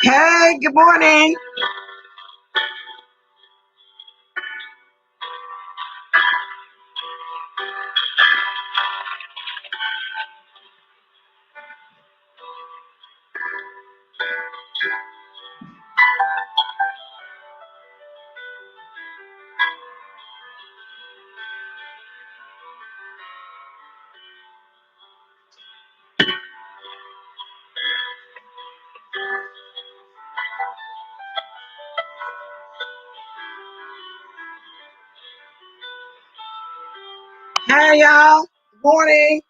Hey, good morning. Hey, y'all. Good morning.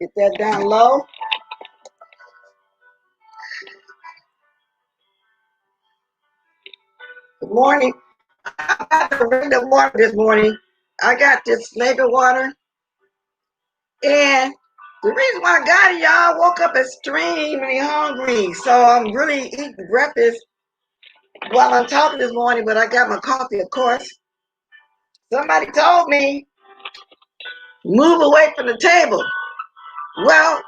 Get that down low. Good morning. I got the regular water this morning. I got this flavor water. And the reason why I got it, y'all, I woke up extremely hungry. So I'm really eating breakfast while I'm talking this morning, but I got my coffee, of course. Somebody told me, move away from the table. Well,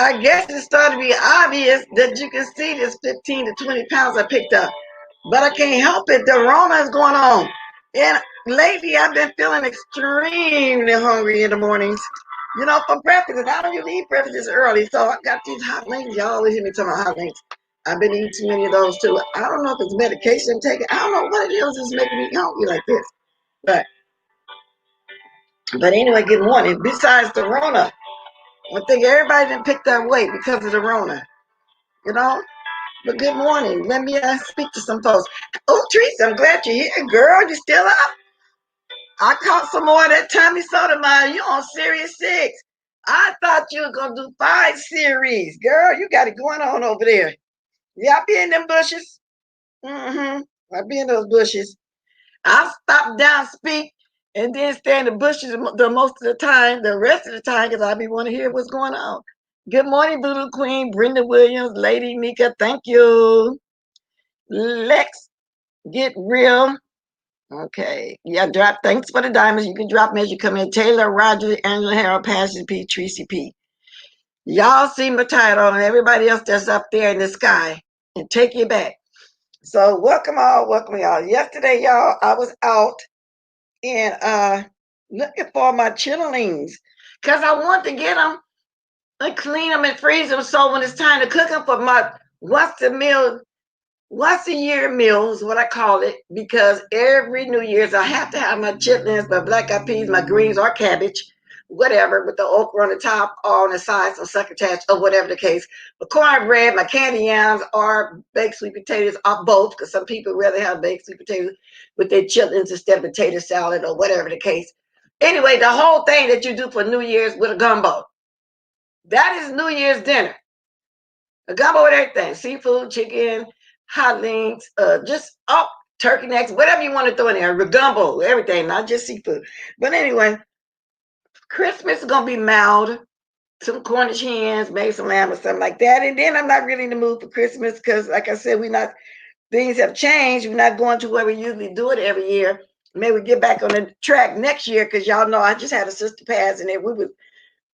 I guess it started to be obvious that you can see this 15 to 20 pounds I picked up. But I can't help it. The Rona is going on. And lately I've been feeling extremely hungry in the mornings. You know, for breakfast. And I don't usually eat breakfast this early. So I got these hot links. Y'all always hear me talking about hot links. I've been eating too many of those too. I don't know if it's medication I'm taking. I don't know what it is that's making me hungry like this. But anyway, good morning. Besides the Rona, I think everybody didn't pick that weight because of the Rona. You know? But good morning. Let me speak to some folks. Oh, Teresa, I'm glad you're here, girl. You still up? I caught some more of that Tommy Sotomayor. You on series 6. I thought you were going to do 5 series. Girl, you got it going on over there. Yeah, I be in them bushes. I be in those bushes. I'll stop down, speak, and then stay in the bushes the most of the time, the rest of the time, because I be want to hear what's going on. Good morning, Voodoo Queen, Brenda Williams, Lady Mika, thank you. Lex, get real. Okay. Yeah, drop. Thanks for the diamonds. You can drop me as you come in. Taylor, Roger, Angela, Harold, Passion P, Tracy P. Y'all see my title and everybody else that's up there in the sky and take you back. So welcome all, welcome y'all. Yesterday, y'all, I was out and looking for my chitterlings because I want to get them and clean them and freeze them so when it's time to cook them for my what's the meal once a year meal is what I call it because every New Year's I have to have my chitlins, my black eyed peas, my greens or cabbage, whatever, with the okra on the top or on the sides or succotash or whatever the case. The cornbread, my candy yams or baked sweet potatoes or both because some people rather have baked sweet potatoes with their chitlins instead of potato salad or whatever the case. Anyway, the whole thing that you do for New Year's with a gumbo. That is New Year's dinner. A gumbo with everything, seafood, chicken, hot links, just turkey necks, whatever you want to throw in there, gumbo, everything, not just seafood. But anyway, Christmas is gonna be mild, some Cornish hens, maybe some lamb or something like that. And then I'm not really in the mood for Christmas because, like I said, things have changed. We're not going to where we usually do it every year. Maybe we get back on the track next year because y'all know I just had a sister pass and then we would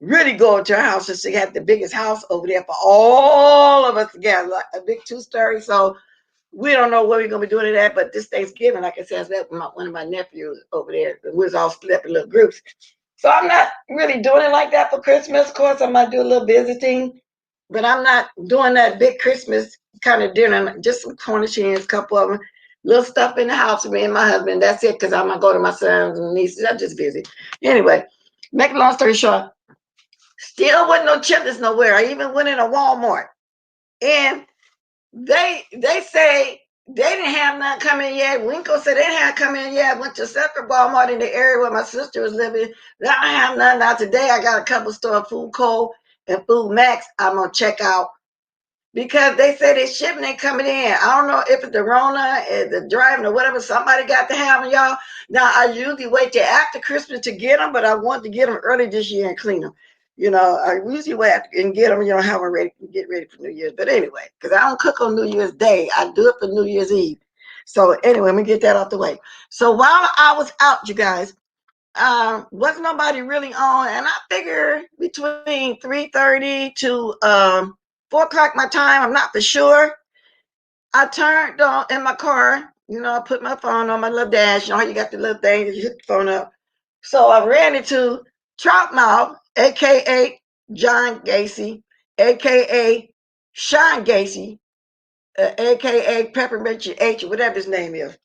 really going to her house and she had the biggest house over there for all of us together, like a big 2-story. So we don't know what we're gonna be doing to that, but this Thanksgiving, like I said, I met with one of my nephews over there. We was all split up in little groups. So I'm not really doing it like that for Christmas. Of course, I might do a little visiting, but I'm not doing that big Christmas kind of dinner. Just some Cornish hens, a couple of them, little stuff in the house for me and my husband. That's it, because I'm gonna go to my sons and nieces. I'm just busy. Anyway, make a long story short, still wasn't no chitlins nowhere. I even went in a Walmart and they say they didn't have none coming yet. Winkle said they didn't have come in yet. Went to separate Walmart in the area where my sister was living. They don't have none. Now today I got a couple stores, Food Co. and Food Max. I'm gonna check out because they say they shipping ain't coming in. I don't know if it's the Rona, the driving or whatever. Somebody got to have them, y'all. Now I usually wait till after Christmas to get them, but I want to get them early this year and clean them. You know, I usually wait and get them, have them ready, get ready for New Year's. But anyway, because I don't cook on New Year's Day, I do it for New Year's Eve. So anyway, let me get that off the way. So while I was out, you guys, wasn't nobody really on, and I figure between 3:30 to 4 o'clock my time, I'm not for sure. I turned on in my car, I put my phone on my little dash. You know how you got the little thing that you hook the phone up. So I ran into Troutmouth, aka John Gacy, aka Shawn Gacy, aka Peppermint H, whatever his name is.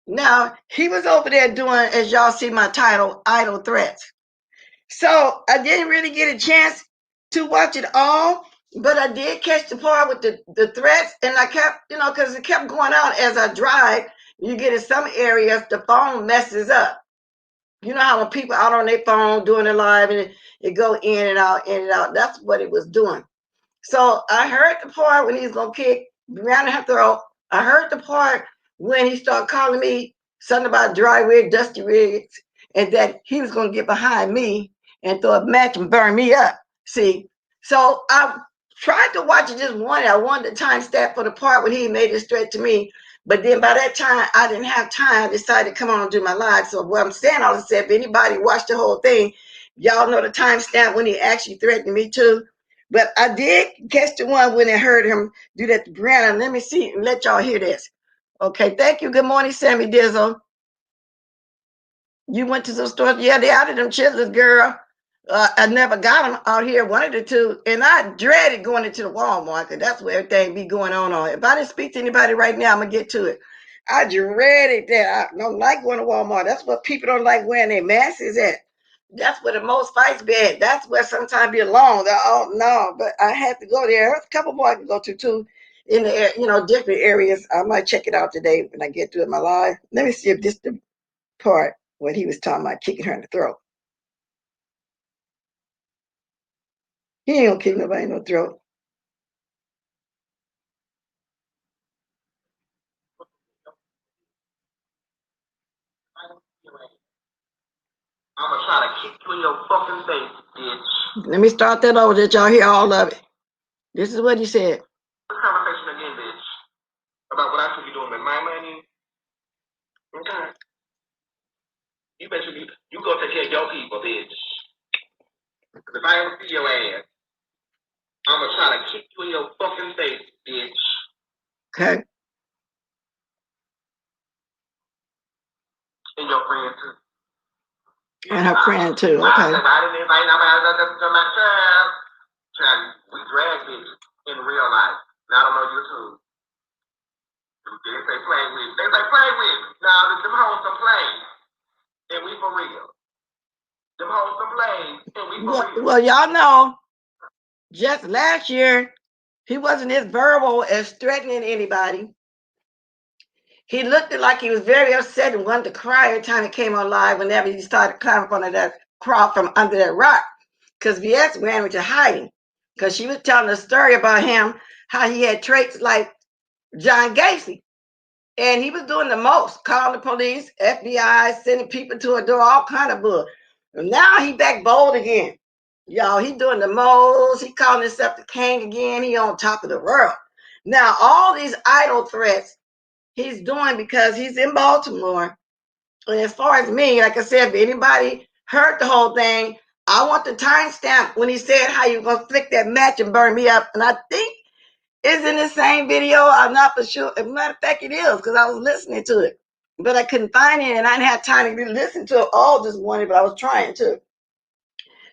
Now he was over there doing, as y'all see my title, Idle Threats. So I didn't really get a chance to watch it all, but I did catch the part with the threats, and I kept, because it kept going on as I drive. You get in some areas, the phone messes up. You know how when people out on their phone doing it live and it go in and out, in and out. That's what it was doing. So I heard the part when he's gonna kick around her throat. I heard the part when he started calling me something about dry rig, dusty rigs, and that he was gonna get behind me and throw a match and burn me up. See, so I tried to watch it just one. I wanted the timestamp for the part when he made this threat to me, but then by that time I didn't have time. I decided to come on and do my live. So what I'm saying, all I said, if anybody watched the whole thing, y'all know the timestamp when he actually threatened me too. But I did catch the one when I heard him do that to Brianna. Let me see and let y'all hear this. Okay, thank you. Good morning, Sammy Dizzle. You went to the store? Yeah, they out of them chitlins, girl. I never got them out here, one of the two. And I dreaded going into the Walmart because that's where everything be going on. If I didn't speak to anybody right now, I'm going to get to it. I dreaded that. I don't like going to Walmart. That's what people don't like wearing their masks at. That's where the most fights be at. That's where sometimes be alone. Oh no, but I had to go there. There's a couple more I can go to too in the different areas. I might check it out today when I get to it my live. Let me see if this the part when he was talking about kicking her in the throat. He ain't gonna kick nobody in the throat. I'm gonna try to kick you in your fucking face, bitch. Let me start that over that y'all hear all of it. This is what he said. This conversation again, bitch. About what I should be doing with my money. Okay. You better you go take care of your people, bitch. Because if I ever see your ass, I'm gonna try to kick you in your fucking face, bitch. Okay. And your friend too. And her friend too. Okay. I didn't invite nobody to my child. We drag bitches in real life. Not on no YouTube. They say play with. They say play with. Now them hoes some play. And we for real. Them hoes some play. And we for real. Well, y'all know, just last year, he wasn't as verbal as threatening anybody. He looked like he was very upset and wanted to cry every time he came on live whenever he started climbing from that crawl from under that rock. Because VX ran into hiding. Because she was telling a story about him, how he had traits like John Gacy. And he was doing the most, calling the police, FBI, sending people to a door, all kind of bull. And now he back bold again. Y'all, he doing the most. He calling himself the king again. He on top of the world. Now, all these idle threats he's doing because he's in Baltimore. And as far as me, like I said, if anybody heard the whole thing, I want the timestamp when he said how you gonna flick that match and burn me up. And I think it's in the same video. I'm not for sure. As a matter of fact, it is because I was listening to it, but I couldn't find it, and I didn't have time to really listen to it all this morning. But I was trying to.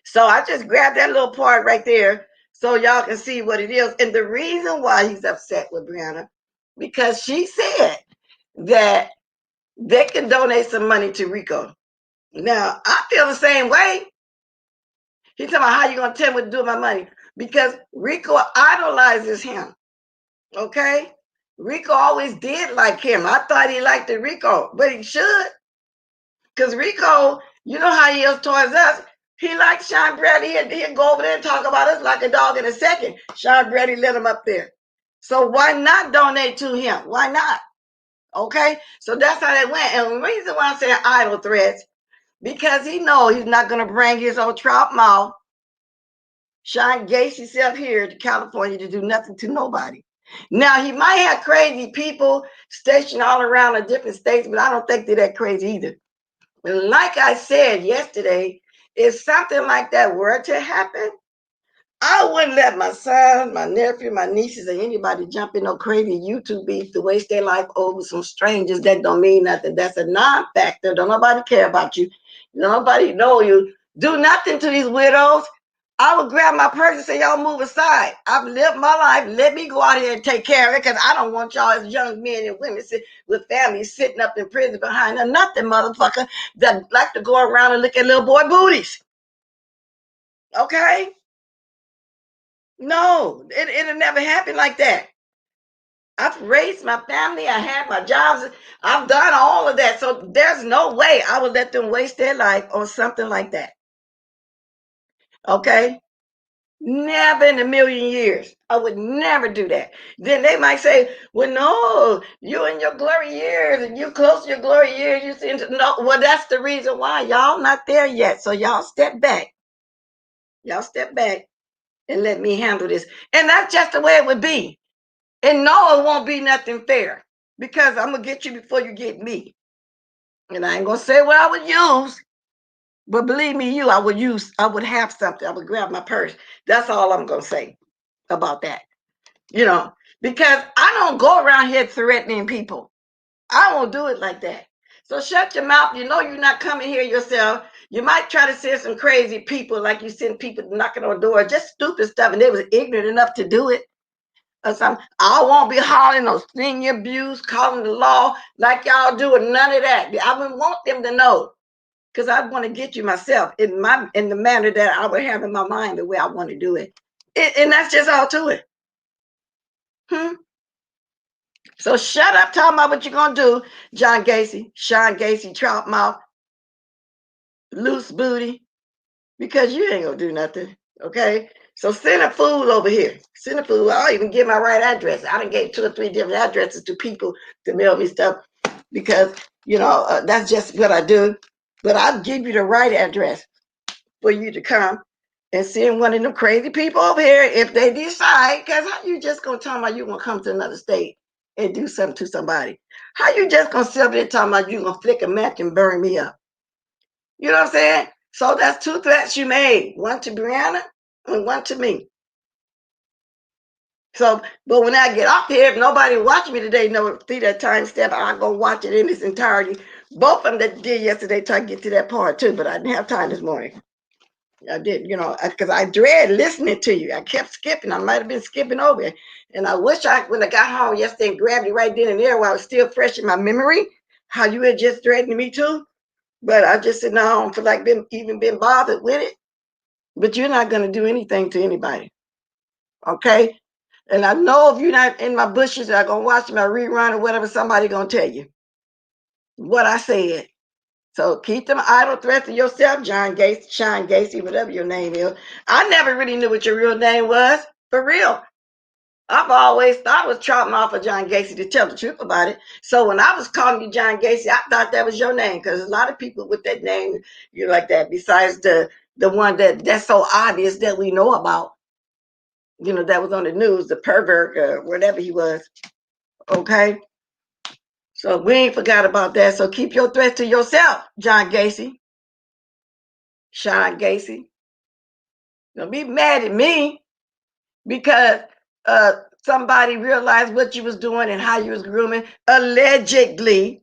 So I just grabbed that little part right there so y'all can see what it is. And the reason why he's upset with Brianna, because she said that they can donate some money to Rico. Now, I feel the same way. He's talking about how you going to tell me what to do with my money. Because Rico idolizes him. Okay? Rico always did like him. I thought he liked the Rico, but he should. Because Rico, you know how he is towards us. He likes Sean Brady. He'll go over there and talk about us like a dog in a second. Sean Brady let him up there. So why not donate to him? Why not? Okay? So that's how that went. And the reason why I'm saying idle threats, because he knows he's not going to bring his old trout mouth, Sean Gacy self here to California to do nothing to nobody. Now, he might have crazy people stationed all around the different states, but I don't think they're that crazy either. And like I said yesterday, if something like that were to happen, I wouldn't let my son, my nephew, my nieces, or anybody jump in no crazy YouTube beef to waste their life over some strangers that don't mean nothing. That's a non-factor. Don't nobody care about you. Nobody know you. Do nothing to these widows. I would grab my purse and say, y'all move aside. I've lived my life. Let me go out here and take care of it, because I don't want y'all as young men and women with families sitting up in prison behind them. Nothing, motherfucker, that like to go around and look at little boy booties. Okay? No, it'll never happen like that. I've raised my family. I had my jobs. I've done all of that. So there's no way I would let them waste their life on something like that. Okay? Never in a million years. I would never do that. Then they might say, well, no, you in your glory years and you close to your glory years. You seem to no. Well, that's the reason why y'all not there yet. So y'all step back. Y'all step back and let me handle this. And that's just the way it would be. And no, it won't be nothing fair, because I'm going to get you before you get me. And I ain't going to say what I would use, but believe me, I would have something. I would grab my purse. That's all I'm going to say about that. Because I don't go around here threatening people. I won't do it like that. So shut your mouth. You know you're not coming here yourself. You might try to send some crazy people, like you send people knocking on doors, just stupid stuff, and they was ignorant enough to do it. Or something. I won't be hollering or senior abuse, calling the law like y'all do, and none of that. I would want them to know, because I want to get you myself in the manner that I would have in my mind, the way I want to do it. And that's just all to it. So shut up talking about what you're going to do, John Gacy, Shawn Gacy, trout mouth, loose booty, because you ain't going to do nothing, okay? So send a fool over here. Send a fool. I'll even give my right address. I done gave 2 or 3 different addresses to people to mail me stuff, because, that's just what I do. But I'll give you the right address for you to come and send one of them crazy people over here if they decide. Because how you just going to tell me you going to come to another state and do something to somebody? How you just going to sit up there talking about you going to flick a match and burn me up? You know what I'm saying? So that's 2 threats you made. One to Brianna and one to me. So, but when I get off here, if nobody watching me today, see that time step, I'll go watch it in its entirety. Both of them that did yesterday try to get to that part too, but I didn't have time this morning. I did, because I dread listening to you. I kept skipping. I might have been skipping over it. And I wish when I got home yesterday and grabbed it right then and there while it was still fresh in my memory, how you had just threatened me too. But I just said, no, I don't feel like even been bothered with it. But you're not going to do anything to anybody. Okay? And I know if you're not in my bushes, I'm going to watch my rerun or whatever, somebody going to tell you what I said. So keep them idle threats to yourself, John Gacy, Shawn Gacy, whatever your name is. I never really knew what your real name was, for real. I've always thought it was Trout Mouth or John Gacy, to tell the truth about it. So when I was calling you John Gacy, I thought that was your name, because a lot of people with that name, you're like that, besides the one that's so obvious that we know about. That was on the news, the pervert or whatever he was. Okay? So we ain't forgot about that. So keep your threats to yourself, John Gacy, Shawn Gacy. Don't be mad at me because somebody realized what you was doing and how you was grooming, allegedly,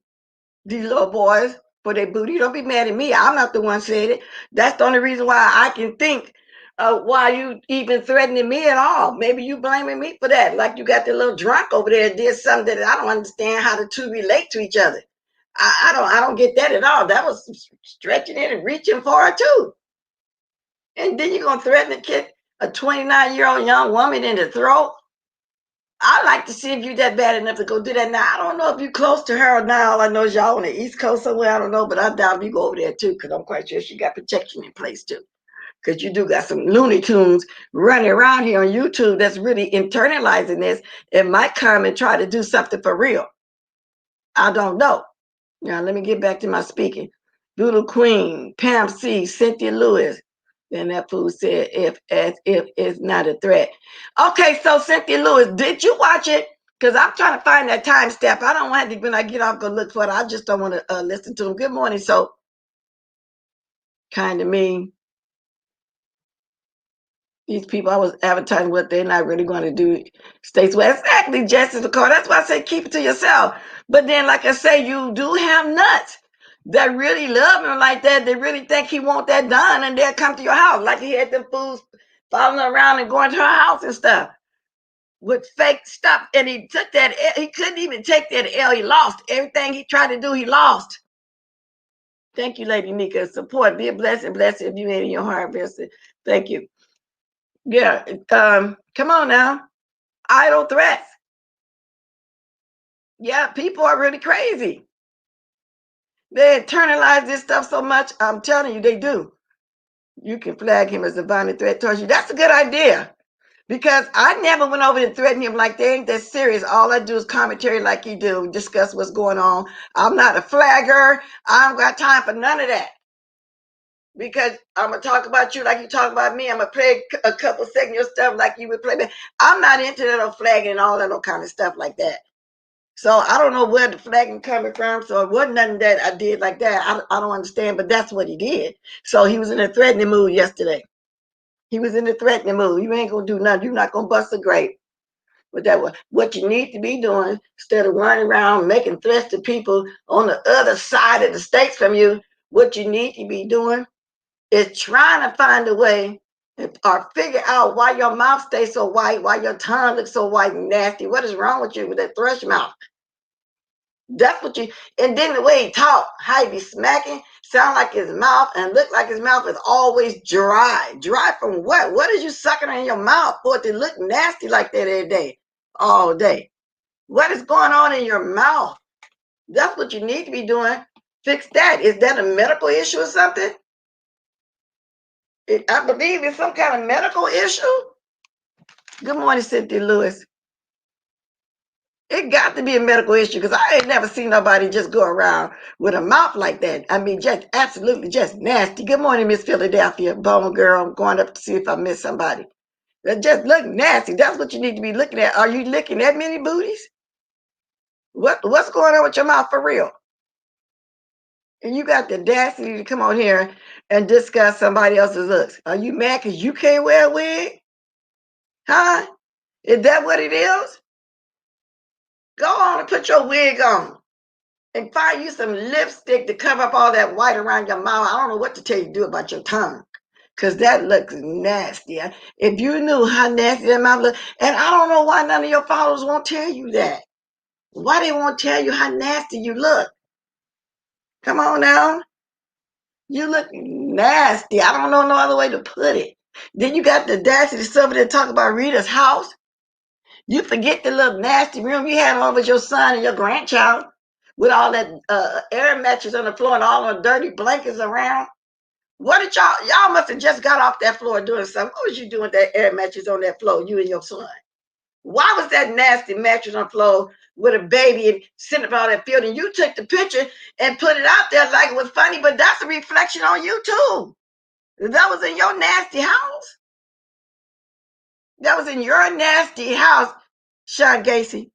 these little boys for their booty. Don't be mad at me. I'm not the one said it. That's the only reason why I can think why you even threatening me at all. Maybe you blaming me for that. Like you got the little drunk over there did something that I don't understand how the two relate to each other. I don't get that at all. That was stretching it and reaching for it too. And then you're gonna threaten to kick a 29-year-old young woman in the throat. I'd like to see if you're that bad enough to go do that. Now, I don't know if you're close to her or not. All I know is y'all on the East Coast somewhere. I don't know, but I doubt if you go over there too, because I'm quite sure she got protection in place too. Because you do got some Looney Tunes running around here on YouTube that's really internalizing this and might come and try to do something for real. I don't know. Now, let me get back to my speaking. Doodle Queen, Pam C, Cynthia Lewis, Then that fool said, if as if it's not a threat. Okay, so Cynthia Lewis, did you watch it? Because I'm trying to find that time step. I don't want to, when I get off, go look for it. I just don't want to listen to him. Good morning. So kind of mean. These people I was advertising what they're not really going to do states well. Exactly, Justice McCall. That's why I say keep it to yourself. But then, like I say, you do have nuts that really love him like that. They really think he want that done, and they'll come to your house. Like he had them fools following around and going to her house and stuff with fake stuff. And he took that. He couldn't even take that L. He lost everything he tried to do. He lost. Thank you, Lady Nika. Support. Be a blessing. Bless if you in your heart, blessing. Thank you. Yeah. Come on now. Idle threats. Yeah, people are really crazy. They internalize this stuff so much. I'm telling you, they do. You can flag him as a violent threat towards you. That's a good idea. Because I never went over and threatened him like they ain't that serious. All I do is commentary like you do, discuss what's going on. I'm not a flagger. I don't got time for none of that. Because I'm gonna talk about you like you talk about me. I'm gonna play a couple seconds of your stuff like you would play me. I'm not into that or flagging and all that no kind of stuff like that. So I don't know where the flagging coming from. So it wasn't nothing that I did like that. I don't understand, but that's what he did. So he was in a threatening mood yesterday. He was in a threatening mood. You ain't gonna do nothing. You're not gonna bust a grape. But that was what you need to be doing instead of running around making threats to people on the other side of the states from you. What you need to be doing is trying to find a way or figure out why your mouth stays so white, why your tongue looks so white and nasty. What is wrong with you with that thrush mouth? That's what you, and then the way he talk, how he be smacking, sound like his mouth and look like his mouth is always dry. Dry from what? What is you sucking in your mouth for it to look nasty like that every day, all day? What is going on in your mouth? That's what you need to be doing. Fix that. Is that a medical issue or something? I believe it's some kind of medical issue. Good morning, Cynthia Lewis. It got to be a medical issue because I ain't never seen nobody just go around with a mouth like that. I mean, just absolutely just nasty. Good morning, Miss Philadelphia, Bone Girl. I'm going up to see if I missed somebody. That just look nasty. That's what you need to be looking at. Are you licking that many booties? What's going on with your mouth for real? And you got the audacity to come on here and discuss somebody else's looks. Are you mad because you can't wear a wig? Huh? Is that what it is? Go on and put your wig on. And find you some lipstick to cover up all that white around your mouth. I don't know what to tell you to do about your tongue. Because that looks nasty. If you knew how nasty that mouth looks, and I don't know why none of your followers won't tell you that. Why they won't tell you how nasty you look? Come on now. You look nasty. I don't know no other way to put it. Then you got the audacity to sit there and talk about Rita's house. You forget the little nasty room you had over with your son and your grandchild with all that air mattress on the floor and all the dirty blankets around. What did y'all must have just got off that floor doing something. What was you doing with that air mattress on that floor, you and your son? Why was that nasty mattress on the floor with a baby and sitting up all that field? And you took the picture and put it out there like it was funny, but that's a reflection on you too. That was in your nasty house. That was in your nasty house, Shawn Gacy.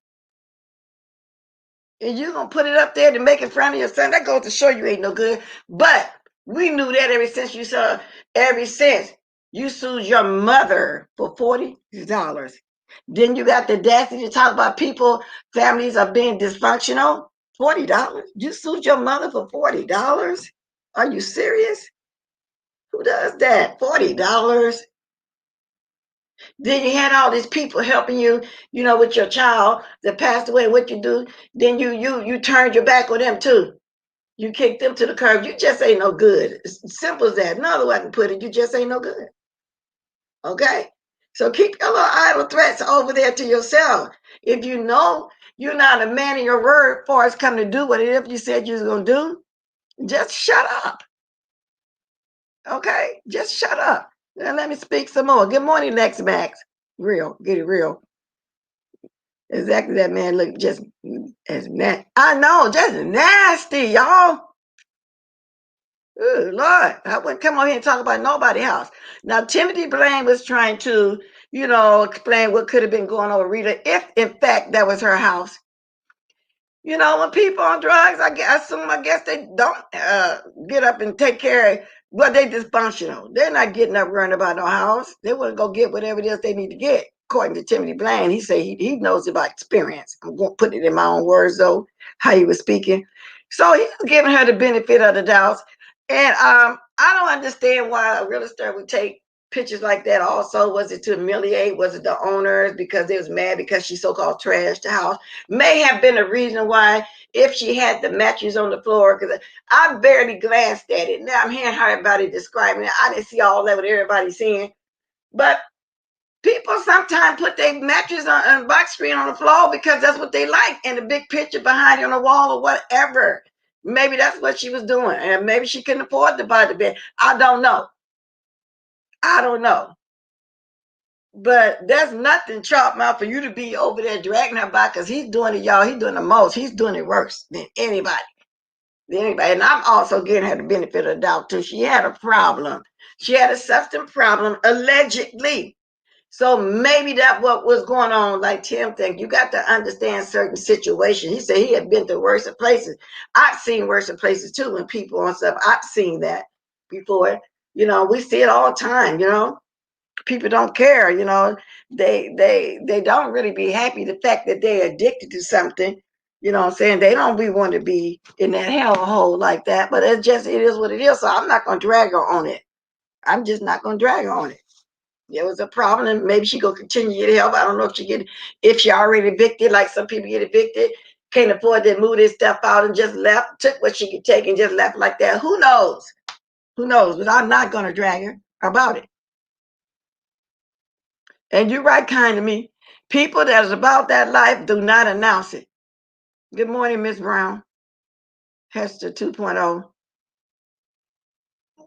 And you gonna put it up there to make it fun of your son. That goes to show you ain't no good. But we knew that ever since you sued your mother for $40. Then you got the audacity to talk about people, families are being dysfunctional. $40. You sued your mother for $40. Are you serious? Who does that? $40. Then you had all these people helping you, with your child that passed away. What you do? Then you turned your back on them too. You kicked them to the curb. You just ain't no good. It's simple as that. No other way I can put it. You just ain't no good. Okay? So keep your little idle threats over there to yourself. If you know you're not a man of your word for it's coming to do what it is you said you was going to do, just shut up. Okay? Just shut up. Now let me speak some more. Good morning, Lex Max. Real. Get it real. Exactly, that man looked just as nasty. I know, just nasty, y'all. Oh, Lord, I wouldn't come on here and talk about nobody's house. Now, Timothy Blaine was trying to, explain what could have been going on with Rita if, in fact, that was her house. When people on drugs, I guess they don't get up and take care of, well, they dysfunctional. They're not getting up running about no house. They want to go get whatever it is they need to get. According to Timothy Blaine, he said he knows about experience. I'm going to put it in my own words, though, how he was speaking. So he was giving her the benefit of the doubt. And I don't understand why a real estate would take pictures like that also. Was it to humiliate? Was it the owners because they was mad because she so-called trashed the house? May have been a reason why, if she had the mattress on the floor, because I barely glanced at it. Now I'm hearing how everybody describing it. I didn't see all that what everybody's seeing. But people sometimes put their mattress on box screen on the floor because that's what they like, and the big picture behind it on the wall or whatever. Maybe that's what she was doing, and maybe she couldn't afford to buy the bed. I don't know. But there's nothing chalk mouth for you to be over there dragging her by, because he's doing it, y'all. He's doing the most. He's doing it worse than anybody. And I'm also giving her the benefit of the doubt too. She had a problem. She had a substance problem, allegedly. So maybe that what was going on, like Tim think. You got to understand certain situations. He said he had been to worse places. I've seen worse places too when people on stuff. I've seen that before. We see it all the time, people don't care, they don't really be happy the fact that they're addicted to something. What I'm saying? They don't really want to be in that hellhole like that, but it is what it is. So I'm not gonna drag her on it. I'm just not gonna drag her on it. There was a problem, and maybe she gonna continue to get help. I don't know if she already evicted, like some people get evicted, can't afford to move this stuff out and just left, took what she could take and just left like that. Who knows? But I'm not gonna drag her about it. And you're right, kind to me. People that is about that life do not announce it. Good morning, Miss Brown. Hester 2.0.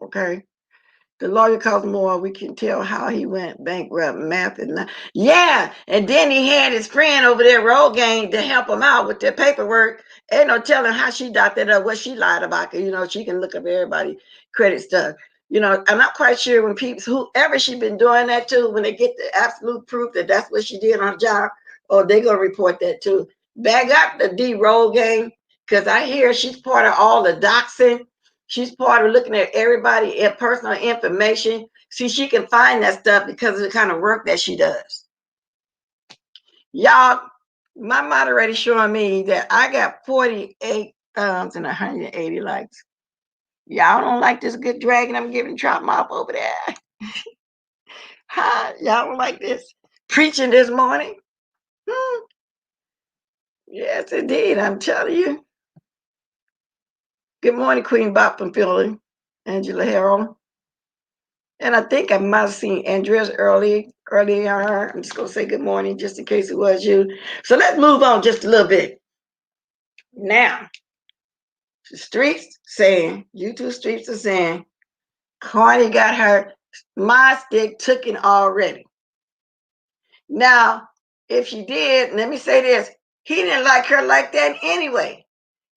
Okay. The lawyer costs more. We can tell how he went bankrupt. Math and yeah. And then he had his friend over there, Rogaine, to help him out with their paperwork. Ain't no telling how she docked it up, what she lied about. She can look up everybody credit stuff. I'm not quite sure when people, whoever she been doing that to, when they get the absolute proof that that's what she did on her job, or they gonna report that too. Bag up the D Rogaine, because I hear she's part of all the doxing. She's part of looking at everybody in personal information. See, she can find that stuff because of the kind of work that she does. Y'all, my moderator showing me that I got 48,180 likes. Y'all don't like this good dragon I'm giving Trump mop over there? Huh? Y'all don't like this preaching this morning? Yes, indeed. I'm telling you. Good morning, Queen Bop from Philly, Angela Harrell. And I think I might have seen Andrea's earlier. I'm just going to say good morning just in case it was you. So let's move on just a little bit. Now, the streets saying, YouTube streets are saying, Cardi got her my stick taken already. Now, if she did, let me say this, he didn't like her like that anyway.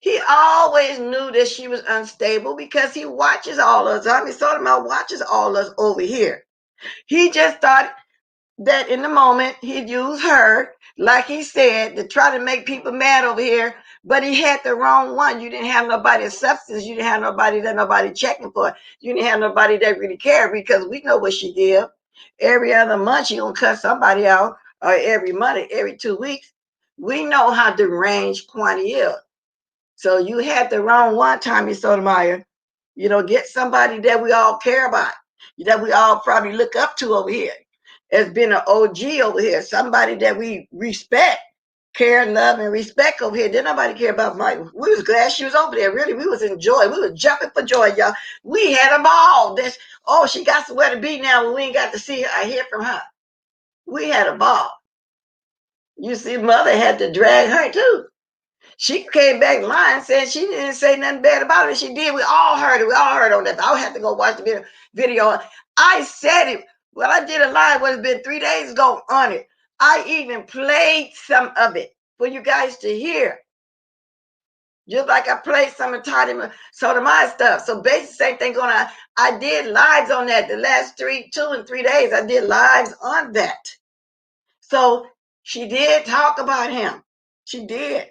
He always knew that she was unstable because he watches all of us. I mean, Sotomayor watches all of us over here. He just thought that in the moment he'd use her, like he said, to try to make people mad over here, but he had the wrong one. You didn't have nobody's substance. You didn't have nobody checking for. You didn't have nobody that really cared, because we know what she did. Every other month she gonna cut somebody out, or every month, every 2 weeks. We know how deranged Quantity is. So you had the wrong one, Tommy Sotomayor. Get somebody that we all care about, that we all probably look up to over here. Has been an OG over here, somebody that we respect, care, love, and respect over here. Didn't nobody care about Mike. We was glad she was over there. Really, we was enjoying. We was jumping for joy, y'all. We had a ball. She got somewhere to be now when we ain't got to see her. I hear from her. We had a ball. You see, mother had to drag her too. She came back lying, saying she didn't say nothing bad about it. She did. We all heard it. We all heard on that. I had to go watch the video. I said it. Well, I did a live, it's been 3 days ago on it. I even played some of it for you guys to hear. Just like I played some and taught him some of my stuff. So basically, same thing going on. I did lives on that the last 2 and 3 days. I did lives on that. So she did talk about him. She did.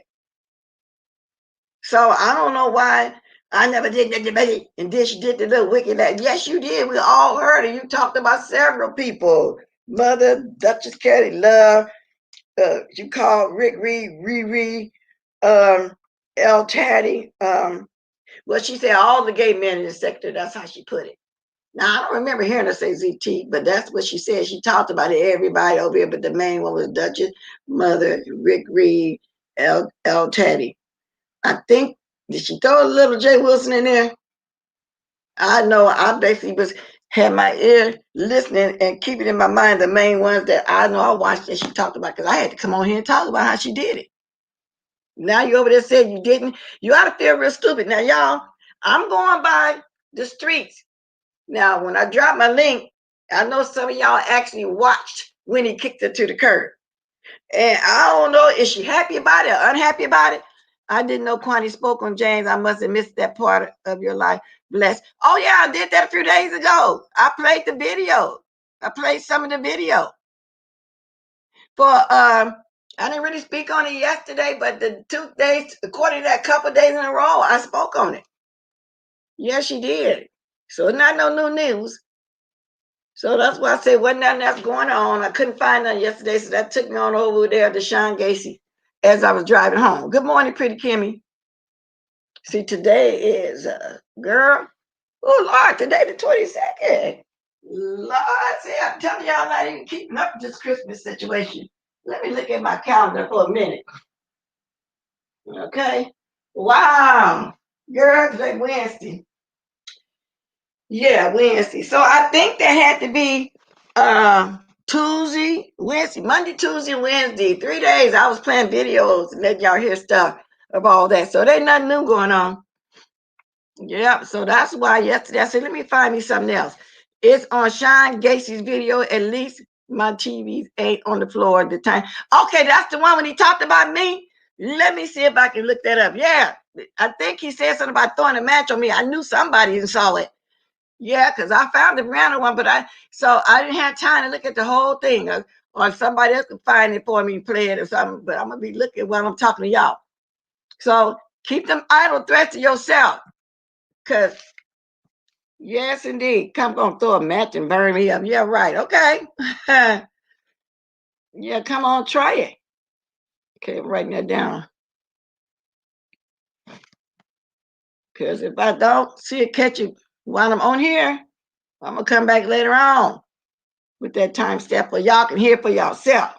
So I don't know why I never did that debate. And then she did the little wicked that. Yes, you did. We all heard it. You talked about several people. Mother, Duchess Kelly Love, you called Rick Reed, Riri, El Taddy. Well, she said all the gay men in the sector. That's how she put it. Now, I don't remember hearing her say ZT, but that's what she said. She talked about it, everybody over here, but the main one was Duchess, Mother, Rick Reed, El Taddy. I think, did she throw a little Jay Wilson in there? I know I basically had my ear listening and keeping in my mind the main ones that I know I watched that she talked about, because I had to come on here and talk about how she did it. Now you over there said you didn't. You ought to feel real stupid. Now, y'all, I'm going by the streets. Now, when I drop my link, I know some of y'all actually watched when he kicked her to the curb. And I don't know, is she happy about it or unhappy about it? I didn't know Kwani spoke on James. I must have missed that part of your life. Bless. Oh, yeah, I did that a few days ago. I played the video. I played some of the video. For I didn't really speak on it yesterday, but the 2 days, according to that couple days in a row, I spoke on it. Yes, she did. So it's not no new news. So that's why I said wasn't nothing else going on. I couldn't find nothing yesterday, so that took me on over there to Shawn Gacy as I was driving home. Good morning, pretty Kimmy. See, today is girl. Oh Lord, today the 22nd. Lord, see, I'm telling y'all, not even keeping up with this Christmas situation. Let me look at my calendar for a minute. Okay. Wow. Girl, today Wednesday. Yeah, Wednesday. So I think that had to be Tuesday, Wednesday, Monday, Tuesday, Wednesday. 3 days I was playing videos and letting y'all hear stuff of all that. So there's nothing new going on. Yeah, so that's why yesterday I said, let me find me something else. It's on Shawn Gacy's video. At least my TV ain't on the floor at the time. Okay, that's the one when he talked about me. Let me see if I can look that up. Yeah, I think he said something about throwing a match on me. I knew somebody saw it. Yeah, because I found the random one, but I didn't have time to look at the whole thing. Or somebody else could find it for me and play it or something. But I'm gonna be looking while I'm talking to y'all. So keep them idle threats to yourself. Cause yes, indeed. Come gonna throw a match and burn me up. Yeah, right. Okay. Yeah, come on, try it. Okay, I'm writing that down. Because if I don't see it catch it while I'm on here, I'm gonna come back later on with that time step for y'all can hear for yourself.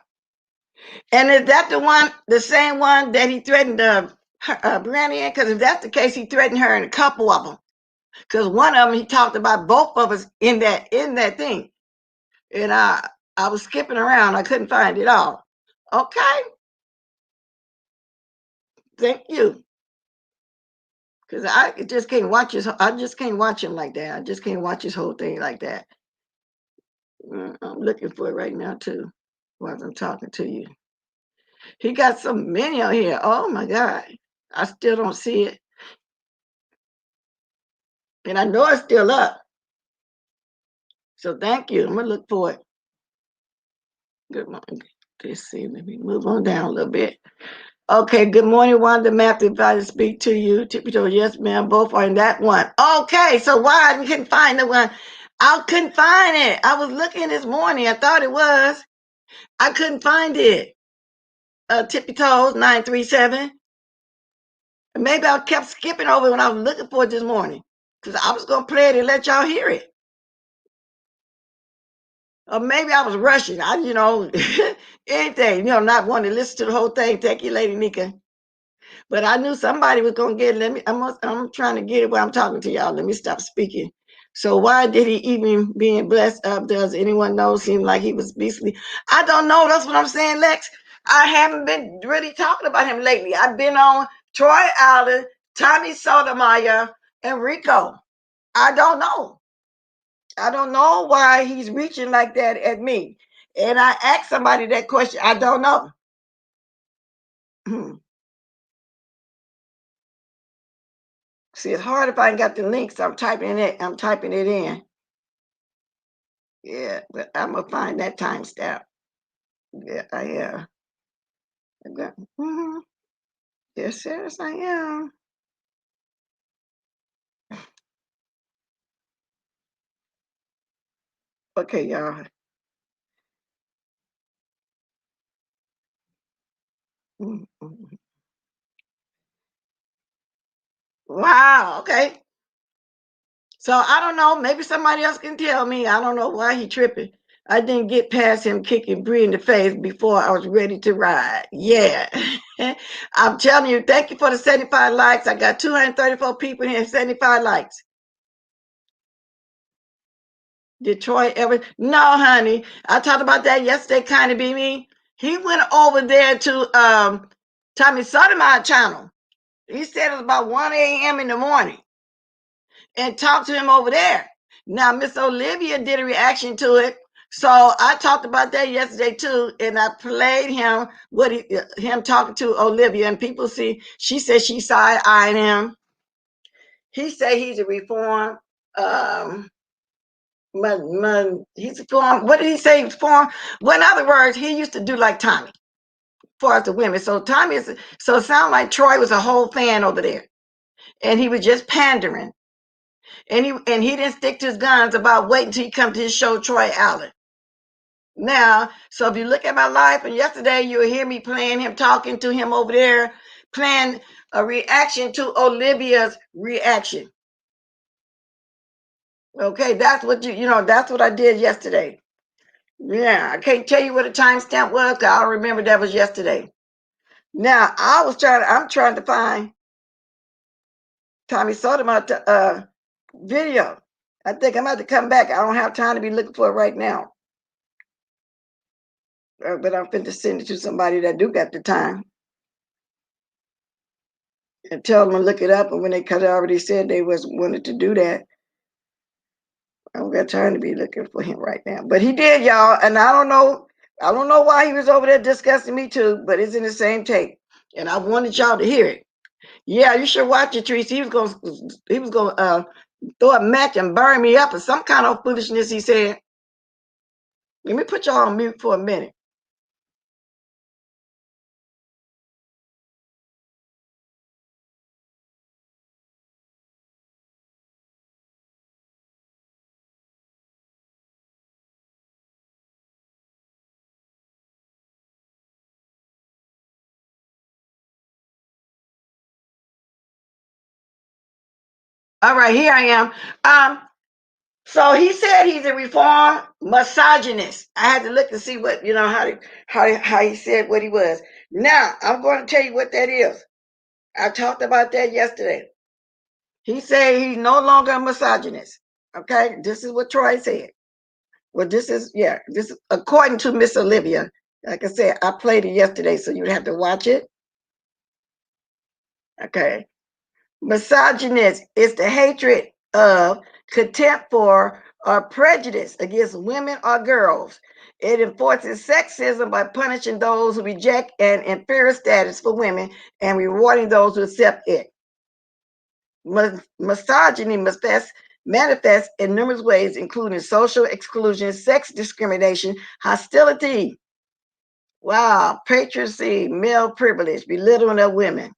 And is that the one, the same one that he threatened Brandy in? Because if that's the case, he threatened her in a couple of them. Because one of them, he talked about both of us in that thing. And I was skipping around. I couldn't find it all. Okay. Thank you. Because I just can't watch I just can't watch him like that. I just can't watch his whole thing like that. I'm looking for it right now, too, while I'm talking to you. He got so many on here. Oh, my God. I still don't see it. And I know it's still up. So thank you. I'm going to look for it. Good morning. Let's see. Let me move on down a little bit. Okay. Good morning, Wanda Matthew. If I to speak to you, Tippy told yes, ma'am. Both are in that one. Okay. So why I couldn't find the one? I couldn't find it. I was looking this morning. I thought it was. I couldn't find it. Tippy Toes 937. Maybe I kept skipping over when I was looking for it this morning because I was going to play it and let y'all hear it. Or maybe I was rushing. Anything, not wanting to listen to the whole thing. Thank you, Lady Nika. But I knew somebody was going to get it. I'm trying to get it while I'm talking to y'all. Let me stop speaking. So why did he even being blessed up? Does anyone know? Seemed like he was beastly. I don't know. That's what I'm saying, Lex. I haven't been really talking about him lately. I've been on Troy Allen, Tommy Sotomayor, and Rico. I don't know. I don't know why he's reaching like that at me. And I asked somebody that question. I don't know. See, it's hard if I ain't got the links. I'm typing it. I'm typing it in. Yeah, but I'm gonna find that timestamp. Yeah, I am. Mm-hmm. Yes, I am. Okay, y'all. Mhm. Wow. Okay. So I don't know. Maybe somebody else can tell me. I don't know why he tripping. I didn't get past him kicking Bree in the face before I was ready to ride. Yeah. I'm telling you, thank you for the 75 likes. I got 234 people here, 75 likes. Detroit ever? No, honey. I talked about that yesterday, kind of be me. He went over there to Tommy Sotomayor channel. He said it was about 1 a.m. in the morning and talked to him over there. Now, Miss Olivia did a reaction to it. So I talked about that yesterday too, and I played him him talking to Olivia, and people see. She said she side eyeing him. He said he's a reform. Um, he's a form. What did he say? Form. Well, in other words, he used to do like Tommy, as far as the women. So Tommy is. So it sounded like Troy was a whole fan over there, and he was just pandering. And he didn't stick to his guns about waiting until he come to his show, Troy Allen. Now, so if you look at my life, and yesterday you'll hear me playing him, talking to him over there, playing a reaction to Olivia's reaction. Okay, that's what that's what I did yesterday. Yeah, I can't tell you what the timestamp was, because I don't remember that was yesterday. Now, I'm trying to find Tommy Sotomayor video. I think I'm about to come back. I don't have time to be looking for it right now. But I'm finna send it to somebody that do got the time and tell them to look it up. And when cause they already said they was wanted to do that, I don't got time to be looking for him right now. But he did, y'all, and I don't know why he was over there discussing me too. But it's in the same tape, and I wanted y'all to hear it. Yeah, you should watch it, Teresa. He was gonna throw a match and burn me up or some kind of foolishness. He said. Let me put y'all on mute for a minute. All right, here I am. So he said he's a reformed misogynist. I had to look and see what how he said what he was. Now I'm going to tell you what that is. I talked about that yesterday. He said he's no longer a misogynist. Okay, this is what Troy said. Well, this is according to Miss Olivia. Like I said, I played it yesterday, so you'd have to watch it. Okay. Misogynist is the hatred of, contempt for, or prejudice against women or girls. It enforces sexism by punishing those who reject an inferior status for women and rewarding those who accept it. Misogyny manifests in numerous ways, including social exclusion, sex discrimination, hostility, patriarchy, male privilege, belittling of women.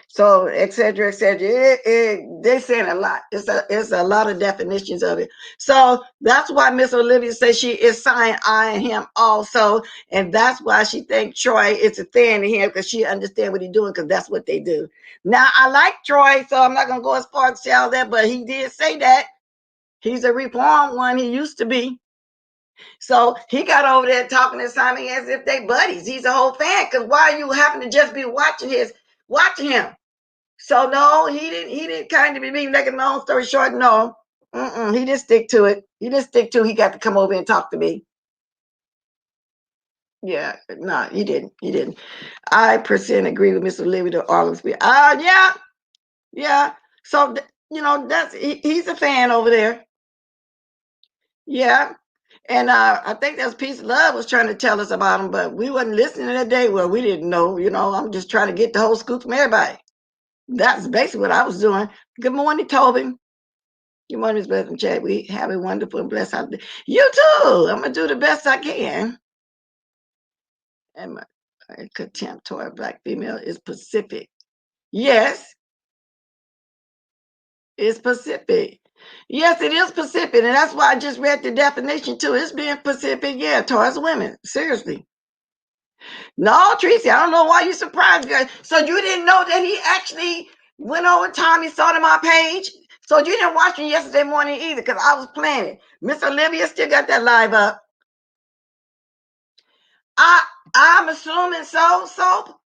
So, et cetera, et cetera. They're saying a lot. It's a lot of definitions of it. So that's why Miss Olivia says she is side eyeing him also. And that's why she thinks Troy is a fan to him, because she understands what he's doing, because that's what they do. Now, I like Troy, so I'm not going to go as far as say all that, but he did say that. He's a reformed one. He used to be. So he got over there talking to Simon as if they buddies. He's a whole fan, because why you happen to just be watching him? So no, he didn't kind of be making a long story short. No, he didn't stick to it. He didn't stick to. He got to come over and talk to me. Yeah, no, he didn't. He didn't. I percent agree with Mr. Olivia to all of speed. Yeah, yeah. So that's he's a fan over there. Yeah, and I think that's Peace of Love was trying to tell us about him, but we wasn't listening that day. Well, we didn't know. I'm just trying to get the whole scoop from everybody. That's basically what I was doing. Good morning, Toby. Good morning, Miss Beth and Chad. We have a wonderful and blessed holiday. You too. I'm gonna do the best I can. And my contempt toward a black female is Pacific. Yes, it's Pacific. Yes, it is Pacific, and that's why I just read the definition too. It's being Pacific, yeah, towards women. Seriously. No, Tracy, I don't know why you're surprised, girl. So you didn't know that he actually went over Tommy saw my page? So you didn't watch me yesterday morning either, because I was playing it. Miss Olivia still got that live up. I'm assuming so. So,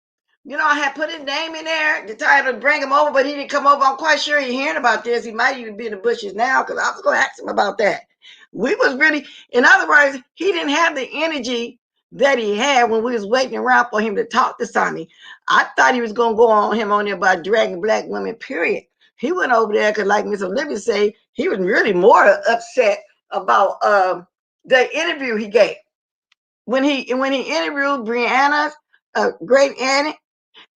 I had put his name in there to try to bring him over, but he didn't come over. I'm quite sure he's hearing about this. He might even be in the bushes now, because I was going to ask him about that. We was really, in other words, he didn't have the energy that he had when we was waiting around for him to talk to Sonny. I thought he was going to go on him on there about dragging black women, period. He went over there because, like Miss Olivia said, he was really more upset about the interview he gave. When he interviewed Brianna, great Annie,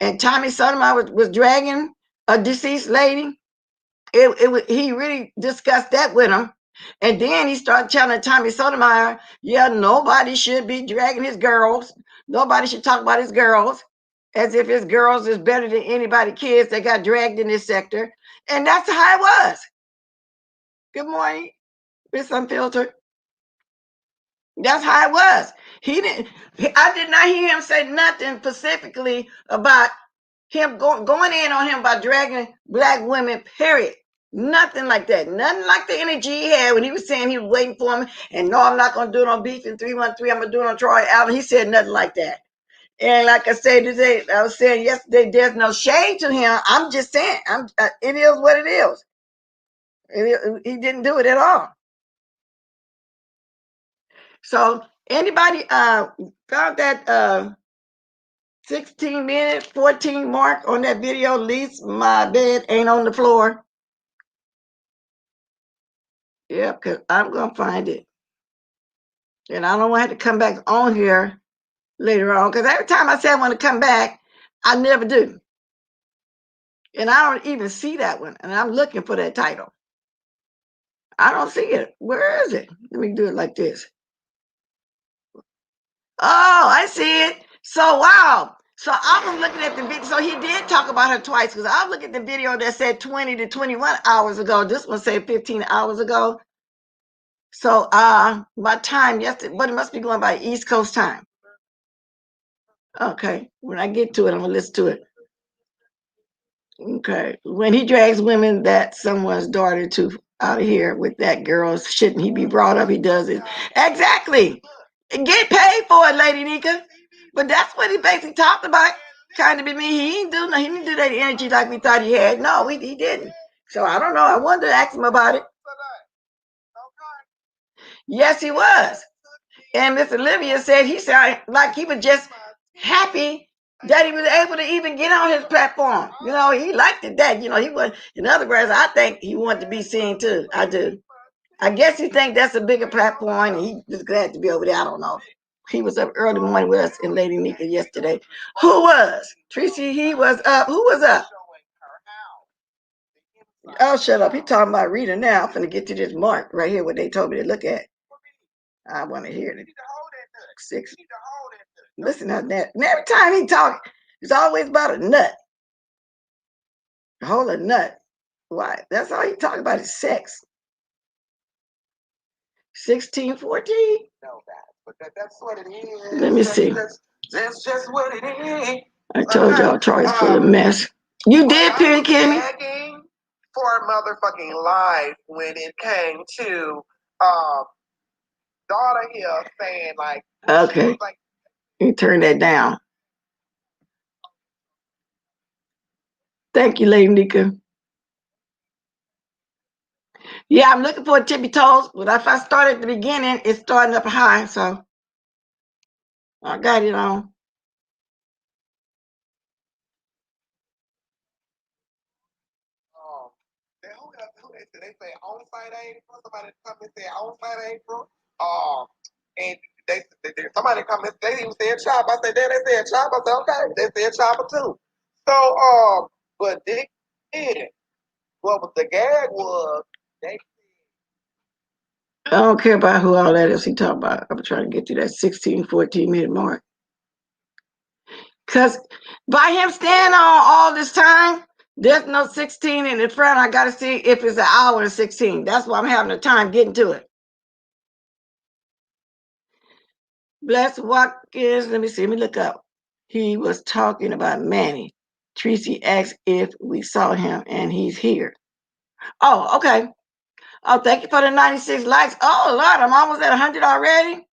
and Tommy Sotomayor was dragging a deceased lady, he really discussed that with him. And then he started telling Tommy Sotomayor, yeah, nobody should be dragging his girls. Nobody should talk about his girls as if his girls is better than anybody kids that got dragged in this sector. And that's how it was. Good morning, Miss Unfiltered. That's how it was. I did not hear him say nothing specifically about him going in on him by dragging black women, period. Nothing like that. Nothing like the energy he had when he was saying he was waiting for him. And no, I'm not going to do it on Beef in 313. I'm going to do it on Troy Allen. He said nothing like that. And like I said today, I was saying yesterday, there's no shade to him. I'm just saying, it is what it is. He didn't do it at all. So anybody found that 16 minutes, 14 mark on that video? At least my bed ain't on the floor. Yeah, because I'm going to find it. And I don't want to have to come back on here later on, because every time I say I want to come back, I never do. And I don't even see that one. And I'm looking for that title. I don't see it. Where is it? Let me do it like this. Oh, I see it. So, wow. So I was looking at the video. So he did talk about her twice, because I was looking at the video that said 20 to 21 hours ago. This one said 15 hours ago. So my time yesterday, but it must be going by East Coast time. Okay. When I get to it, I'm going to listen to it. Okay. When he drags women that someone's daughter to out of here with that girl, shouldn't he be brought up? He does it. Exactly. Get paid for it, Lady Nika. But that's what he basically talked about. Kind of be me. He didn't do that energy like we thought he had. No, he didn't. So I don't know. I wanted to ask him about it. Yes, he was. And Miss Olivia said he sounded like he was just happy that he was able to even get on his platform. He liked it that, he was, in other words, I think he wanted to be seen too. I do. I guess he think that's a bigger platform, and he was glad to be over there. I don't know. He was up early morning with us in Lady Nika yesterday. Who was? Tracy, he was up. Who was up? Oh, shut up. He talking about Rita now. I'm finna get to this mark right here, what they told me to look at. I want to hear it. 6. Listen to that. And every time he talk, it's always about a nut. Hold a nut. Why? That's all he talk about is sex. 16, 14? No, but that's what it is. Let me see. That's just what it is. I told y'all Troy's full of mess. You did, Perry Kimmy? For motherfucking life when it came to daughter here saying like, okay, like, you turn that down. Thank you, Lady Nika. Yeah, I'm looking for tippy toes, but if I start at the beginning, it's starting up high, so I got it on. They say on-site April. Somebody come and say on-site April. And somebody come and they even said chop. I said, they said chop. I said, okay. They said chopper too. So But then, what the gag was, I don't care about who all that is he talking about. I'm trying to get to that 16, 14-minute mark. Because by him staying on all this time, there's no 16 in the front. I got to see if it's an hour and 16. That's why I'm having a time getting to it. Bless Watkins. Let me see. Let me look up. He was talking about Manny. Tracy asked if we saw him, and he's here. Oh, okay. Oh, thank you for the 96 likes. Oh, Lord, I'm almost at 100 already.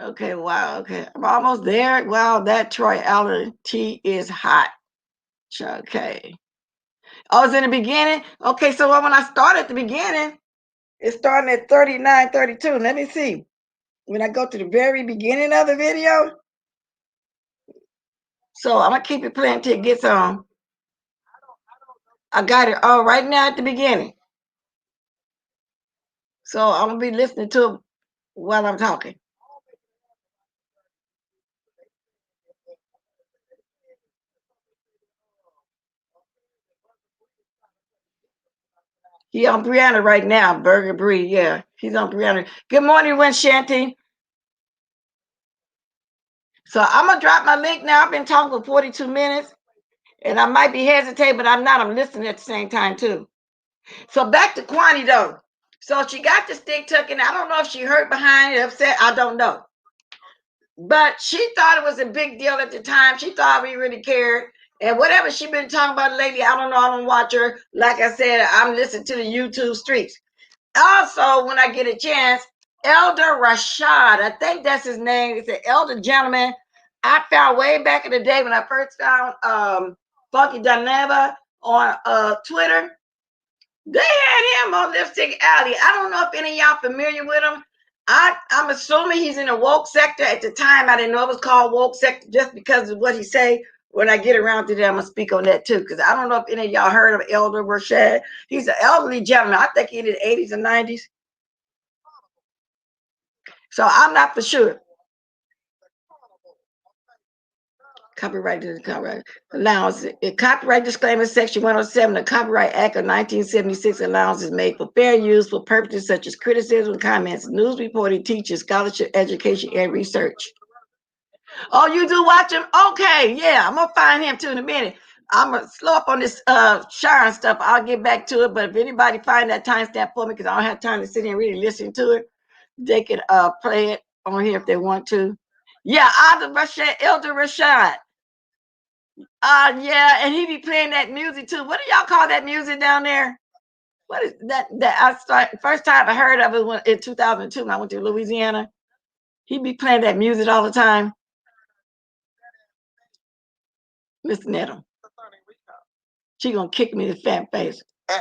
Okay, wow. Okay, I'm almost there. Wow, that Troy Allen tea is hot. Okay. Oh, it's in the beginning? Okay, so when I start at the beginning, it's starting at 39:32. Let me see. When I go to the very beginning of the video, so I'm going to keep it playing until it gets on. I got it all right now at the beginning. So I'm going to be listening to it while I'm talking. He on Brianna right now, Burger Bree. Yeah, he's on Brianna. Good morning, Winshanti. So I'm going to drop my link now. I've been talking for 42 minutes, and I might be hesitating, but I'm not. I'm listening at the same time, too. So back to Kwani, though. So she got the stick tucking. I don't know if she hurt behind it, upset. I don't know. But she thought it was a big deal at the time. She thought we really cared. And whatever she been talking about lately, I don't know. I don't watch her. Like I said, I'm listening to the YouTube streets. Also, when I get a chance, Elder Rashad, I think that's his name. It's an elder gentleman I found way back in the day when I first found Funky Dynava on Twitter. They had him on Lipstick Alley. I don't know if any of y'all familiar with him. I'm assuming he's in the woke sector. At the time, I didn't know it was called woke sector just because of what he say. When I get around to that, I'm going to speak on that too, because I don't know if any of y'all heard of Elder Rashad. He's an elderly gentleman. I think he's in the 80s and 90s. So I'm not for sure. Copyright to the copyright allowance. Copyright disclaimer section 107. The Copyright Act of 1976 allowance is made for fair use for purposes such as criticism, comments, news reporting, teaching, scholarship, education, and research. Oh, you do watch him? Okay, yeah, I'm gonna find him too in a minute. I'm gonna slow up on this Shawn stuff. I'll get back to it. But if anybody find that timestamp for me, because I don't have time to sit here and really listen to it, they can play it on here if they want to. Yeah, Elder Rashad. Yeah, and he be playing that music too. What do y'all call that music down there? What is that? First time I heard of it in 2002 when I went to Louisiana. He be playing that music all the time. Listen at him. She gonna kick me in the fat face. I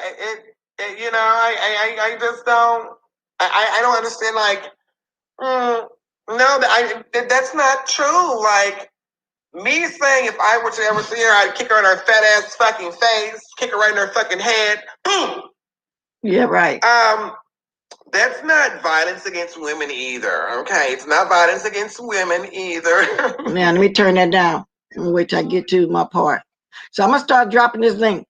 just don't. I don't understand. Like, no, that's not true. Like, me saying if I were to ever see her, I'd kick her in her fat ass fucking face, kick her right in her fucking head. Boom. Yeah, right. That's not violence against women either. Okay, it's not violence against women either. Now let me turn that down. I'm gonna wait till I get to my part. So I'm gonna start dropping this link.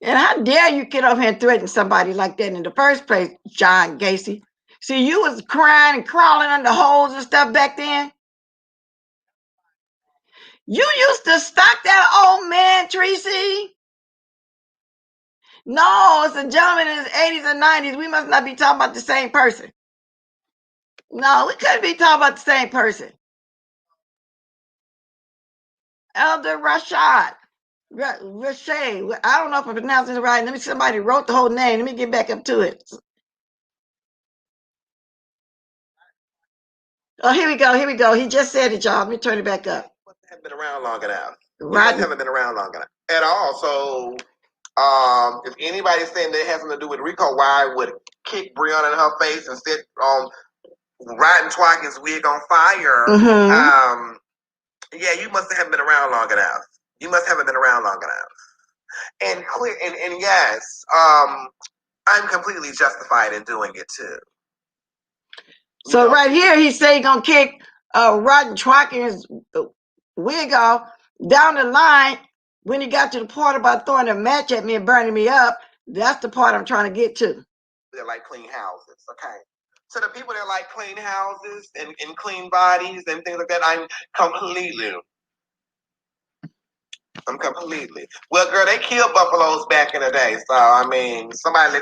And how dare you get up here and threaten somebody like that in the first place, John Gacy? See, you was crying and crawling under holes and stuff back then. You used to stalk that old man, Tracy. No, it's a gentleman in his 80s and 90s. We must not be talking about the same person. No, we couldn't be talking about the same person. Elder Rashad. Rashad. I don't know if I'm pronouncing it right. Let me. Somebody wrote the whole name. Let me get back up to it. Oh, here we go. Here we go. He just said it, y'all. Let me turn it back up. Haven't been around long enough. Right. Haven't been around long enough at all. So, if anybody's saying that it has something to do with Rico, why I would kick Brianna in her face and sit on riding Twacken's wig on fire? Mm-hmm. Yeah, you must have been around long enough. You must haven't been around long enough. And yes, I'm completely justified in doing it too. So right here, he say he gonna kick Rotten Twacken his wig off. Down the line, when he got to the part about throwing a match at me and burning me up, that's the part I'm trying to get to. They're like clean houses, okay? So the people that like clean houses and clean bodies and things like that, I'm completely. Well, girl, they killed buffaloes back in the day. So I mean, somebody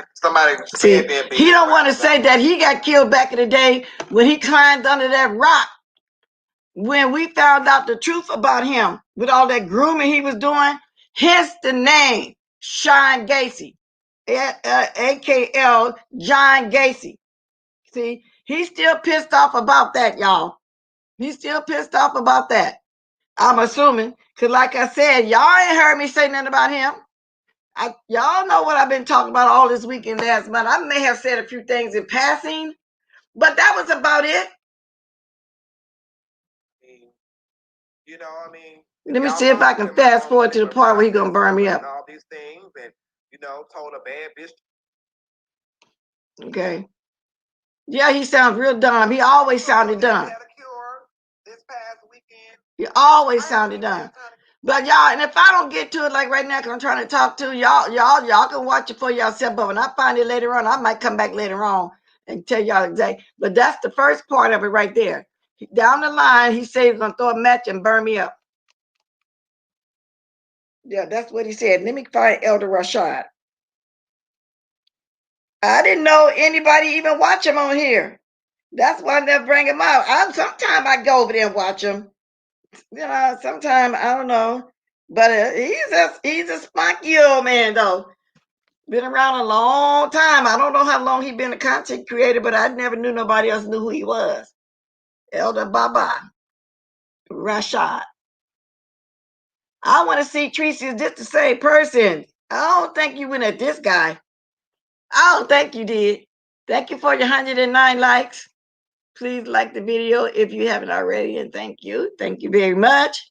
See, he don't want to say that he got killed back in the day when he climbed under that rock. When we found out the truth about him with all that grooming he was doing, hence the name Shawn Gacy, AKL John Gacy. See, he's still pissed off about that, y'all. He's still pissed off about that. I'm assuming, because like I said, y'all ain't heard me say nothing about him. Y'all know what I've been talking about all this week and last month. I may have said a few things in passing, but that was about it. You know, I mean, let me see if I can fast forward to the part where he's gonna burn me up. All these things, and told a bad bitch. Okay. Yeah, he sounds real dumb. He always sounded dumb. This past weekend. He always sounded dumb. But y'all, and if I don't get to it like right now, because I'm trying to talk to y'all can watch it for yourself. But when I find it later on, I might come back later on and tell y'all exactly. But that's the first part of it right there. Down the line, he said he's gonna throw a match and burn me up. Yeah, that's what he said. Let me find Elder Rashad. I didn't know anybody even watch him on here. That's why I never bring him out. Sometimes I go over there and watch him. Sometimes I don't know. But he's a spunky old man though. Been around a long time. I don't know how long he been a content creator, but I never knew nobody else knew who he was. Elder Baba Rashad. I want to see Tracy is just the same person. I don't think you went at this guy. I don't think you did. Thank you for your 109 likes. Please like the video if you haven't already, and thank you. Thank you very much.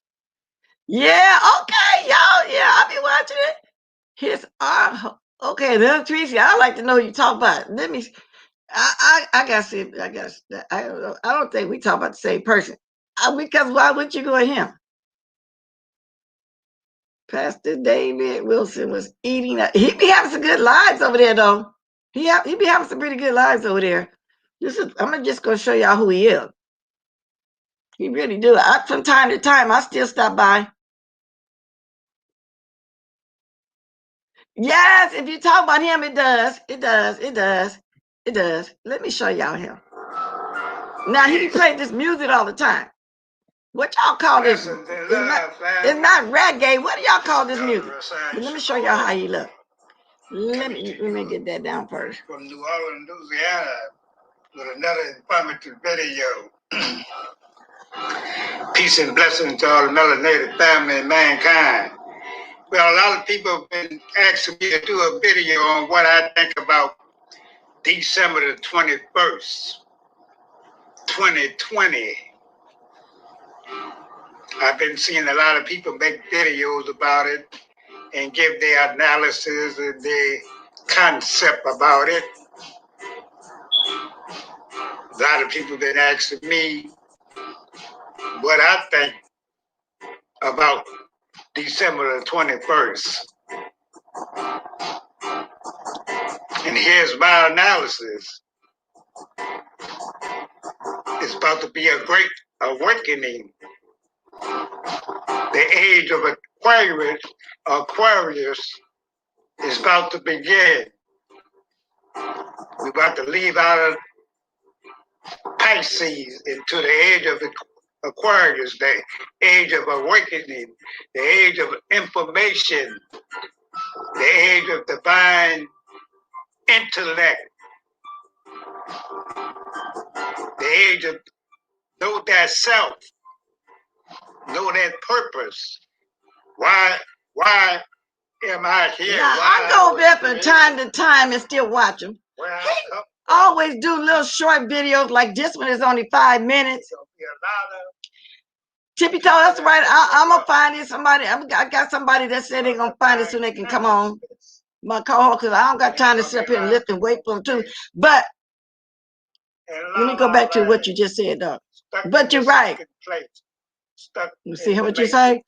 Yeah, okay, y'all. Yeah, I'll be watching it. Here's okay, little Tracy. I'd like to know who you talk about. Let me. I gotta see. I don't think we talk about the same person. Because why wouldn't you go at him? Pastor David Wilson was eating. He be having some good lives over there, though. He be having some pretty good lives over there. I'm just gonna show y'all who he is. He really do. From time to time, I still stop by. Yes, if you talk about him, it does. It does. It does. It does. Let me show y'all him. Now he plays this music all the time. What y'all call this? It's not reggae. What do y'all call this music? But let me show y'all how he look. Let me get that down first. From New Orleans, Louisiana, with another informative video. Peace and blessings to all the melanated family and mankind. Well, a lot of people have been asking me to do a video on what I think about December the 21st, 2020. I've been seeing a lot of people make videos about it and give their analysis and their concept about it. A lot of people have been asking me what I think about December the 21st. And here's my analysis. It's about to be a great awakening. The age of Aquarius is about to begin. We're about to leave out of Pisces into the age of Aquarius, the age of awakening, the age of information, the age of divine intellect, the age of know thyself, know that purpose. Why am I here? Yeah, I go there from time to time and still watch him. He always do little short videos like this one is only 5 minutes. Tippy toe, that's right. I'm gonna find it. I got somebody that said they're gonna find it soon they can come on my co-host because I don't got time to sit up here and lift and wait for them too. But let me go back to what you just said, though. But you're right. You see what you say?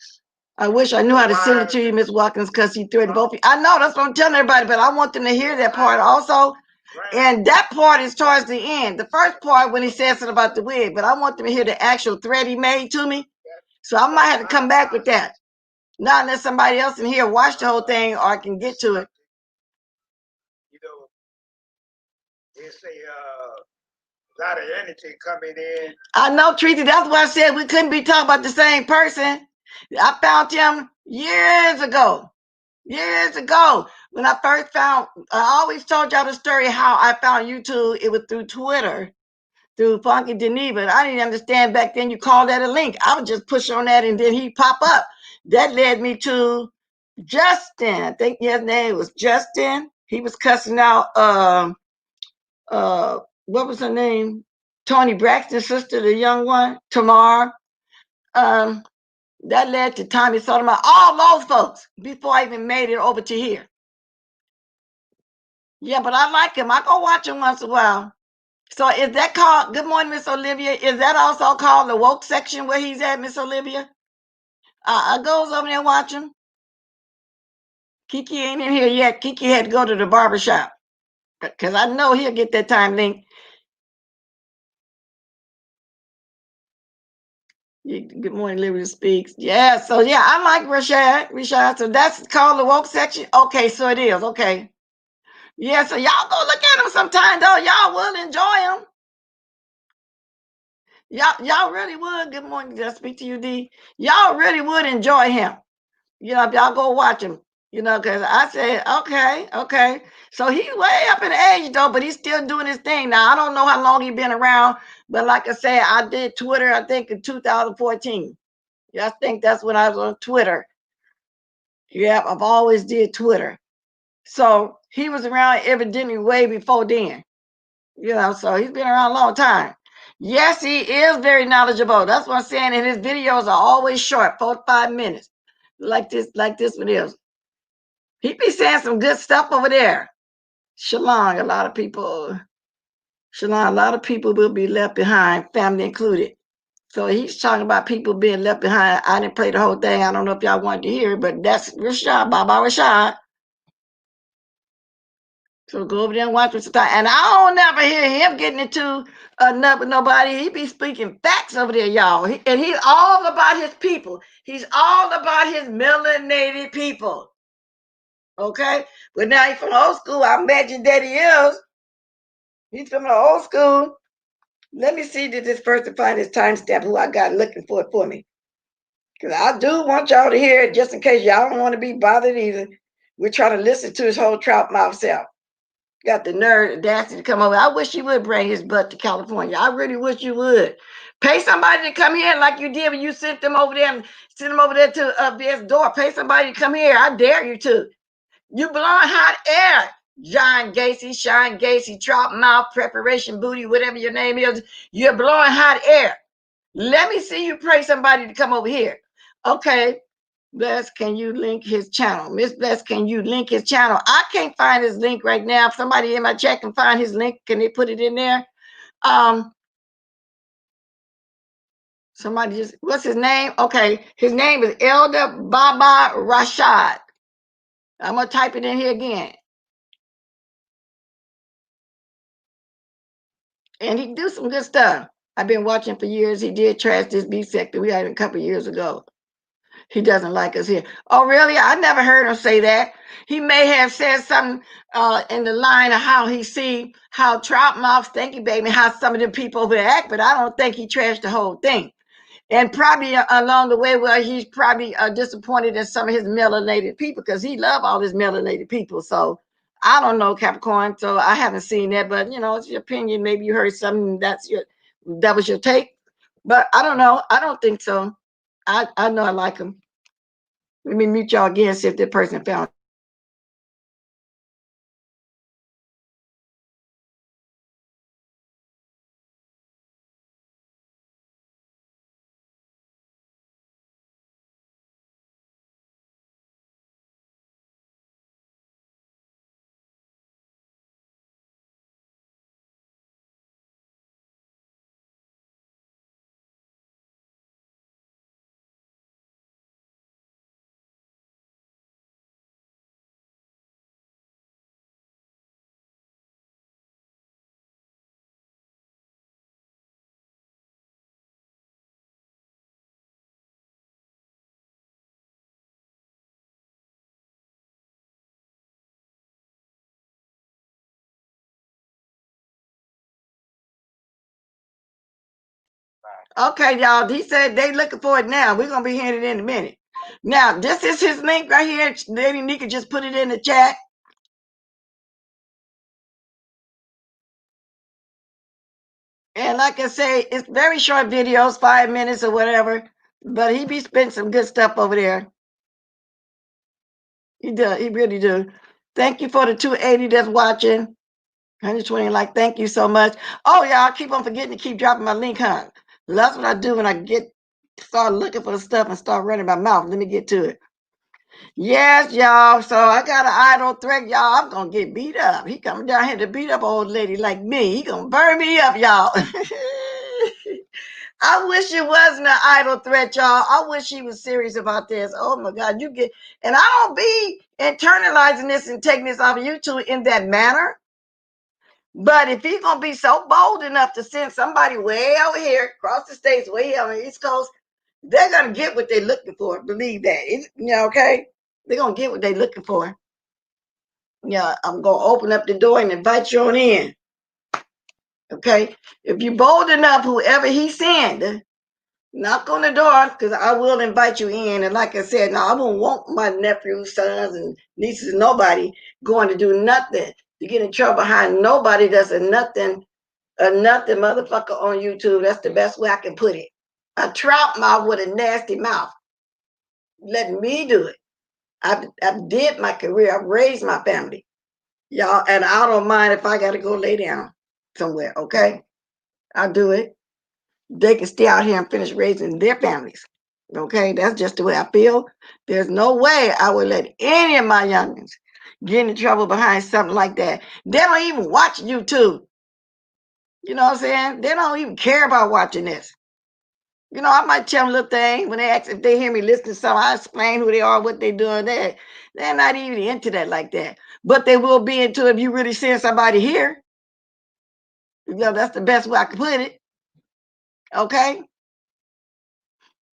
I wish I knew how to send it to you, Miss Watkins, because he threatened both of you. I know, that's what I'm telling everybody, but I want them to hear that part also. And that part is towards the end. The first part when he says something about the wig, but I want them to hear the actual threat he made to me. So I might have to come back with that. Not unless somebody else in here watch the whole thing or I can get to it. You know, they say a lot of energy coming in. I know, Treaty. That's why I said we couldn't be talking about the same person. I found him years ago. Years ago, when I first found, I always told y'all the story how I found YouTube. It was through Twitter, through Funky Geneva. I didn't understand back then you call that a link. I would just push on that and then he'd pop up. That led me to Justin. I think his name was Justin. He was cussing out what was her name? Tony Braxton's sister, the young one, Tamar. That led to Tommy Sotomayor, all those folks before I even made it over to here. Yeah, but I like him. I go watch him once in a while. So is that called, good morning, Miss Olivia, is that also called the woke section where he's at, Miss Olivia? I goes over there and watch him. Kiki ain't in here yet. Kiki had to go to the barber shop because I know he'll get that time link. Good morning, Liberty Speaks. Yeah, so yeah, I like Rashad. So that's called the woke section. Okay, so it is. Okay. Yeah, so y'all go look at him sometime though. Y'all will enjoy him. Y'all really would. Good morning. Just speak to you, D. Y'all really would enjoy him. You know, if y'all go watch him. You know, because I said, okay. So he's way up in age though, but he's still doing his thing. Now I don't know how long he's been around, but like I said, I did Twitter. I think in 2014. Yeah, I think that's when I was on Twitter. Yeah, I've always did Twitter. So he was around evidently way before then. You know, so he's been around a long time. Yes, he is very knowledgeable. That's what I'm saying. And his videos are always short, 4 to 5 minutes. Like this one is. He be saying some good stuff over there. Shalom, a lot of people will be left behind, family included. So he's talking about people being left behind. I didn't play the whole thing. I don't know if y'all wanted to hear it, but that's Rashad, Baba Rashad. So go over there and watch what's time. And I don't never hear him getting into nobody. He be speaking facts over there, y'all. And he's all about his people. He's all about his melanated people. Okay? But now he's from old school. I imagine that he is. He's from the old school. Let me see, did this person find his timestamp who I got looking for it for me? Because I do want y'all to hear it just in case y'all don't want to be bothered either. We're trying to listen to his whole trout mouth self. Got the nerve, audacity to come over. I wish you would bring his butt to California. I really wish you would. Pay somebody to come here like you did when you sent them over there to their door. Pay somebody to come here. I dare you to. You blowing hot air, John Gacy, Shawn Gacy, trout mouth, preparation booty, whatever your name is. You're blowing hot air. Let me see you pray somebody to come over here. Okay. Bless, can you link his channel? Miss Bless, can you link his channel? I can't find his link right now. If somebody in my chat can find his link, can they put it in there? Somebody just, what's his name? Okay, his name is Elder Baba Rashad. I'm gonna type it in here again. And he do some good stuff. I've been watching for years. He did trash this beef sector. We had it a couple years ago. He doesn't like us here. Oh, really? I never heard him say that. He may have said something in the line of how he see how trout mouth, thank you, baby, how some of the people over there act, but I don't think he trashed the whole thing. And probably along the way, well, he's probably disappointed in some of his melanated people because he loved all his melanated people. So I don't know, Capricorn. So I haven't seen that, but you know, it's your opinion. Maybe you heard something that was your take. But I don't know. I don't think so. I know I like him. Let me mute y'all again, see if that person found Okay, y'all. He said they looking for it now. We're gonna be hearing it in a minute. Now, this is his link right here. Lady Nika just put it in the chat. And like I say, it's very short videos, 5 minutes or whatever. But he be spending some good stuff over there. He does. He really do. Thank you for the 280 that's watching. 120 like, thank you so much. Oh, y'all keep on forgetting to keep dropping my link, huh? That's what I do when I start looking for the stuff and start running my mouth. Let me get to it. Yes, y'all. So I got an idle threat, y'all. I'm gonna get beat up. He coming down here to beat up an old lady like me. He gonna burn me up, y'all. I wish it wasn't an idle threat, y'all. I wish he was serious about this. Oh my God, and I don't be internalizing this and taking this off of YouTube in that manner. But if he's gonna be so bold enough to send somebody way over here, across the states, way on the East Coast, they're gonna get what they're looking for. Believe that. Okay? They're gonna get what they're looking for. Yeah, I'm gonna open up the door and invite you on in. Okay? If you're bold enough, whoever he send, knock on the door, because I will invite you in. And like I said, now I won't want my nephews, sons, and nieces, nobody going to do nothing to get in trouble behind nobody that's a nothing motherfucker on YouTube. That's the best way I can put it. A trout mouth with a nasty mouth. Let me do it. I've did my career. I've raised my family. Y'all, and I don't mind if I got to go lay down somewhere, okay? I'll do it. They can stay out here and finish raising their families. Okay, that's just the way I feel. There's no way I would let any of my youngins get in trouble behind something like that. They don't even watch YouTube. You know what I'm saying? They don't even care about watching this. You know, I might tell them a little thing when they ask if they hear me listen to something. I explain who they are, what they're doing. They're not even into that like that. But they will be into if you really send somebody here. You know, that's the best way I can put it. Okay?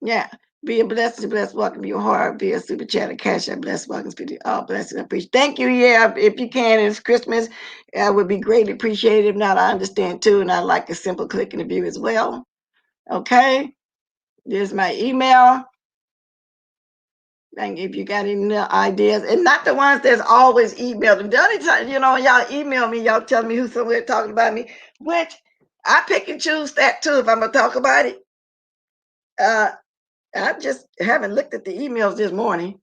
Yeah. Be a blessing, blessed, welcome your heart. Be a super chat, a cash, a blessed, welcome, speak. Oh, blessing, appreciate. Thank you. Yeah, if you can, it's Christmas. I would be greatly appreciated. If not, I understand too. And I like a simple click and a view as well. Okay. There's my email. And if you got any ideas, and not the ones that's always emailed them. The only time, y'all email me, y'all tell me who's somewhere talking about me, which I pick and choose that too if I'm gonna talk about it. I just haven't looked at the emails this morning.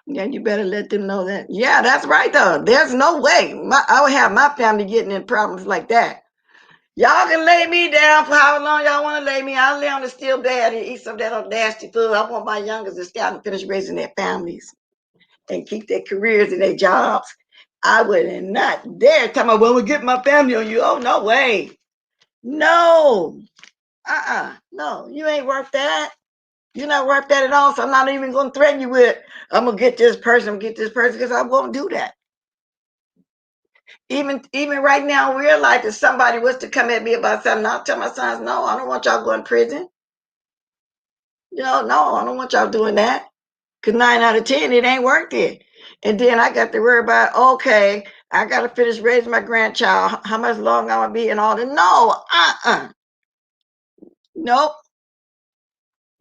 Yeah, you better let them know that. Yeah, that's right though. There's no way I would have my family getting in problems like that. Y'all can lay me down for how long y'all want to lay me. I'll lay on the steel bed and eat some of that old nasty food. I want my youngest to stay out and finish raising their families and keep their careers and their jobs. I would not dare tell my, well, we get my family on you. Oh, no way. No. No, you ain't worth that. You're not worth that at all. So I'm not even going to threaten you with, I'm going to get this person, because I won't do that. Even right now in real life, if somebody was to come at me about something, I'll tell my sons, no, I don't want y'all going to prison. No, I don't want y'all doing that. Because 9 out of 10, it ain't worth it. And then I got to worry about, okay, I got to finish raising my grandchild. How much longer I'm going to be and all that? No, nope.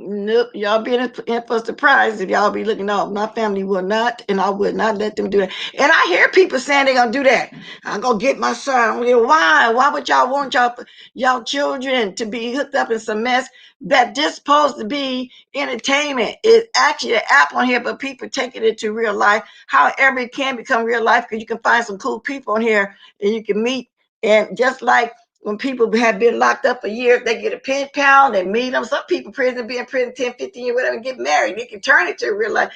Nope, y'all be in for a surprise if y'all be looking up. My family will not, and I would not let them do that. And I hear people saying they're gonna do that. I'm gonna get my son. Why? Why would y'all want y'all children to be hooked up in some mess that just supposed to be entertainment? It's actually an app on here, but people take it into real life. However, it can become real life because you can find some cool people on here and you can meet. And just like when people have been locked up for years, they get a pen pal, they meet them. Some people prison, be in prison 10, 15 years, whatever, and get married. They can turn it to real life.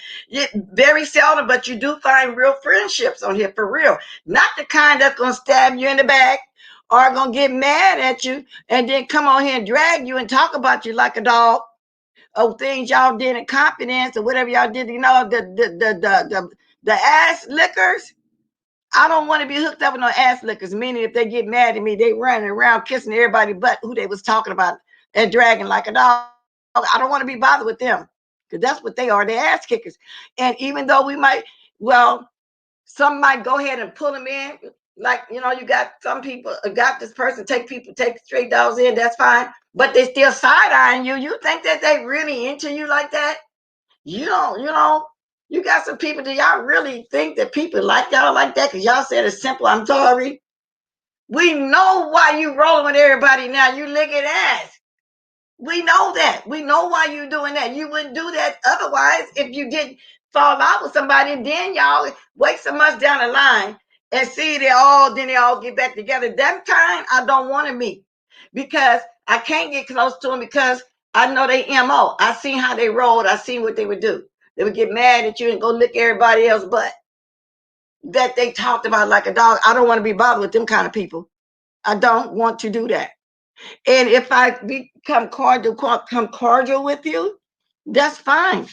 Very seldom, but you do find real friendships on here for real. Not the kind that's going to stab you in the back or going to get mad at you and then come on here and drag you and talk about you like a dog. Of things y'all did in confidence or whatever y'all did, the ass lickers. I don't want to be hooked up with no ass lickers, meaning if they get mad at me, they running around kissing everybody but who they was talking about and dragging like a dog. I don't want to be bothered with them because that's what they are. They're ass kickers. And even though some might go ahead and pull them in, Like, you got some people, got this person take straight dogs in, that's fine, but they still side eyeing you. You think that they really into you like that? You don't, you got some people, do y'all really think that people like y'all like that? Because y'all said it's simple, I'm sorry. We know why you rolling with everybody now. You licking ass. We know that. We know why you doing that. You wouldn't do that otherwise if you didn't fall out with somebody. And then y'all wait so much down the line and see then they all get back together. That kind I don't want to meet because I can't get close to them because I know they MO. I seen how they rolled. I seen what they would do. They would get mad at you and go lick everybody else butt that they talked about like a dog. I don't want to be bothered with them kind of people. I don't want to do that. And if I become cordial with you, that's fine.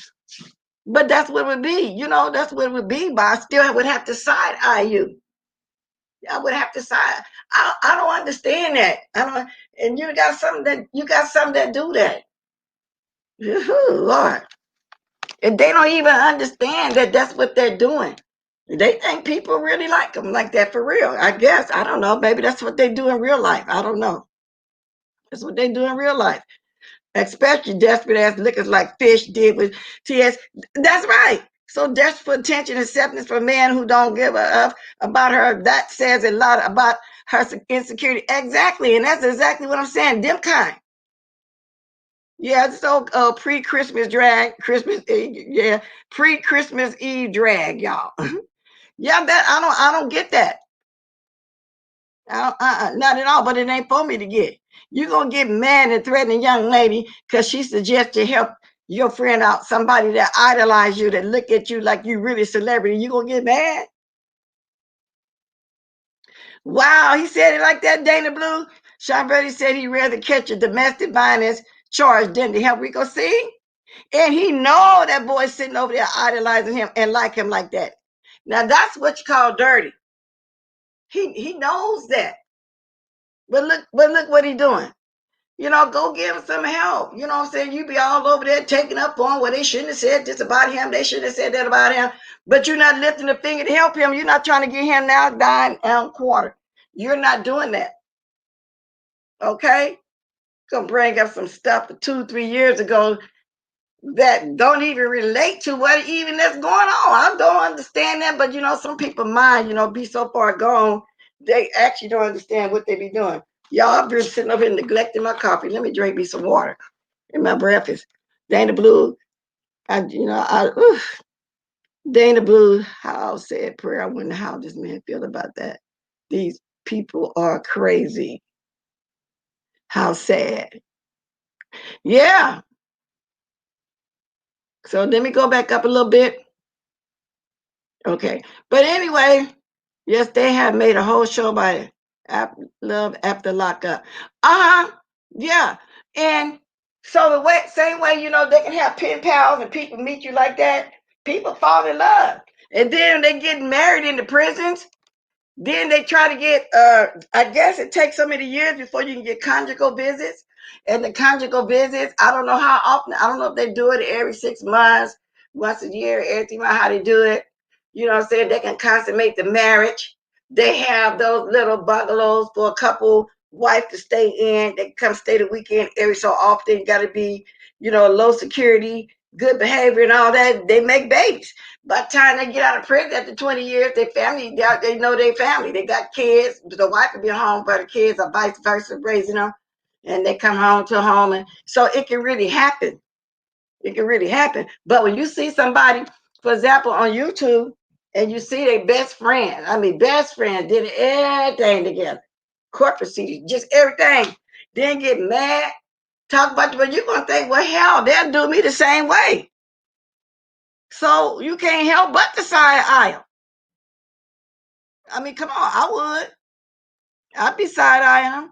But that's what it would be. That's what it would be. But I still would have to side eye you. I would have to side. I don't understand that. I don't. And you got some that do that. Lord, and they don't even understand that that's what they're doing. They think people really like them like that for real. I guess I don't know. Maybe that's what they do in real life. I don't know. That's what they do in real life. Especially desperate ass lickers like Fish did with TS. That's right. So desperate for attention and acceptance for a man who don't give a F about her. That says a lot about her insecurity. Exactly. And that's exactly what I'm saying. Them kind. Yeah, so pre-Christmas drag, pre-Christmas Eve drag, y'all. Yeah, that I don't get that. Not at all, but it ain't for me to get. You're going to get mad and threaten a young lady because she suggests to help your friend out, somebody that idolize you, that look at you like you really a celebrity. You going to get mad? Wow, he said it like that, Dana Blue. Shawn said he'd rather catch a domestic violence charge than to help Rico. See? And he know that boy sitting over there idolizing him and like him like that. Now, that's what you call dirty. He knows that. But look what he doing. Go give him some help. You know what I'm saying? You be all over there taking up on what they shouldn't have said this about him. They shouldn't have said that about him. But you're not lifting a finger to help him. You're not trying to get him now dying on quarter. You're not doing that. Okay? Gonna bring up some stuff for 2-3 years ago that don't even relate to what even that's going on. I don't understand that, but some people mind, be so far gone, they actually don't understand what they be doing. Y'all, I've been sitting up here neglecting my coffee. Let me drink me some water in my breakfast. Dana Blue, Dana Blue, how said prayer. I wonder how this man feel about that. These people are crazy. How sad. Yeah. So let me go back up a little bit. Okay. But anyway, yes, they have made a whole show by Love After Lockup. Yeah. And so same way, they can have pen pals and people meet you like that. People fall in love. And then they get married in the prisons. Then they try to get, I guess it takes so many years before you can get conjugal visits. And the conjugal visits, I don't know how often, I don't know if they do it every 6 months, once a year, everything about how they do it. You know what I'm saying? They can consummate the marriage. They have those little bungalows for a couple wife to stay in. They come stay the weekend every so often. Got to be, low security, good behavior and all that. They make babies. By the time they get out of prison after 20 years, their family, they know their family. They got kids. The wife will be home, but the kids are vice versa, raising them. And they come home to home. And so it can really happen. It can really happen. But when you see somebody, for example, on YouTube, and you see their best friend, best friend did everything together. Court procedures, just everything. Then get mad, talk about, but you're going to think, well, hell, they'll do me the same way. So you can't help but to side eye them. Come on, I would. I'd be side eyeing them.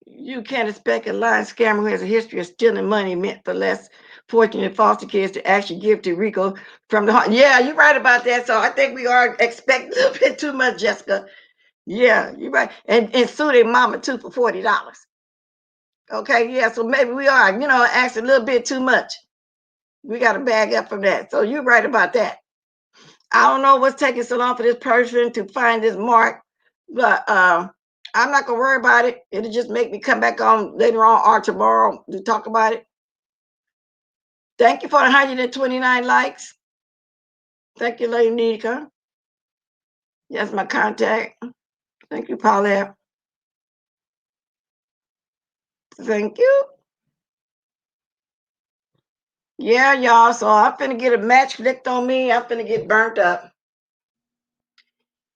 You can't expect a lying scammer who has a history of stealing money meant for less fortunate foster kids to actually give to Rico from the heart. Yeah, you're right about that. So I think we are expecting a little bit too much, Jessica. Yeah, you're right. And sue their mama too for $40. Okay, yeah, so maybe we are, asking a little bit too much. We got to bag up from that. So you're right about that. I don't know what's taking so long for this person to find this mark, but I'm not gonna worry about it. It'll just make me come back on later on or tomorrow to talk about it. Thank you for the 129 likes. Thank you, Lady Nika. That's my contact. Thank you, Paulette. Thank you. Yeah, y'all. So I'm finna get a match flicked on me. I'm finna get burnt up.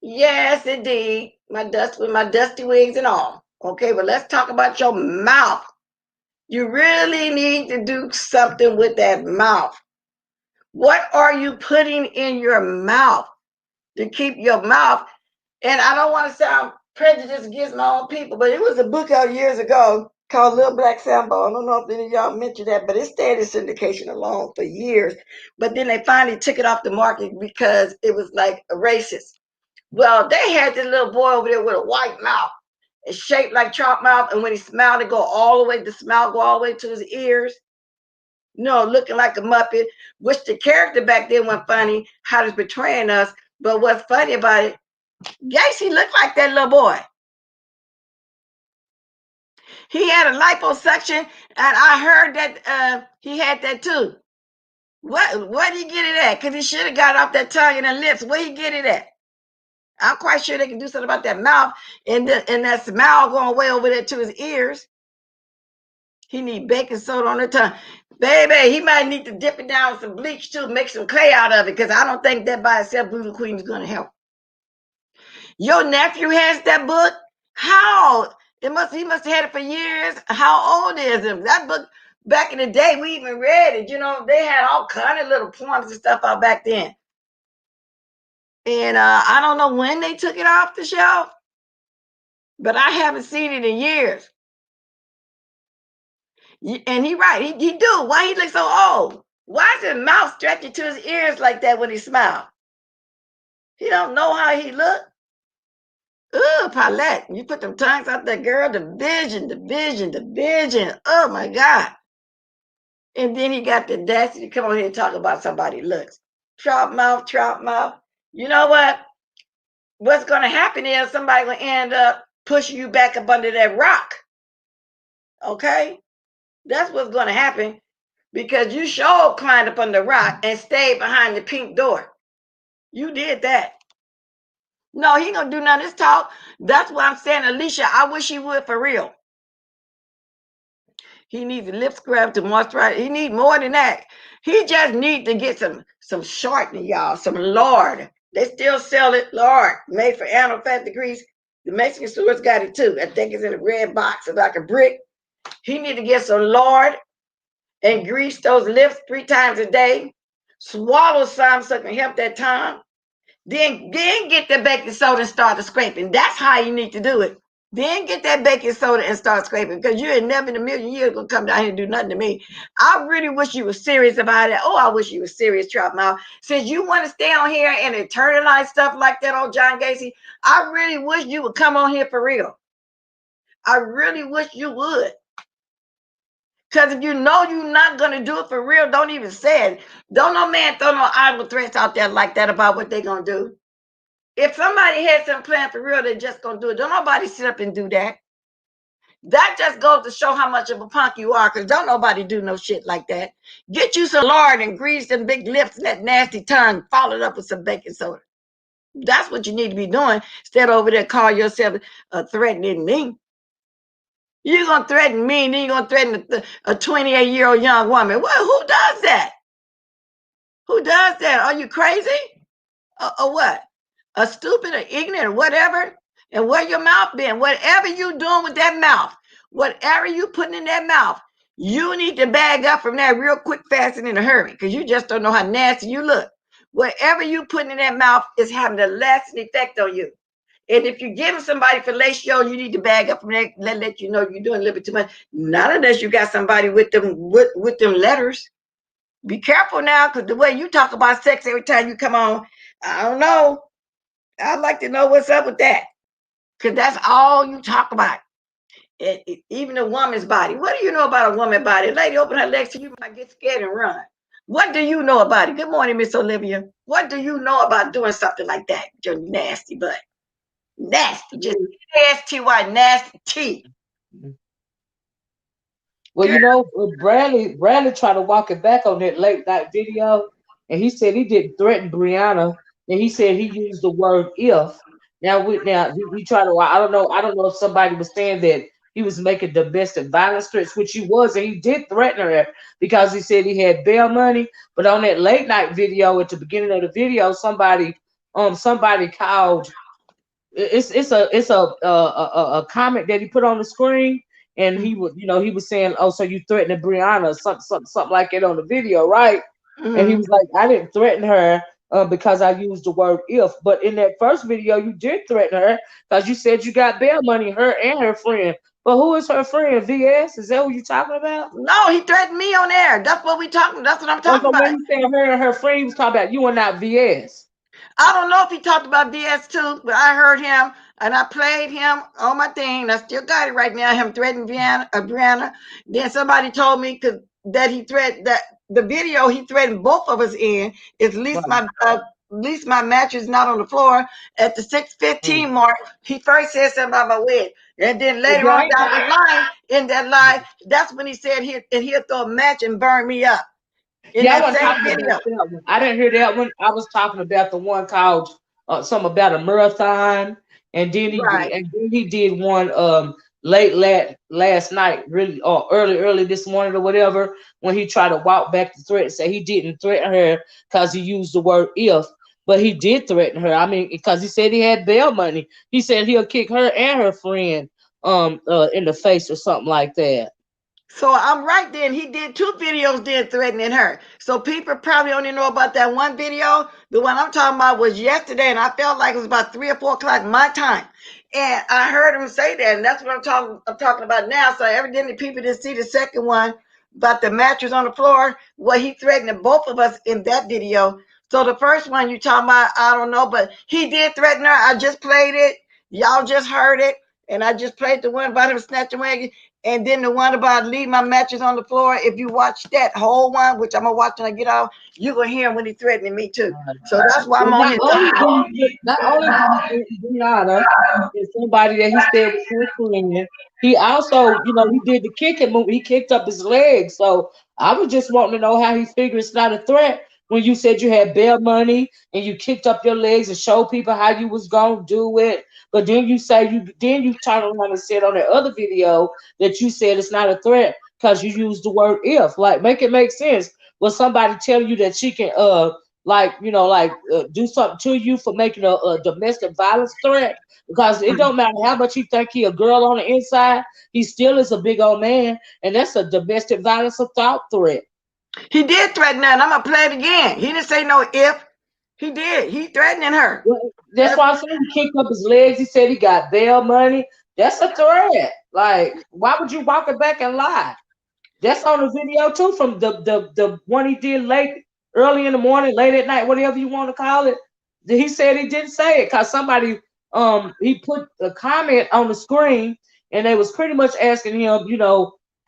Yes, indeed. My dust with my dusty wings and all. Okay, but let's talk about your mouth. You really need to do something with that mouth. What are you putting in your mouth to keep your mouth? And I don't want to sound prejudiced against my own people, but it was a book out years ago called Little Black Sambo. I don't know if any of y'all mentioned that, but it stayed in syndication alone for years. But then they finally took it off the market because it was like a racist. Well, they had this little boy over there with a white mouth. It's shaped like chalk mouth, and when he smiled, it go all the way, the smile go all the way to his ears. No, looking like a Muppet, which the character back then wasn't funny, how it's portraying us. But what's funny about it, Gacy looked like that little boy. He had a liposuction, and I heard that he had that too. Where did he get it at? Because he should have got off that tongue and the lips. Where he get it at? I'm quite sure they can do something about that mouth and that smile going way over there to his ears. He need baking soda on the tongue. Baby, he might need to dip it down with some bleach too, make some clay out of it, because I don't think that by itself Voodoo Queen is going to help. Your nephew has that book? How? He must have had it for years. How old is it? That book, back in the day, we even read it. You know, they had all kind of little poems and stuff out back then. And I don't know when they took it off the shelf, but I haven't seen it in years. And he right, he do. Why he look so old? Why is his mouth stretching to his ears like that when he smile? He don't know how he look. Ooh, Paulette, you put them tongues out there, girl. The vision. Oh my God. And then he got the audacity to come on here and talk about somebody's looks. Trout mouth. You know what? What's going to happen is somebody will end up pushing you back up under that rock. Okay? That's what's going to happen, because you sure climbed up on the rock and stayed behind the pink door. You did that. No, he ain't gonna do none of this talk. That's why I'm saying, Alicia, I wish he would for real. He needs a lip scrub to moisturize. He need more than that. He just need to get some shortening, y'all, some lard. They still sell it, lard, made for animal fat degrees. The Mexican stores got it too. I think it's in a red box, it's like a brick. He need to get some lard and grease those lips 3 times a day. Swallow some so it can help that tongue. Then get the baking soda and start scraping. That's how you need to do it. Then get that baking soda and start scraping, because you ain't never in a million years gonna come down here and do nothing to me. I really wish you were serious about it. Oh, I wish you were serious, Trout Mouth. Since you want to stay on here and internalize stuff like that on John Gacy, I really wish you would come on here for real. I really wish you would. Because if you know you're not going to do it for real, don't even say it. Don't no man throw no idle threats out there like that about what they're going to do. If somebody has some plan for real, they're just going to do it. Don't nobody sit up and do that. That just goes to show how much of a punk you are, because don't nobody do no shit like that. Get you some lard and grease them big lips and that nasty tongue, followed up with some baking soda. That's what you need to be doing. Instead over there call yourself threatening me. You're going to threaten me, and then you're going to threaten a 28-year-old young woman. Well, who does that? Who does that? Are you crazy? Or what? A stupid or ignorant or whatever? And where your mouth been? Whatever you doing with that mouth, whatever you putting in that mouth, you need to bag up from that real quick, fast, and in a hurry, because you just don't know how nasty you look. Whatever you putting in that mouth is having a lasting effect on you. And if you're giving somebody fellatio, you need to bag up from that. Let you know you're doing a little bit too much. Not unless you got somebody with them letters. Be careful now, because the way you talk about sex every time you come on, I don't know. I'd like to know what's up with that, because that's all you talk about. Even a woman's body. What do you know about a woman's body? A lady open her legs to you, might get scared and run. What do you know about it? Good morning, Miss Olivia. What do you know about doing something like that? Your nasty butt. Nasty. Just nasty, nasty T. Well, Girl. you know, Bradley tried to walk it back on that late night video, and he said he didn't threaten Brianna, and he said he used the word if. Now he tried to. I don't know if somebody was saying that he was making domestic violence threats, which he was, and he did threaten her because he said he had bail money. But on that late night video, at the beginning of the video, somebody called. It's a comment that he put on the screen, and he was saying, "Oh, so you threatening Brianna, something like that on the video, right?" And he Mm-hmm. was like, "I didn't threaten her because I used the word if, but in that first video, you did threaten her because you said you got bail money, her and her friend. But who is her friend? VS? Is that who you talking about?" No, he threatened me on air. That's what we talking. That's what I'm Oh, talking so when about. he said her and her friend, he was talking about you and not VS. I don't know if he talked about BS too, but I heard him and I played him on my thing. I still got it right now. Him threatening Brianna. Then somebody told me that he threatened that the video he threatened both of us in is Right. at least my match is not on the floor at the Mm. 6:15 mark. He first said something about my wig. And then But later that on ain't. down the line, in that live, that's when he said he'll throw a match and burn me up in Yeah, I that wasn't same talking about video. that one. I didn't hear that one. I was talking about the one called something about a marathon, Right. and then he did one late last night, really, or early this morning or whatever, when he tried to walk back the threat and say he didn't threaten her because he used the word if, but he did threaten her. I mean, because he said he had bail money. He said he'll kick her and her friend in the face or something like that. So I'm right then. He did two videos then threatening her. So people probably only know about that one video. The one I'm talking about was yesterday, and I felt like it was about 3 or 4 o'clock my time. And I heard him say that, and that's what I'm talking about now. So evidently people didn't see the second one about the mattress on the floor. Well, he threatened both of us in that video. So the first one you talking about, I don't know, but he did threaten her. I just played it. Y'all just heard it. And I just played the one about him snatching wagon. And then the one about leave my mattress on the floor. If you watch that whole one, which I'm gonna watch when I get off, you're gonna hear him when he's threatening me too. So that's why Well, I'm on here talking. not only did he threaten Brianna and somebody that he said was her friend, he also, he did the kicking move. He kicked up his legs. So I was just wanting to know how he figured it's not a threat when you said you had bail money and you kicked up your legs and showed people how you was gonna do it. But then you turn around and said on that other video that you said it's not a threat because you used the word if. Like, make it make sense. Will somebody tell you that she can do something to you for making a domestic violence threat? Because it don't matter how much you think he a girl on the inside, he still is a big old man, and that's a domestic violence assault threat. He did threaten her, and I'm gonna play it again. He didn't say no if. He did. He threatening her. Well, that's That's why I'm saying he kicked up his legs. He said he got bail money. That's a threat. Like, why would you walk it back and lie? That's on the video too, from the one he did late, early in the morning, late at night, whatever you want to call it. He said he didn't say it because somebody he put a comment on the screen, and they was pretty much asking him,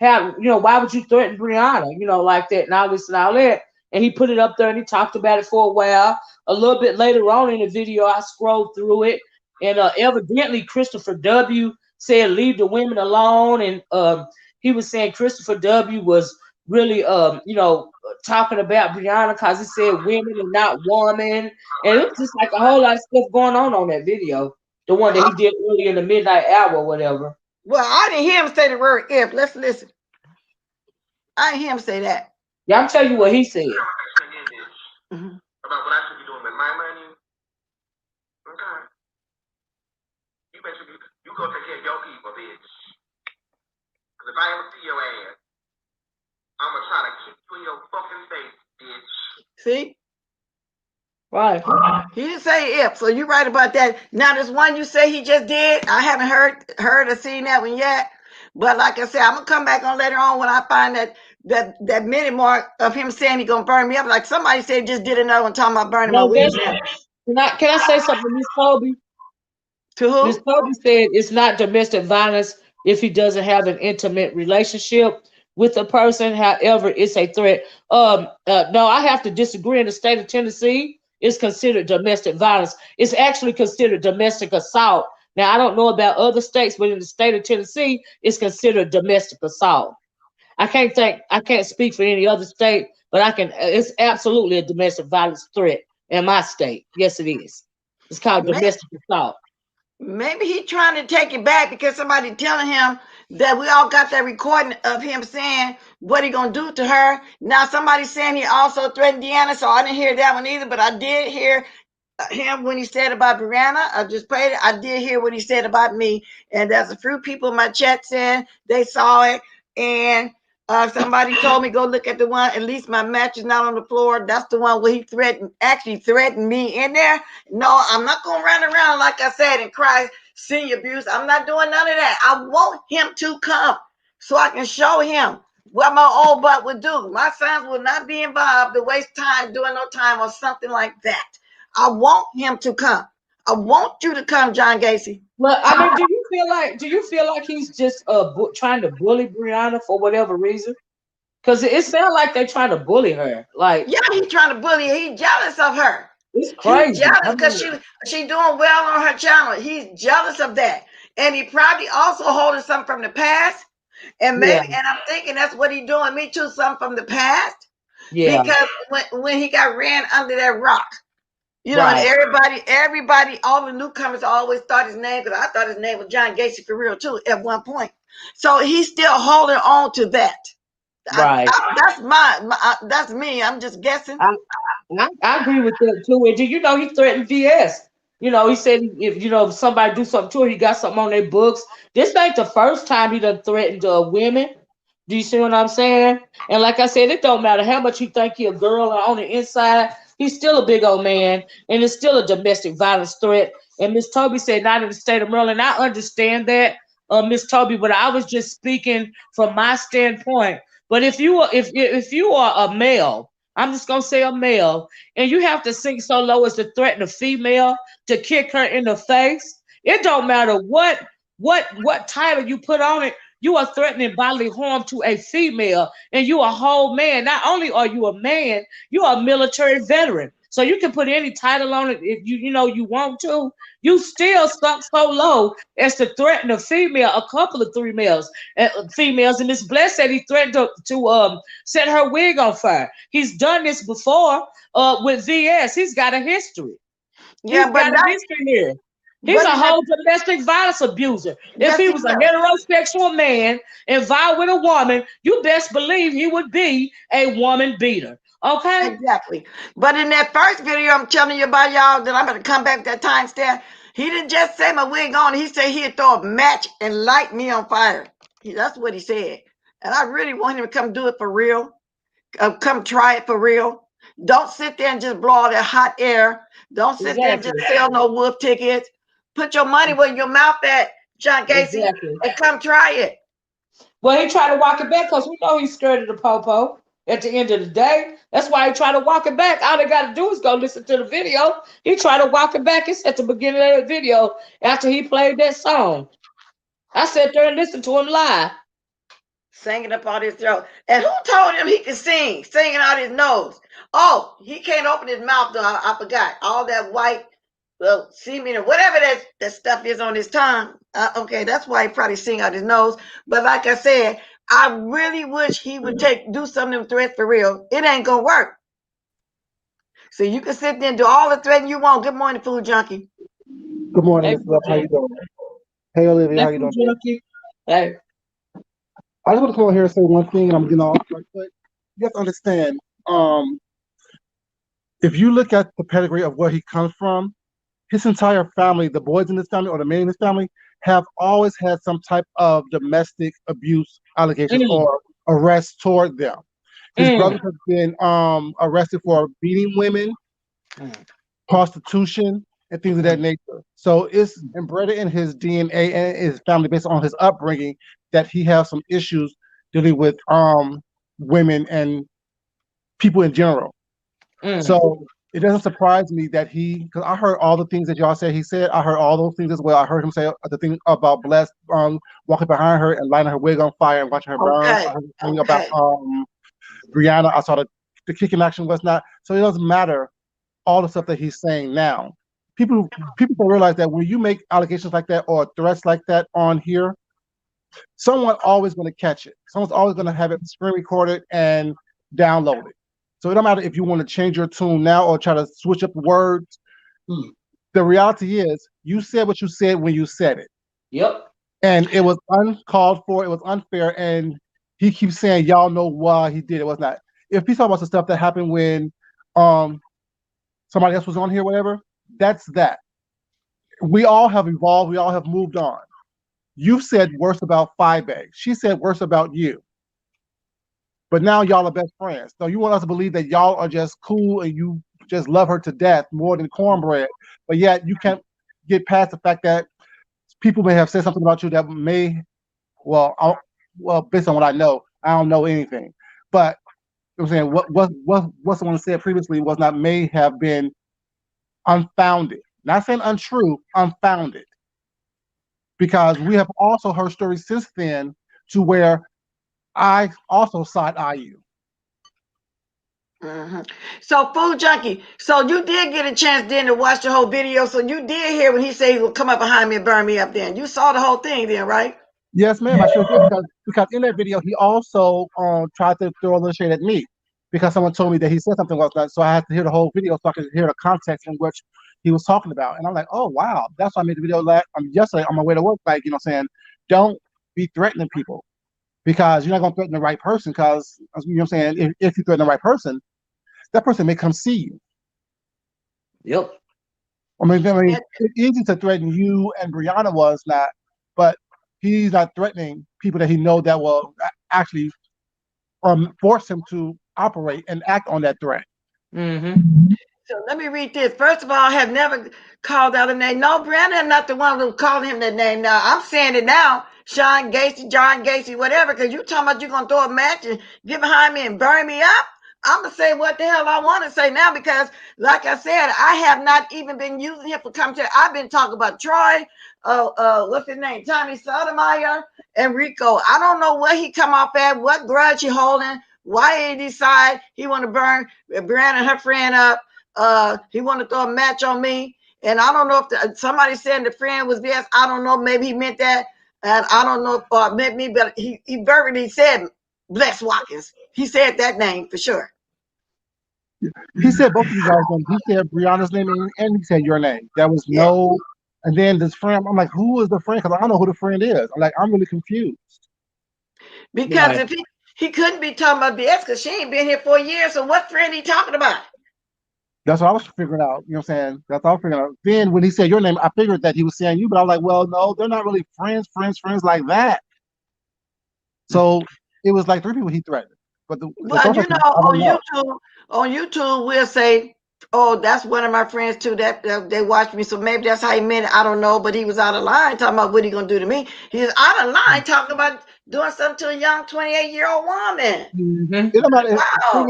how, why would you threaten Brianna, like that and all this and all that. And he put it up there and he talked about it for a while. A little bit later on in the video, I scrolled through it, and evidently Christopher W said leave the women alone, and he was saying Christopher W was really, talking about Brianna because he said women and not woman. And it was just like a whole lot of stuff going on that video. The one that he did early in the midnight hour or whatever. well, I didn't hear him say the word if. Let's listen. I didn't hear him say that. Yeah, I'm telling you what he said. Mm-hmm. About what I should be doing with my money. Okay. You better you go take care of your people, bitch. Because if I ever see your ass, I'm gonna try to kick you in your fucking face, bitch. See? Right. He didn't say if, so you're right about that. Now, this one you say he just did, I haven't heard or seen that one yet. But like I said, I'm gonna come back on later on when I find that minute mark of him saying he gonna burn me up. Like somebody said, just did another one talking about burning my No, weed that's down. can I say something, Miss Kobe? To Miss who? Kobe said it's not domestic violence if he doesn't have an intimate relationship with a person. However, it's a threat. No, I have to disagree. In the state of Tennessee, it's considered domestic violence. It's actually considered domestic assault. Now, I don't know about other states, but in the state of Tennessee, it's considered domestic assault. I can't speak for any other state, but I can. It's absolutely a domestic violence threat in my state. Yes, it is. It's called domestic assault. Maybe he trying to take it back because somebody telling him that we all got that recording of him saying what he gonna do to her. Now somebody saying he also threatened Deanna, so I didn't hear that one either. But I did hear him when he said about Brianna. I just played it. I did hear what he said about me, and there's a few people in my chat saying they saw it, and somebody told me go look at the one. At least my match is not on the floor. That's the one where he actually threatened me in there. No, I'm not gonna run around like I said and cry senior abuse. I'm not doing none of that. I want him to come so I can show him what my old butt would do. My sons will not be involved to waste time doing no time or something like that. I want him to come. I want you to come, John Gacy. Well, I mean, do you feel like he's just trying to bully Brianna for whatever reason? Because it sounds like they're trying to bully her. Like, Yeah, he's trying to bully her. He's jealous of her. it's He's crazy. jealous because she doing well on her channel. He's jealous of that. And he probably also holding something from the past. And maybe, Yeah, and I'm thinking that's what he's doing. Me too, something from the past. yeah, Because when he got ran under that rock, you know, and right, everybody, all the newcomers always thought his name, because I thought his name was John Gacy for real too at one point. So he's still holding on to that. right. That's me. I'm just guessing. I agree with that too. And do you know he threatened VS? You know, he said if if somebody do something to her, he got something on their books. This ain't the first time he done threatened women. Do you see what I'm saying? And like I said, it don't matter how much you think he a girl or on the inside, he's still a big old man, and it's still a domestic violence threat. And Miss Toby said not in the state of Maryland. I understand that, Miss Toby, but I was just speaking from my standpoint. But if you are a male, I'm just gonna say a male, and you have to sink so low as to threaten a female to kick her in the face. It don't matter what title you put on it. You are threatening bodily harm to a female, and you a whole man. Not only are you a man, you are a military veteran. So you can put any title on it if you want to. You still sunk so low as to threaten a female, a couple of females, and Miss Bless said he threatened to set her wig on fire. He's done this before with VS. He's got a history. Yeah, He's got a history here. He's but a whole domestic violence abuser. If yes, he he was a will. heterosexual man involved with a woman, you best believe he would be a woman beater. Okay? Exactly. But in that first video I'm telling you about, y'all, that I'm going to come back to that timestamp, he didn't just say my wig on. He said he'd throw a match and light me on fire. That's what he said. And I really want him to come do it for real. Come try it for real. Don't sit there and just blow all that hot air. Don't sit there and just Exactly. sell no wolf tickets. Put your money where your mouth at, John Gacy, Exactly. and come try it. Well, he tried to walk it back because we know he's scared of the popo. At the end of the day, that's why he tried to walk it back. All they got to do is go listen to the video. He tried to walk it back. It's at the beginning of the video after he played that song. I sat there and listened to him live. Singing up out his throat. And who told him he could sing? Singing out his nose. Oh, he can't open his mouth though. I forgot. All that white, semen or whatever that stuff is on his tongue. Okay, that's why he probably sing out his nose. But like I said, I really wish he would do some of them threats for real. It ain't gonna work. So you can sit there and do all the threatening you want. Good morning, food junkie. Good morning, Hey, Miss Love. How you doing? Hey, Olivia. How you doing? Hey. I just want to come over here and say one thing, and I'm getting off. But you have to understand, if you look at the pedigree of where he comes from, his entire family, the boys in his family or the men in his family, have always had some type of domestic abuse allegations or arrests toward them. His brothers have been arrested for beating women, prostitution, and things of that nature. So it's embedded in his DNA and his family based on his upbringing that he has some issues dealing with women and people in general. So it doesn't surprise me that because I heard all the things that y'all said he said. I heard all those things as well. I heard him say the thing about Bless walking behind her and lighting her wig on fire and watching her burn. Okay. I heard the thing about Brianna. I saw the kicking action was not. So it doesn't matter all the stuff that he's saying now. People don't realize that when you make allegations like that or threats like that on here, someone always going to catch it. Someone's always going to have it screen recorded and download it. So it don't matter if you want to change your tune now or try to switch up words. The reality is you said what you said when you said it. Yep. And it was uncalled for. It was unfair. And he keeps saying, y'all know why he did it. It was not. If he's talking about the stuff that happened when somebody else was on here, whatever, that's that. We all have evolved. We all have moved on. You've said worse about Five-Bag. She said worse about you. But now y'all are best friends. So you want us to believe that y'all are just cool and you just love her to death more than cornbread. But yet you can't get past the fact that people may have said something about you that may, well, based on what I know, I don't know anything. But I'm saying what someone said previously was not may have been unfounded. Not saying untrue, unfounded. Because we have also heard stories since then to where I also side-eye you. So, Food Junkie, so you did get a chance then to watch the whole video. So you did hear when he said he would come up behind me and burn me up then. You saw the whole thing then, right? Yes, ma'am, I sure did. Because in that video, he also tried to throw a little shade at me because someone told me that he said something was not. So I had to hear the whole video so I could hear the context in which he was talking about. And I'm like, oh, wow. That's why I made the video yesterday on my way to work. Like, saying, don't be threatening people. Because you're not going to threaten the right person because, I'm saying, if you threaten the right person, that person may come see you. Yep. I mean, it's easy to threaten you and Brianna was not, but he's not threatening people that he knows that will actually force him to operate and act on that threat. So let me read this. First of all, I have never called out a name. No, Brandon, I'm not the one who called him that name now. I'm saying it now. Shawn Gacy, John Gacy, whatever, because you talking about you're going to throw a match and get behind me and burn me up. I'm going to say what the hell I want to say now because, like I said, I have not even been using him for commentary. I've been talking about Troy, what's his name, Tommy Sotomayor, and Rico. I don't know what he come off at, what grudge he holding, why he decide he want to burn Brandon and her friend up. He wanted to throw a match on me, and I don't know if somebody said the friend was BS. I don't know. Maybe he meant that, and I don't know if it meant me, but he verbally said Bless Watkins. He said that name for sure. He said both of you guys' names. He said Brianna's name and he said your name. There was no, and then this friend. I'm like, who is the friend? Because I don't know who the friend is. I'm really confused. Because if he couldn't be talking about BS because she ain't been here for a year. So what friend he talking about? That's what I was figuring out. You know what I'm saying? That's all I figured out. Then when he said your name, I figured that he was saying you, but I was like, well, no, they're not really friends like that. So it was like 3 people he threatened. But on YouTube, we'll say, oh, that's one of my friends too. That they watched me, so maybe that's how he meant it. I don't know, but he was out of line talking about what he gonna do to me. He was out of line talking about doing something to a young 28-year-old woman. It doesn't matter. Wow.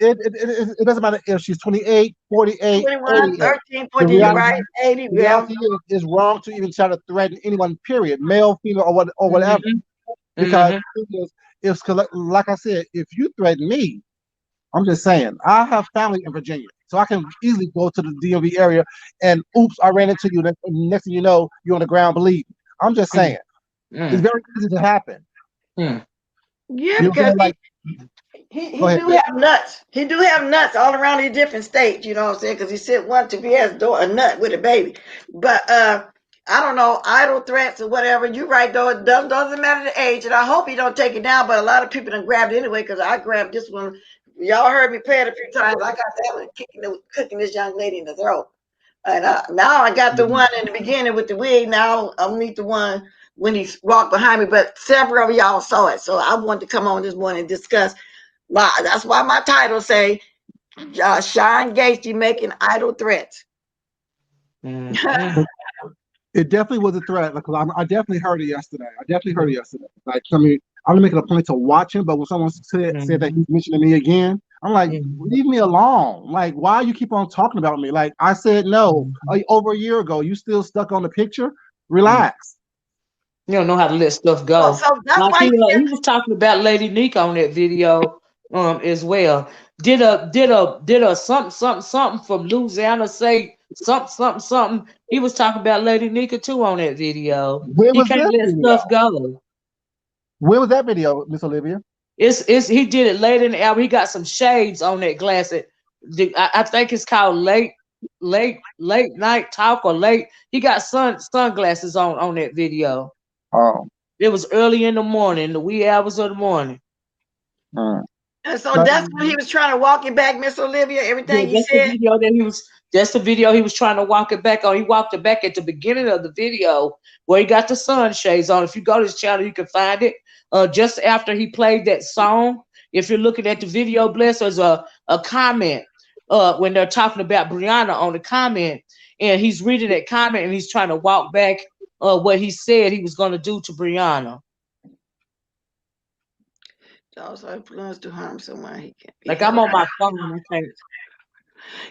It doesn't matter if she's 28, 48, 21, 13, 14, right? 80. The reality is wrong to even try to threaten anyone. Period, male, female, or whatever. Because it's like I said, if you threaten me, I'm just saying, I have family in Virginia, so I can easily go to the DMV area and oops, I ran into you. Next thing you know, you're on the ground bleeding. I'm just saying, it's very easy to happen. Yeah, because he do have nuts. He do have nuts all around these different states. You know what I'm saying? Because he sent one to BS door a nut with a baby. But I don't know, idle threats or whatever. You right though, it doesn't matter the age, and I hope he don't take it down. But a lot of people done grabbed it anyway because I grabbed this one. Y'all heard me play it a few times. I got that one cooking this young lady in the throat. And now I got the one in the beginning with the wig. Now I'll meet the one when he walked behind me. But several of y'all saw it, so I wanted to come on this morning and discuss. That's why my title say Shawn Gacy making idle threats. It definitely was a threat. I definitely heard it yesterday. Like, I mean, I'm making a point to watch him, but when someone said that he's mentioning me again, I'm like, leave me alone. Like, why you keep on talking about me? Like, I said no over a year ago. You still stuck on the picture? Relax. You don't know how to let stuff So, go. so that's Like why he was talking about Lady Nika on that video as well. Did a something from Louisiana say something. He was talking about Lady Nika too on that video. Where He was can't this let video? stuff go. Where was that video, Miss Olivia? It's he did it late in the hour. He got some shades on that glass. I think it's called late night talk or late. He got sunglasses on that video. Oh. It was early in the morning, the wee hours of the morning. And so But that's when he was trying to walk it back, Miss Olivia. Yeah, Everything he that's the said. video that he was. That's the video he was trying to walk it back on. He walked it back at the beginning of the video where he got the sunshades on. If you go to his channel, you can find it. Just after he played that song, if you're looking at the video, bless, there's a comment when they're talking about Brianna on the comment, and he's reading that comment and he's trying to walk back what he said he was going to do to Brianna. Also influence to harm someone. He can't be Like I'm held. on my phone, I can't.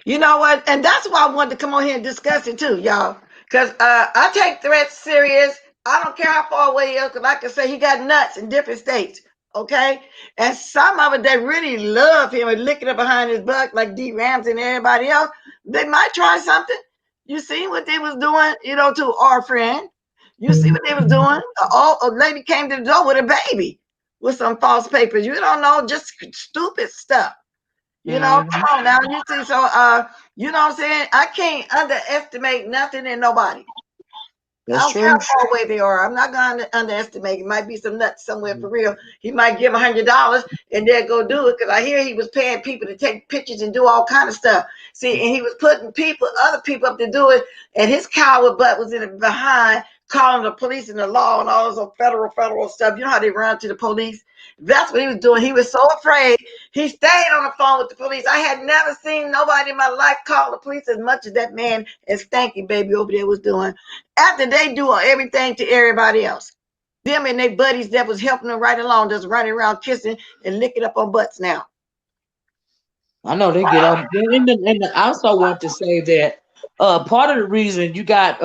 You know what? And that's why I wanted to come on here and discuss it too, y'all. Because I take threats serious. I don't care how far away he is, because like I say, he got nuts in different states. Okay? And some of it that really love him and licking it behind his butt, like D. Ramsey and everybody else, they might try something. You see what they was doing, to our friend. You see what they was doing? A lady came to the door with a baby with some false papers. You don't know, just stupid stuff. Come on now. You see, so you know what I'm saying? I can't underestimate nothing and nobody. I That's don't care how true. far away they are. I'm not going to underestimate. It might be some nuts somewhere for real. He might give $100 and they'll go do it, because I hear he was paying people to take pictures and do all kind of stuff. See, and he was putting other people up to do it, and his coward butt was in it behind, calling the police and the law and all this federal stuff. You know how they run to the police? That's what he was doing. He was so afraid. He stayed on the phone with the police. I had never seen nobody in my life call the police as much as that man and Stanky Baby over there was doing. After they do everything to everybody else. Them and their buddies that was helping them right along, just running around kissing and licking up on butts now. I know they get on. And I also want to say that part of the reason you got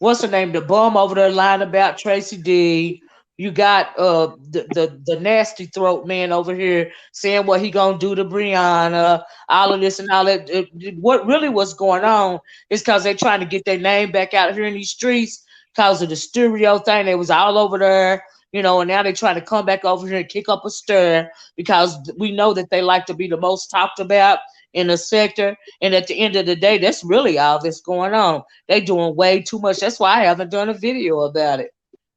what's her name, the bum over there lying about Tracy D. You got the nasty throat man over here saying what he gonna do to Brianna, all of this and all that. What really was going on is because they're trying to get their name back out here in these streets because of the stereo thing. They was all over there, and now they're trying to come back over here and kick up a stir because we know that they like to be the most talked about in the sector. And at the end of the day, that's really all that's going on. They doing way too much. That's why I haven't done a video about it.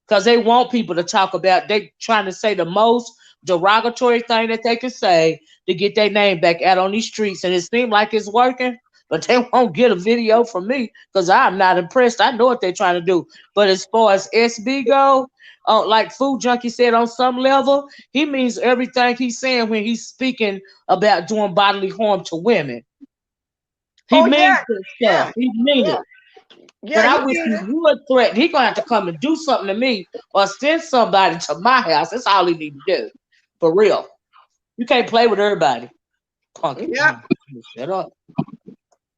Because they want people to talk about, they trying to say the most derogatory thing that they can say to get their name back out on these streets. And it seems like it's working, but they won't get a video from me because I'm not impressed. I know what they're trying to do. But as far as SB go, like Food Junkie said, on some level, he means everything he's saying when he's speaking about doing bodily harm to women. He means this stuff. He means it. But I wish he would threaten. He gonna have to come and do something to me or send somebody to my house. That's all he need to do. For real. You can't play with everybody. Punk. Yeah. Shut up.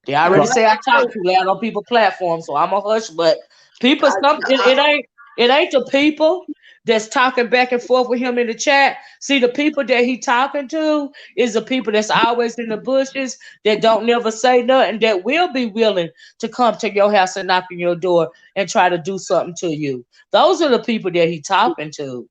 They already say I talk too loud on people's platforms, so I'm a hush. But people, it ain't the people that's talking back and forth with him in the chat. See, the people that he talking to is the people that's always in the bushes that don't never say nothing, that will be willing to come to your house and knock on your door and try to do something to you. Those are the people that he talking to.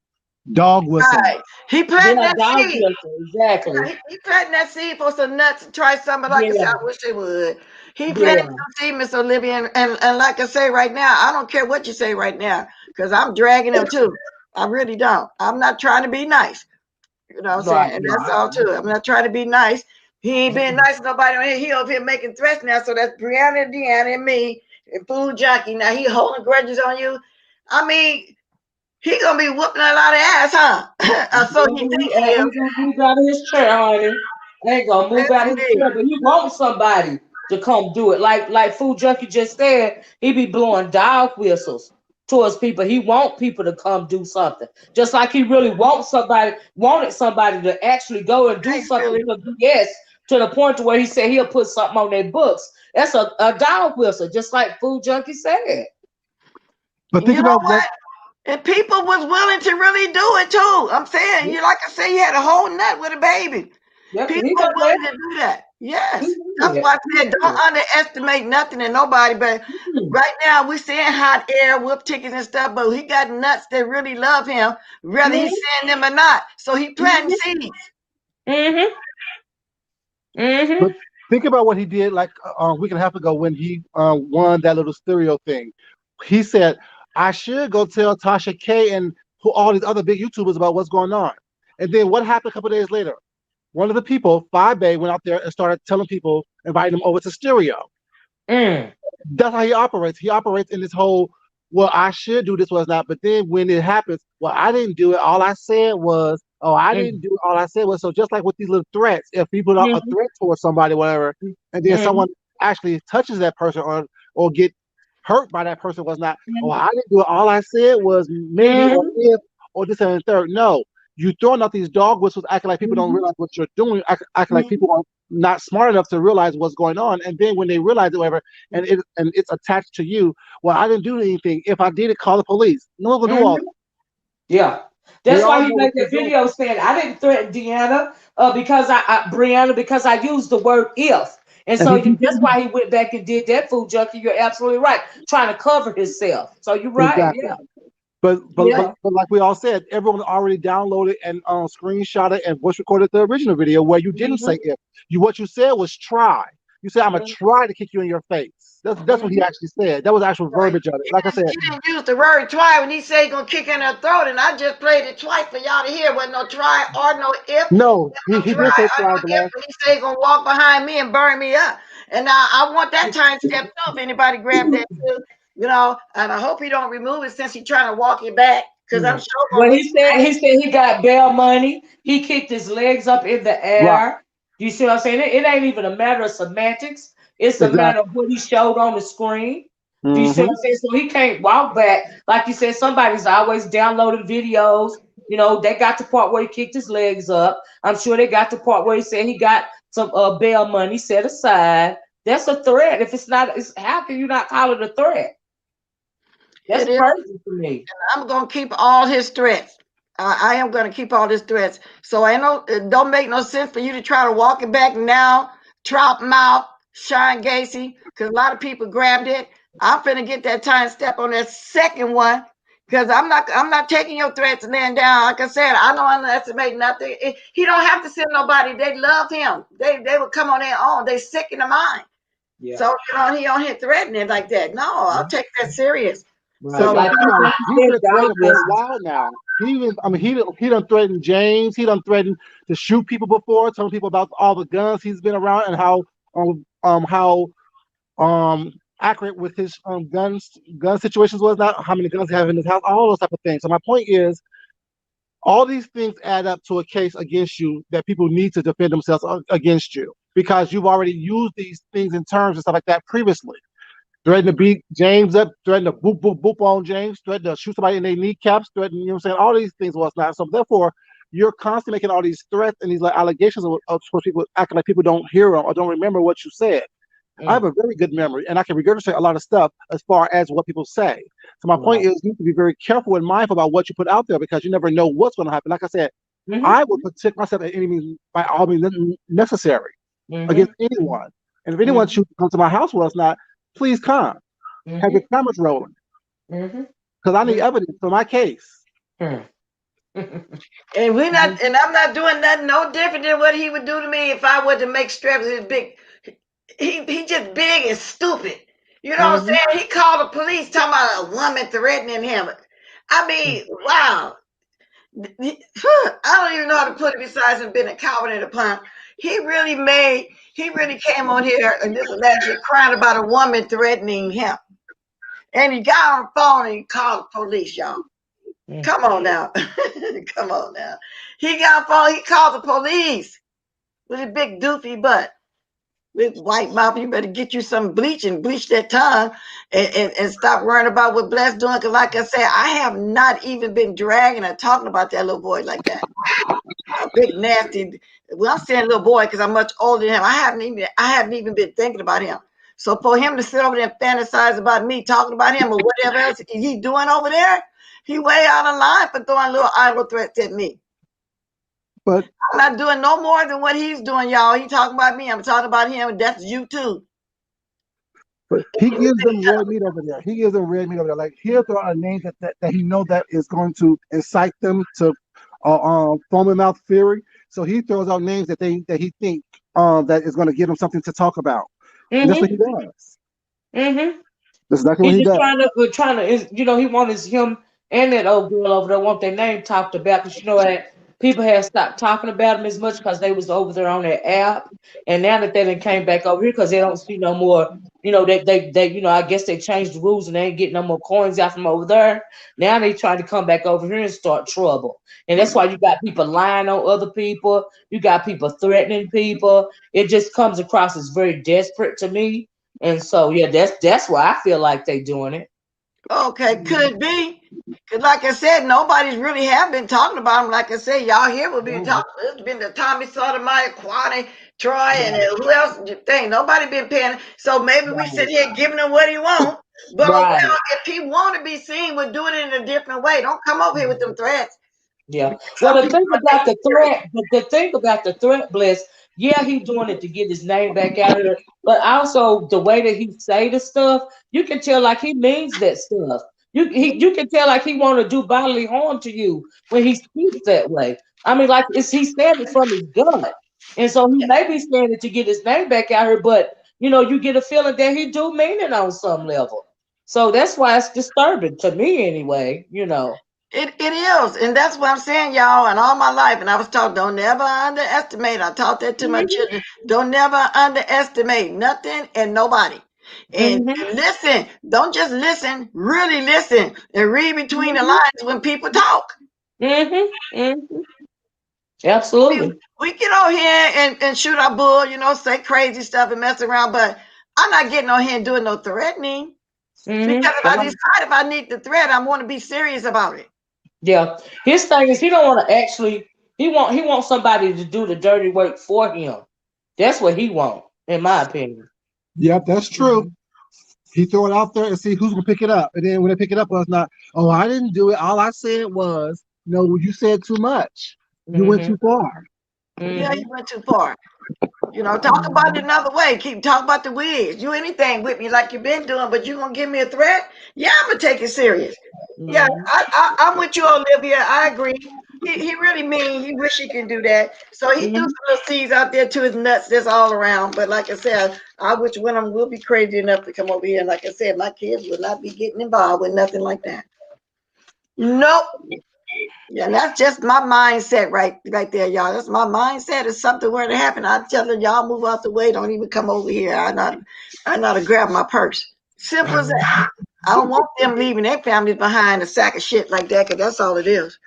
Dog whistle. Right. He planted that seed. Exactly. Yeah, he planted that seed for some nuts to try something. Like I said, I wish they would. He planted some seed, Miss Olivia, and like I say right now, I don't care what you say right now, because I'm dragging him too. I really don't. I'm not trying to be nice. You know what I'm saying? And that's all too. I'm not trying to be nice. He ain't being nice to nobody on here. He over here making threats now. So that's Brianna and Deanna and me and Food Junkie. Now he holding grudges on you. I mean, he gonna be whooping a lot of ass, huh? So he think he is. Ain't gonna move out of his chair, honey. Ain't gonna move out of his chair, but he wants somebody to come do it. Like Food Junkie just said, he be blowing dog whistles. towards people. He want people to come do something, just like he really wanted somebody to actually go and do Thanks, something Billy. for BS, to the point to where he said he'll put something on their books. That's a dog whistle, just like Food Junkie said. But think You know about what. what? And people was willing to really do it too. I'm saying, you like I say, you had a whole nut with a baby. Yep, People he were done willing to do that. He Yes. That's did. why I said don't underestimate nothing and nobody. But right now we're seeing hot air, whoop tickets and stuff, but he got nuts that really love him, whether he's saying them or not. So he planting seeds. Mm-hmm. Mm-hmm. But think about what he did like a week and a half ago when he won that little stereo thing. He said, I should go tell Tasha K and all these other big YouTubers about what's going on. And then what happened a couple of days later? One of the people, Five Bay, went out there and started telling people, inviting them over to stereo. That's how he operates. He operates in this whole, well, I should do this, was not. But then when it happens, well, I didn't do it. All I said was, oh, I didn't do it. All I said was, so just like with these little threats, if people are a threat towards somebody, whatever, and then someone actually touches that person or get hurt by that person, was not, oh, I didn't do it. All I said was maybe or if or this and the third. No, you throwing out these dog whistles, acting like people don't realize what you're doing, acting like people are not smart enough to realize what's going on. And then when they realize it, whatever, and it's attached to you, well, I didn't do anything. If I did it, call the police. No one will do all that. Yeah. That's why he made that video saying, I didn't threaten Deanna Brianna, because I used the word if. And so that's why he went back and did that, Food Junkie. You're absolutely right. Trying to cover himself. So you're right. Exactly. Yeah. But like we all said, everyone already downloaded and screenshotted and voice recorded the original video where you didn't say if. What you said was try. You said, I'm gonna try to kick you in your face. That's what he actually said. That was actual verbiage of it. Like I said, He didn't use the word try when he said he gonna kick in her throat, and I just played it twice for y'all to hear. Wasn't no try or no if. no, he did say try, If when he said he gonna walk behind me and burn me up. And now I want that time step too. If anybody grabbed that too, and I hope he don't remove it since he's trying to walk it back. Because I'm sure Well, he said he got bail money. He kicked his legs up in the air. Right. You see what I'm saying? It ain't even a matter of semantics. It's a matter of what he showed on the screen. Do you see what I'm saying? So he can't walk back. Like you said, somebody's always downloading videos. They got the part where he kicked his legs up. I'm sure they got the part where he said he got some bail money set aside. That's a threat. If it's not, how can you not call it a threat? That's crazy to me. And I'm gonna keep all his threats. I am gonna keep all his threats. So it don't make no sense for you to try to walk it back now, drop him out, Shawn Gacy, because a lot of people grabbed it. I'm finna get that time step on that second one. Because I'm not taking your threats laying down. Like I said, I don't underestimate nothing. He don't have to send nobody. They love him. They would come on their own. They sick in the mind. Yeah. So he on here threatening like that. No, I'll take that serious. Right. So he's been threatening for a while now. He done threatened James. He done threatened to shoot people before, telling people about all the guns he's been around and how accurate with his gun situations was, not how many guns he have in his house, all those type of things. So my point is, all these things add up to a case against you that people need to defend themselves against you because you've already used these things in terms and stuff like that previously. Threatening to beat James up, threatening to boop, boop, boop on James, threatening to shoot somebody in their kneecaps, threatening, you know what I'm saying? All these things was not. So therefore, you're constantly making all these threats and these allegations of people acting like people don't hear them or don't remember what you said. I have a very good memory, and I can regurgitate a lot of stuff as far as what people say. So my point is, you need to be very careful and mindful about what you put out there because you never know what's going to happen. Like I said, I will protect myself at any means, by all means necessary, against anyone. And if anyone chooses to come to my house with us, not, please come. Have your cameras rolling, because I need evidence for my case. And I'm not doing nothing no different than what he would do to me if I were to make straps as big. He just big and stupid. You know what I'm saying? He called the police talking about a woman threatening him. I mean, wow. I don't even know how to put it besides him being a coward and a punk. He really came on here and this was last year crying about a woman threatening him. And he got on the phone and he called the police, y'all. Come on now. Come on now. He got on the phone, he called the police with his big doofy butt. This white mouth, you better get you some bleach and bleach that tongue and stop worrying about what Bless doing. Because like I said, I have not even been dragging or talking about that little boy like that. A big nasty. Well, I'm saying little boy because I'm much older than him. I haven't even been thinking about him. So for him to sit over there and fantasize about me talking about him or whatever else he's doing over there, he way out of line for throwing little idle threats at me. But I'm not doing no more than what he's doing, y'all. He talking about me. I'm talking about him, and that's you too. But he gives them red meat over there. He gives them red meat over there. Like here, there are names that he know that is going to incite them to foam and mouth fury. So he throws out names that he think that is going to give him something to talk about. And that's what he does. That's exactly what He's he just does. trying to, he wants him and that old girl over there want their name talked about because that people had stopped talking about them as much because they was over there on that app, and now that they done came back over here because they don't see no more. They I guess they changed the rules and they ain't getting no more coins out from over there. Now they trying to come back over here and start trouble, and that's why you got people lying on other people. You got people threatening people. It just comes across as very desperate to me. And so, yeah, that's why I feel like they doing it. Okay, could be. Because like I said, nobody's really have been talking about him. Like I said, y'all here will be talking. It's been the Tommy Sotomayor, Kwame, Troy, and who else? Thing. Nobody been paying. So maybe we sit here giving him what he want. But Right. well, if he want to be seen, we'll do it in a different way. Don't come over here with them threats. Yeah. Well, the thing about the threat, Bless, yeah, he doing it to get his name back out here. But also the way that he say the stuff, you can tell like he means that stuff. You can tell like he want to do bodily harm to you when he speaks that way. I mean, like he's saying it from his gut, and so he may be saying it to get his name back out here. But you get a feeling that he do mean it on some level. So that's why it's disturbing to me, anyway. It is, and that's what I'm saying, y'all. And all my life, and I was taught, don't never underestimate. I taught that to my children. Don't never underestimate nothing and nobody. And listen, don't just listen, really listen, and read between the lines when people talk. Absolutely. We get on here and shoot our bull, say crazy stuff and mess around, but I'm not getting on here and doing no threatening. Because if I need the threat, I want to be serious about it. Yeah, his thing is he don't want to actually. He wants somebody to do the dirty work for him. That's what he want, in my opinion. Yep, that's true. He throw it out there and see who's gonna pick it up. And then when they pick it up, it's not, oh, I didn't do it. All I said was, no, you said too much. You went too far. Yeah, you went too far. Talk about it another way. Keep talking about the wigs. You anything with me like you've been doing, but you gonna give me a threat? Yeah, I'm gonna take it serious. Yeah, I'm with you, Olivia. I agree. He really mean. He wish he can do that. So he threw some little seeds out there to his nuts that's all around. But like I said, I wish one of them will be crazy enough to come over here. And like I said, my kids will not be getting involved with nothing like that. Nope. Yeah, and that's just my mindset right there, y'all. That's my mindset. If something were to happen, I'd tell them, y'all move out the way. Don't even come over here. I not to grab my purse. Simple as that. I don't want them leaving their families behind a sack of shit like that, because that's all it is.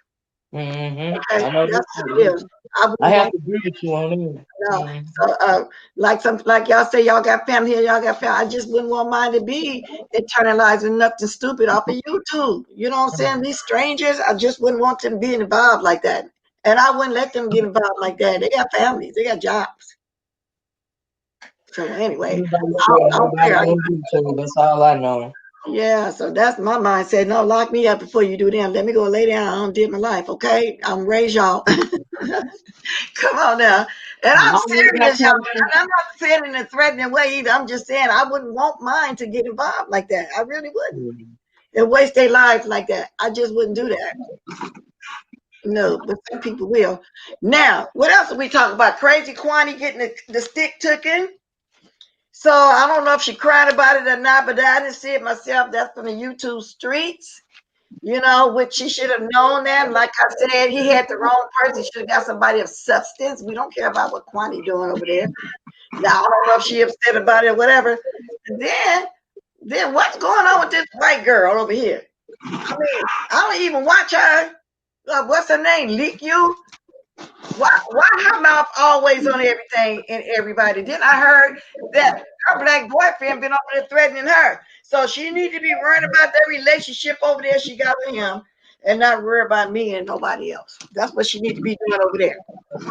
Okay? I know That's what it is. I have to agree with you on it. No. So, like y'all say, y'all got family here, y'all got family. I just wouldn't want mine to be internalizing nothing stupid off of YouTube. You know what I'm saying? These strangers, I just wouldn't want them being involved like that. And I wouldn't let them get involved like that. They got families, they got jobs. So anyway, I don't care. That's all I know. Yeah, so that's my mindset. No, lock me up before you do them. Let me go lay down. I don't did my life, okay? I'm raised y'all. Come on now. And I'm serious, y'all. And I'm not saying in a threatening way either. I'm just saying I wouldn't want mine to get involved like that. I really wouldn't. And waste their lives like that. I just wouldn't do that. No, but some people will. Now, what else are we talking about? Crazy Kwani getting the stick taken. So I don't know if she cried about it or not, but I didn't see it myself. That's from the YouTube streets, which she should have known that. Like I said, he had the wrong person. He should have got somebody of substance. We don't care about what Kwani doing over there. Now, I don't know if she upset about it or whatever. And then what's going on with this white girl over here? I mean, I don't even watch her. What's her name? Leak You? Why her mouth always on everything and everybody? Then I heard that her black boyfriend been over there threatening her. So she need to be worrying about that relationship over there she got with him and not worry about me and nobody else. That's what she need to be doing over there.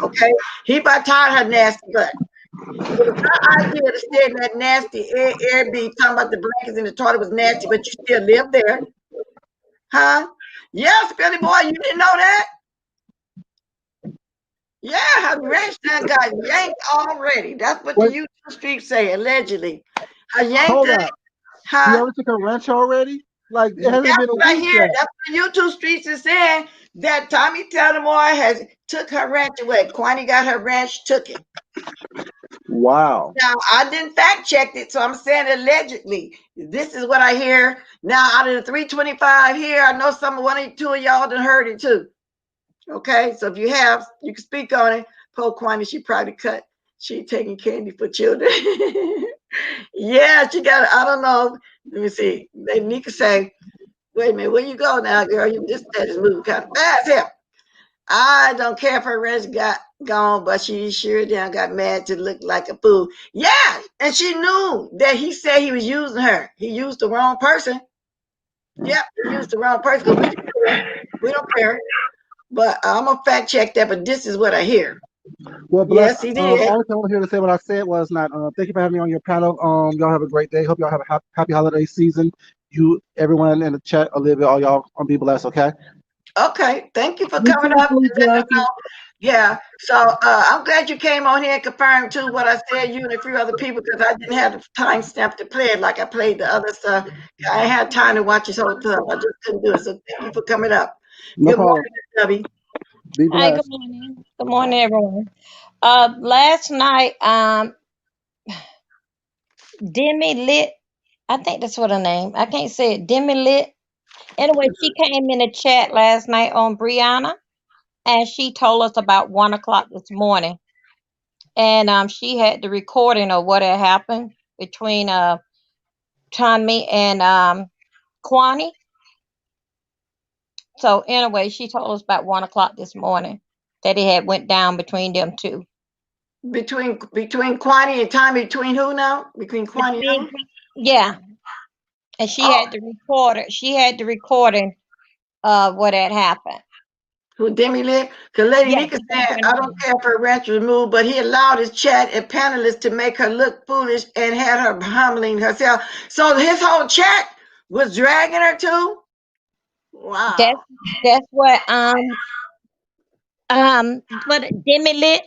Okay? He about tired her nasty butt. It was her idea to stay in that nasty Airbnb talking about the blankets and the toilet was nasty, but you still live there. Huh? Yes, Billy boy, you didn't know that? Yeah, her ranch done got yanked already. That's what the Wait, YouTube streets say, allegedly. Her yanked hold it, up. He huh? already took a wrench already? Like it hasn't That's been a what I week hear. yet. That's what the YouTube streets is saying. That Tommy Tellermore has took her ranch away. Quani got her ranch, took it. Wow. Now I didn't fact check it, so I'm saying allegedly. This is what I hear. Now out of the 325 here, I know one or two of y'all done heard it too. Okay, so if you have, you can speak on it. Poor Quani, she probably cut. She taking candy for children. Yeah, she got. I don't know. Let me see. They Nika say, "Wait a minute, where you go now, girl? You this that is moving kind of fast here." I don't care if her rest got gone, but she sure down got mad to look like a fool. Yeah, and she knew that he said he was using her. He used the wrong person. Yep, he used the wrong person because we don't care. But I'm gonna fact check that. But this is what I hear. Well, bless. Yes, he did. All I was here to say what I said was not. Thank you for having me on your panel. Y'all have a great day. Hope y'all have a happy holiday season. You, everyone in the chat, Olivia, all y'all, be blessed. Okay. Okay, thank you for You coming too, up Blue and letting us Jackie. know. Yeah, so I'm glad you came on here and confirmed too what I said, you and a few other people, because I didn't have the time stamp to play it like I played the other stuff. I ain't had time to watch this whole stuff. I just couldn't do it. So thank you for coming up. No Good morning, problem. Debbie. Be Hi, good blessed. morning. Good morning, everyone. Last night, Demi Lit, I think that's what her name. I can't say it. Demi Lit. Anyway, she came in the chat last night on Brianna, and she told us about 1 o'clock this morning, and she had the recording of what had happened between Tommy and Kwani. So anyway, she told us about 1 o'clock this morning that it had went down between them two. Between Kwani and Tommy, between who now? Between Kwani and Between, who? yeah, and she Oh, had the recorder. She had the recording of what had happened. who Demi Lee? Because Lady Yeah, Nika she got said, her I don't name. care if her ranch was removed, but he allowed his chat and panelists to make her look foolish and had her humbling herself. So his whole chat was dragging her too? That's Wow. that's what what Demi Lit,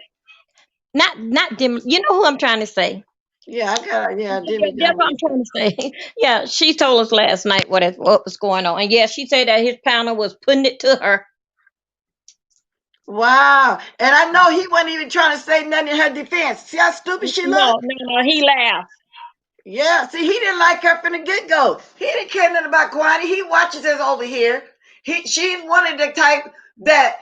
not Demi. You know who I'm trying to say. Yeah, I got yeah, Demi That's got what me. I'm trying to say. Yeah, she told us last night what was going on, and yeah, she said that his panel was putting it to her. Wow. And I know he wasn't even trying to say nothing in her defense. See how stupid she looked? No. He laughed. Yeah, see, he didn't like her from the get go. He didn't care nothing about Kwani. He watches us over here. She's one of the type that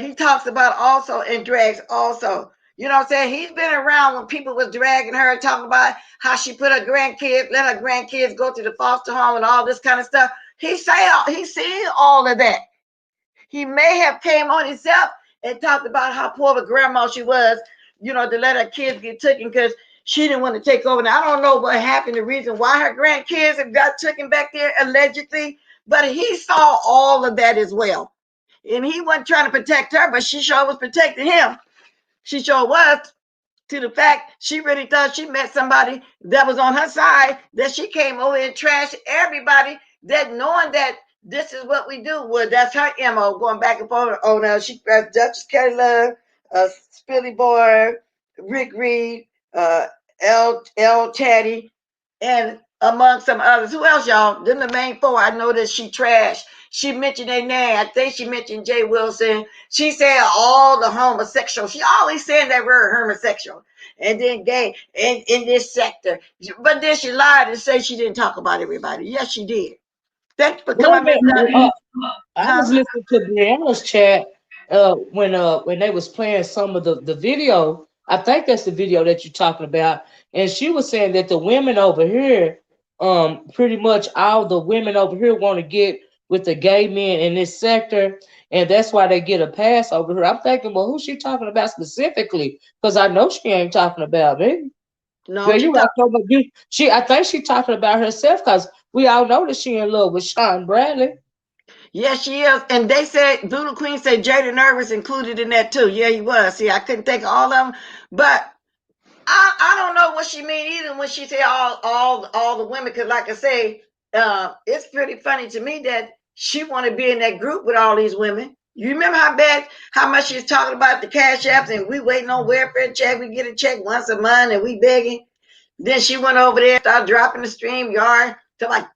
he talks about also and drags also. You know what I'm saying? He's been around when people was dragging her, talking about how she put her grandkids, let her grandkids go to the foster home and all this kind of stuff. He's seen all of that. He may have came on himself and talked about how poor of a grandma she was, to let her kids get taken because she didn't want to take over. Now, I don't know what happened, the reason why her grandkids have got taken back there allegedly, but he saw all of that as well. And he wasn't trying to protect her, but she sure was protecting him. She sure was, to the fact she really thought she met somebody that was on her side, that she came over and trashed everybody, that knowing that this is what we do. Well, that's her MO, going back and forth. Oh, now she Duchess Kelly Love, Spilly Boy, Rick Reed, L Teddy, and among some others. Who else, y'all? Then the main four. I know that she trashed. She mentioned their name. I think she mentioned Jay Wilson. She said all the homosexual. She always saying that word homosexual. And then gay in this sector. But then she lied and said she didn't talk about everybody. Yes, she did. Thank you for Wait a coming, Miss minute. Dunn. I Huh? was listening to Brianna's chat when they was playing some of the video. I think that's the video that you're talking about, and she was saying that the women over here, pretty much all the women over here want to get with the gay men in this sector, and that's why they get a pass over her. I'm thinking, well, who's she talking about specifically? Because I know she ain't talking about me. No, Girl, she you talking. right, but she. I think she talking about herself because we all know that she in love with Shawn Bradley. Yeah, she is. And they said Voodoo Queen said Jada Nervous included in that too. Yeah, he was. See, I couldn't think of all of them, but I don't know what she mean either when she say all the women. Because like I say, it's pretty funny to me that she want to be in that group with all these women. You remember how much she's talking about the cash apps, and we waiting on welfare check. We get a check once a month, and we begging. Then she went over there, started dropping the stream yard to like,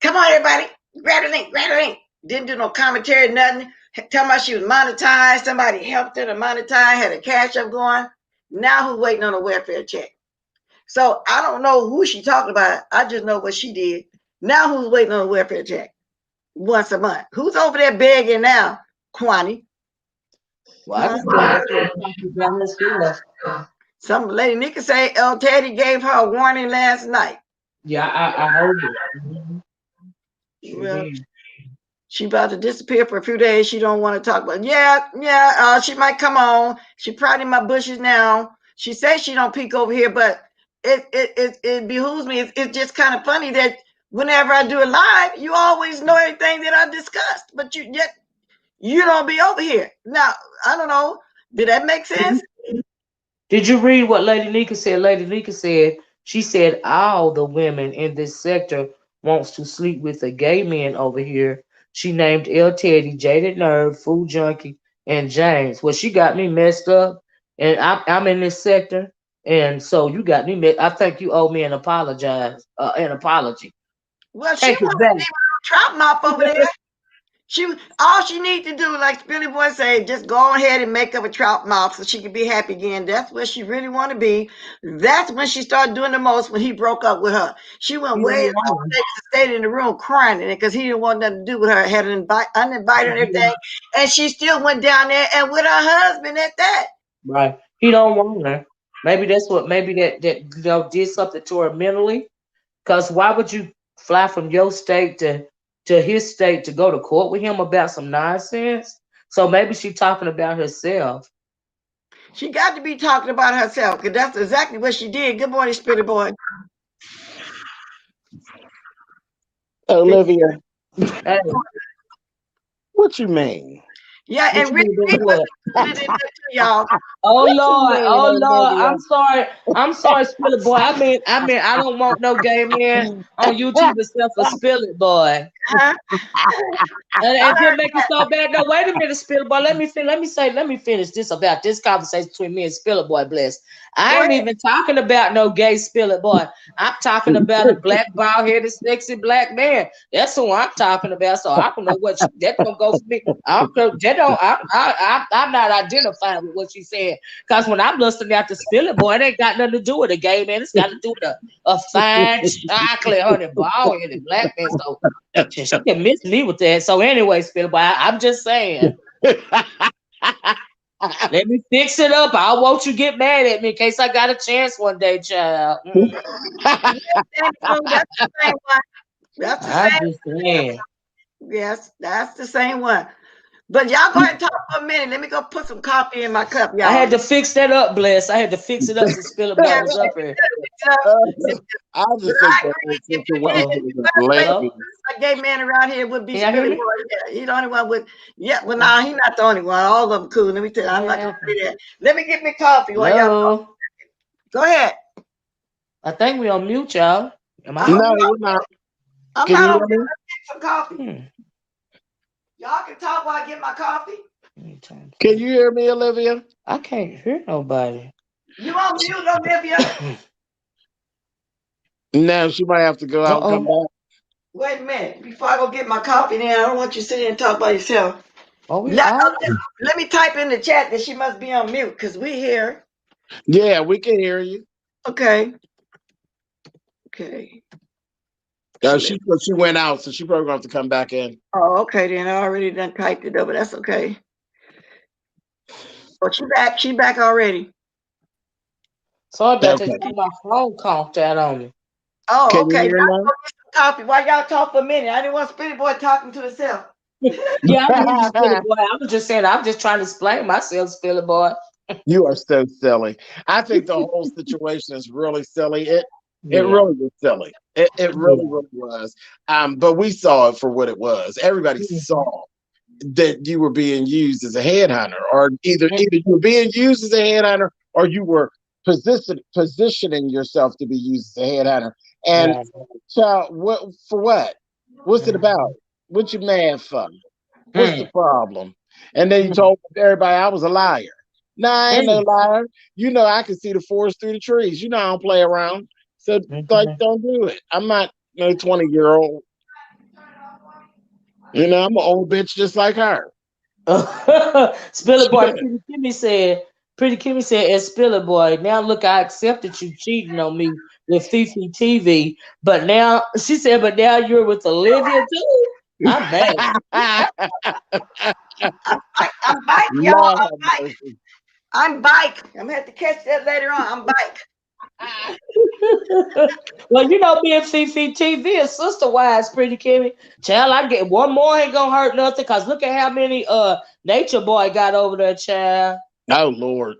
come on everybody, grab the link, grab the link. Didn't do no commentary, nothing. Tell me she was monetized. Somebody helped her to monetize, had a cash up going. Now who's waiting on a welfare check? So I don't know who she talking about. I just know what she did. Now who's waiting on a welfare check once a month? Who's over there begging now? Kwani. Well, I just think that's what talking about herself. Some lady Nika say El Teddy gave her a warning last night. Yeah, I heard it. Mm-hmm. Sure Well, did. she about to disappear for a few days. She don't want to talk about. Yeah. She might come on. She probably in my bushes now. She says she don't peek over here, but it behooves me. It's just kind of funny that whenever I do a live, you always know everything that I discussed, but you don't be over here. Now I don't know. Did that make sense? Did you read what Lady Nika said? Lady Nika said she said all the women in this sector wants to sleep with the gay men over here. She named El Teddy, Jaded Nerve, Food Junkie, and James. Well, she got me messed up, and I'm in this sector, and so you got me. I think you owe me an apology. Well, she Take it wasn't back. even trap mouth over there. All she need to do, like Billy Boy say, just go ahead and make up a trout mouth so she can be happy again. That's where she really want to be. That's when she started doing the most when he broke up with her. She went He way don't up, want stayed in the room crying in it because he didn't want nothing to do with her. Had an uninvited and her. everything, and she still went down there and with her husband at that. Right. He don't want her. Maybe that's what. Maybe that did something to her mentally. Cause why would you fly from your state to his state to go to court with him about some nonsense? So maybe she talking about herself. She got to be talking about herself because that's exactly what she did. Good morning, Spitty Boy. Olivia, Hey, what you mean? Yeah, what and you Rick been doing? Rick was What? included in that too, y'all. Oh What you Lord, mean, oh Lord, Olivia? I'm sorry. I'm sorry, Spill It Boy. I mean, I don't want no gay man on YouTube except for Spill It Boy. Huh? I And heard then make it so bad. No, wait a minute, Spiller Boy. Let me finish this about this conversation between me and Spiller Boy. Bless. go I ain't ahead. even talking about no gay Spiller Boy. I'm talking about a black, bald-headed, sexy black man. That's who I'm talking about. So I don't know what that don't go for me. I don't. That don't. I'm not identifying with what she said because when I'm listening at the Spiller Boy, it ain't got nothing to do with a gay man. It's got to do with a fine, chocolate, honey, bald-headed black man. So she can miss me with that. So anyway, Spill Boy, I'm just saying. Let me fix it up. I won't you get mad at me in case I got a chance one day, child. That's the same one. That's the I'm same. just saying. Yes, that's the same one. But y'all go ahead and talk for a minute. Let me go put some coffee in my cup, I y'all. had to fix that up, Bless. I had to fix it up since Spill Boy Yeah, was up here. I but just think I that agree. it's If such a you way did, to if you blame were Hello? me. a gay man around here, would be Can y'all hear Spilly me? Boy. Yeah, he's the only one with. Yeah, well, now he's not the only one. All of them cool. Let me tell you, I'm not gonna Yeah. say that. Let me get me coffee while y'all Hello? go ahead. I think we on mute, y'all. Am I I'm, No, on mute? we're not. I'm Can not you on hear mute. me? Let's get some coffee. Y'all can talk while I get my coffee. Can you hear me, Olivia? I can't hear nobody. You on mute, Olivia? No, she might have to go out and come Uh-oh. back. Wait a minute. Before I go get my coffee, then I don't want you to sit there and talk by yourself. Are we Let, out? let me type in the chat that she must be on mute because we here. Yeah, we can hear you. Okay. Okay. She went out, so she probably gonna have to come back in. Oh, okay, then I already done typed it up, but that's okay. Oh, she back. She back already. Sorry about that. Okay. My phone conked out on me. Oh, Can you okay. hear Y'all now? go get some coffee. While y'all talk for a minute. I didn't want Spitty Boy talking to himself. Yeah, I'm with you, Spiller Boy. I was just saying, I'm just trying to explain myself, Spiller Boy. You are so silly. I think the whole situation is really silly. It Yeah. really was silly. It really, really was. But we saw it for what it was. Everybody saw that you were being used as a headhunter, or either you were being used as a headhunter, or you were positioning yourself to be used as a headhunter. And Yeah. child, what for what? What's it about? What you mad for? What's the problem? And then you told everybody I was a liar. Nah, I ain't no liar. You know I can see the forest through the trees. You know I don't play around. So like don't do it. I'm not no 20-year-old. You know, I'm an old bitch just like her. Spiller Boy, Pretty Kimmy said, as Spiller Boy, now look, I accepted you cheating on me with Fifi TV, but now, she said, but now you're with Olivia too? I'm mad. I'm bike, y'all. Lord I'm have bike. mercy. I'm bike. I'm gonna have to catch that later on. I'm bike. Well, me and Fifi TV is sister wise, Pretty Kimmy. Child, I get one more ain't gonna hurt nothing, because look at how many Nature Boy got over there, child. Oh Lord.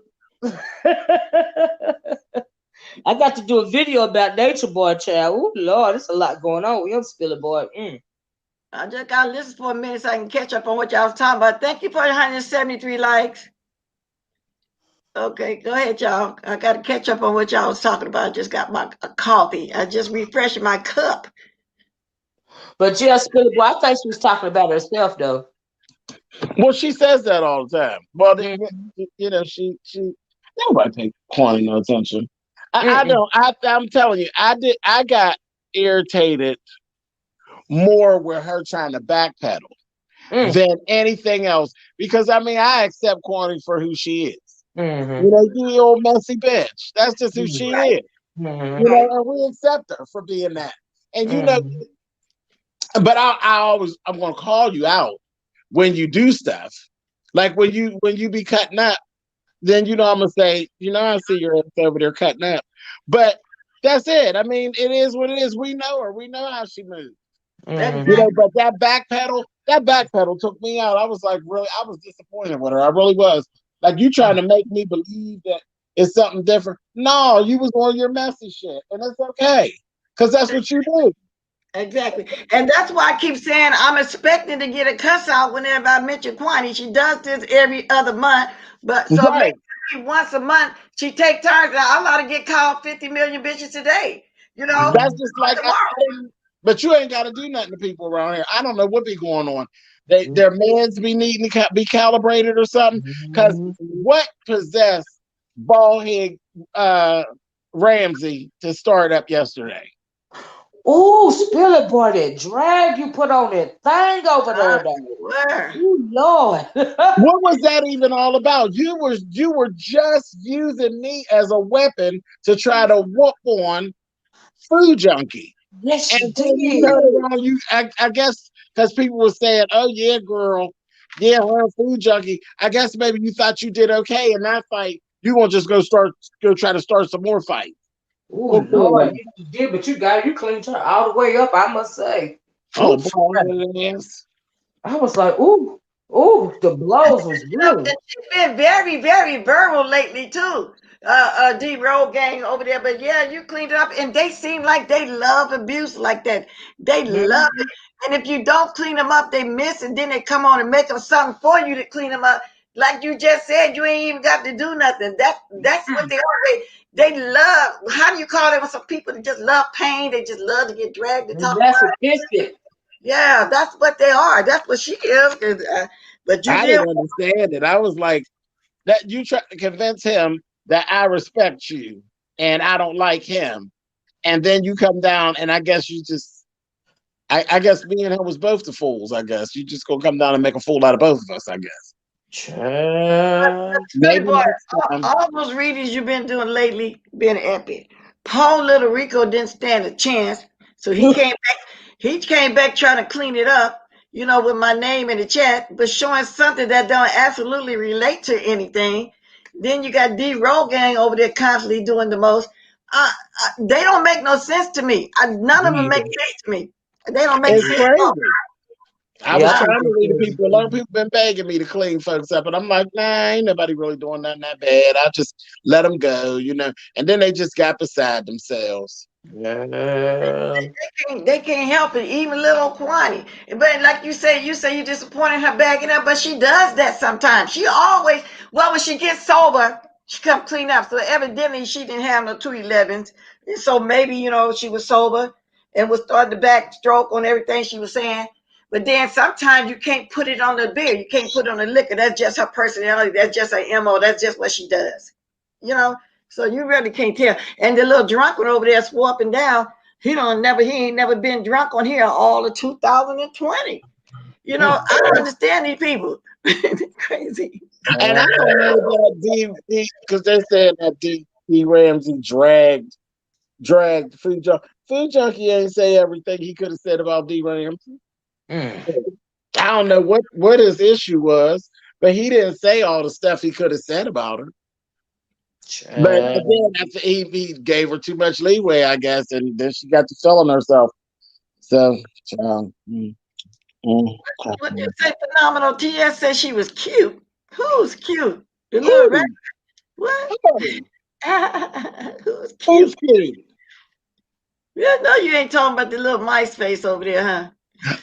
I got to do a video about Nature Boy, child. Oh Lord, there's a lot going on with him, Spiller Boy. I just gotta listen for a minute so I can catch up on what y'all was talking about. Thank you for the 173 likes. Okay, go ahead, y'all. I gotta catch up on what y'all was talking about. I just got my coffee. I just refreshed my cup. But yeah, Spiller Boy, I think she was talking about herself though. Well, she says that all the time. Well, Mm-mm. you know, she nobody takes Kwani no attention. I Mm-mm. don't. I'm telling you, I got irritated more with her trying to backpedal Mm. than anything else. Because I mean, I accept Kwani for who she is. You Mm-hmm. know, you old messy bitch. That's just who she Mm-hmm. is. You Mm-hmm. Right. know, and we accept her for being that. And you know, Mm-hmm. but I'm gonna call you out when you do stuff. Like when you be cutting up, then I'm gonna say, I see your ass over there cutting up. But that's it. I mean, it is what it is. We know her. We know how she moves. Mm-hmm. Exactly. But that backpedal took me out. I was like, really, I was disappointed with her. I really was. Like, you trying to make me believe that it's something different. No, you was on your messy shit. And it's okay. Because that's what you do. Exactly. And that's why I keep saying I'm expecting to get a cuss out whenever I mention Kwani. She does this every other month. But so Right. maybe once a month she take turns. I ought to get called 50 million bitches today. That's just like Tomorrow. but you ain't got to do nothing to people around here. I don't know what be going on. Their meds be needing to be calibrated or something. Because what possessed ballhead Ramsey to start up yesterday? Ooh, Spiller Boy, that drag you put on that thing over there, though. Where? Ooh, Lord. What was that even all about? You were just using me as a weapon to try to whoop on Food Junkie. Yes, And you then you did. turn around, I guess because people were saying, "Oh yeah, girl, yeah, her and Food Junkie." I guess maybe you thought you did okay in that fight. You gonna just go try to start some more fights. Ooh, Well, Lord, clearly. you did, but you cleaned her all the way up, I must say. Oh, Ooh, bald ass. I was like, the blows was really. And she's been very, very verbal lately too. D Road gang over there. But yeah, you cleaned it up, and they seem like they love abuse like that. They love Mhm. it. And if you don't clean them up, they miss, and then they come on and make them something for you to clean them up. Like you just said, you ain't even got to do nothing. That's what they are. They love. How do you call them? Some people that just love pain. They just love to get dragged and talk about. Masochistic. Yeah, that's what they are. That's what she is. But you I did. didn't understand it. I was like, that you try to convince him that I respect you and I don't like him, and then you come down and I guess you just I guess me and him was both the fools. I guess you just gonna come down and make a fool out of both of us. I guess Child. Billy maybe boy, next time. all those readings you've been doing lately been epic. Paul Little Rico didn't stand a chance, so he came back. He came back trying to clean it up, with my name in the chat, but showing something that don't absolutely relate to anything. Then you got D Rogang over there constantly doing the most. They don't make no sense to me. None of them make Neither. sense to me. They don't make It's sense at all. crazy. I was I trying think to it's leave the crazy. people alone. People been begging me to clean folks up, and I'm like, nah, ain't nobody really doing nothing that bad. I just let them go, And then they just got beside themselves. Yeah. They can't help it, even little Kwani. But like you say you disappointed her backing up, but she does that sometimes. She always, well, when she gets sober, she come clean up. So evidently she didn't have no 211s. And so maybe, she was sober and was starting to backstroke on everything she was saying. But then sometimes you can't put it on the beer. You can't put it on the liquor. That's just her personality. That's just her MO. That's just what she does. You know? So you really can't tell. And the little drunk one over there swore up and down. He ain't never been drunk on here all of 2020. I don't understand these people. Crazy. And I don't know about D because they said that D Ramsey dragged Food Junkie. Food Junkie ain't say everything he could have said about D Ramsey. I don't know what his issue was, but he didn't say all the stuff he could have said about her. But again, after he gave her too much leeway, I guess, and then she got to selling herself. So, What you say? Phenomenal. TS said she was cute. Who's cute? The little who? rat. What? Who's Who's cute? cute? Yeah, no, you ain't talking about the little mice face over there, huh?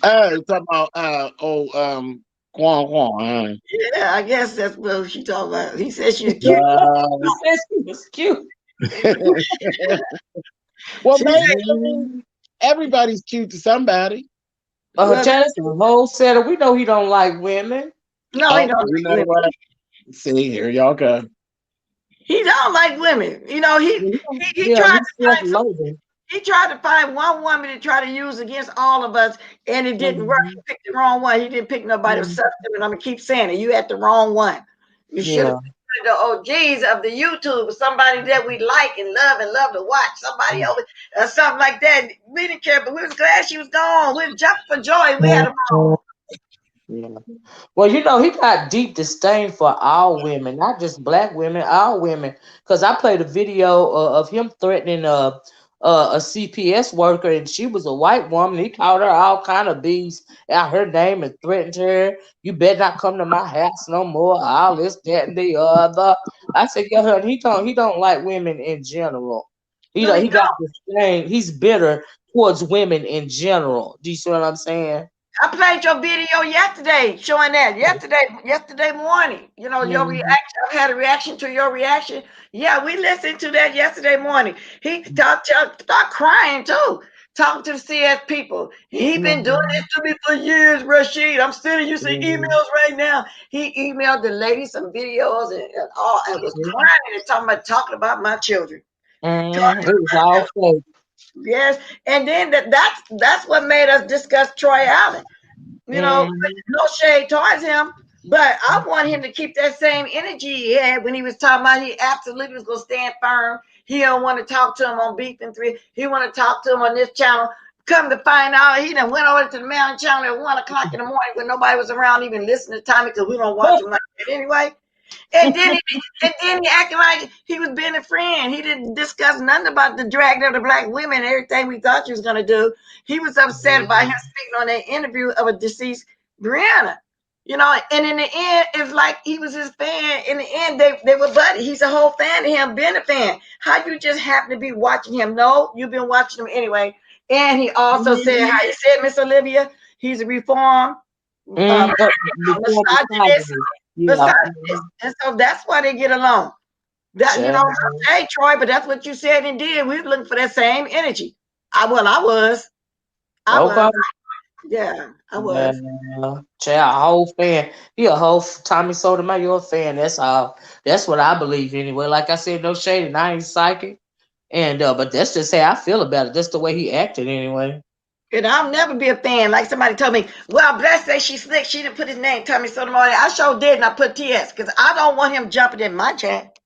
Oh, talking about Quan Quan. Huh? Yeah, I guess that's what she talking about. He said she was cute. He said she was cute. Well, She maybe said, everybody's cute to somebody. well, Chance a whole set of, we know he don't like women. no, he Oh, don't you like know women. what? See, here y'all go. He don't like women. He Yeah, tried he's to find self-loathing. he tried to find one woman to try to use against all of us, and it didn't work. He picked the wrong one. He didn't pick nobody with substance. And I'm gonna keep saying it. You had the wrong one. You should have Yeah. picked the OGs of the YouTube, somebody that we like and love to watch. Somebody over or something like that. We didn't care, but we was glad she was gone. We jumped for joy. We had a ball. Yeah. Well, he got deep disdain for all women, not just black women, all women. Because I played a video of him threatening a CPS worker, and she was a white woman. He called her all kind of bees out her name and threatened her. You better not come to my house no more. All this, that, and the other. I said, yeah, honey, he don't like women in general. He No, don't, he he got don't. disdain. He's bitter towards women in general. Do you see what I'm saying? I played your video yesterday, showing that yesterday morning. Your Mhm. reaction. I had a reaction to your reaction. Yeah, we listened to that yesterday morning. He start crying too, talking to the CS people. He been doing this Mhm. to me for years, Rashid. I'm sending you some Mhm. emails right now. He emailed the lady some videos and all. I was Mhm. crying and talking about my children. It was all fake. Yes, and then that's what made us discuss Troy Allen. Mhm. No shade towards him, but I want him to keep that same energy he had when he was talking about he absolutely was gonna stand firm. He don't want to talk to him on Beef and Three. He want to talk to him on this channel. Come to find out, he done went over to the Mountain Channel at 1 o'clock in the morning when nobody was around even listening to Tommy because we don't watch him like that anyway. And then he acting like he was being a friend. He didn't discuss nothing about the dragging of the black women and everything we thought he was gonna do. He was upset about him speaking on that interview of a deceased Brianna. And in the end, it's like he was his fan. In the end, they were buddy. He's a whole fan of him, been a fan. How you just happen to be watching him? No, you've been watching him anyway. And he also said how he said, Miss Olivia, he's a reform, Mhm. Before misogynist, misogyny. Yeah. misogynist. And so that's why they get along. Child. Hey Troy, but that's what you said and did. We were looking for that same energy. I was. I was. Okay. Yeah, I Yeah. was. Child, a whole fan. He a whole Tommy Sotomayor, you're a fan. That's all. That's what I believe anyway. Like I said, no shade, and I ain't psychic. And but that's just how I feel about it. That's the way he acted anyway. And I'll never be a fan. Like somebody told me, well, Bless say she's slick. She didn't put his name, Tommy Sotomayor. I sure did, and I put TS because I don't want him jumping in my chat.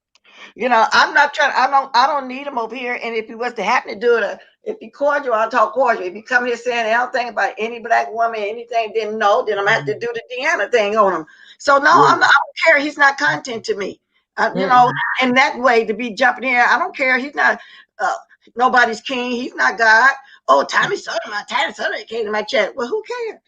I'm not trying. I don't need him over here. And if he was to happen to do it, if he cordial, I'll talk cordial. If he come here saying anything about any black woman, anything, then no, then I'm gonna have to do the Deanna thing on him. So no, Yeah. I don't care. He's not content to me. Mm-mm. In that way to be jumping here, I don't care. He's not uh, nobody's king. He's not God. Oh, Tommy Sotomayor came to my chat. Well, who cares?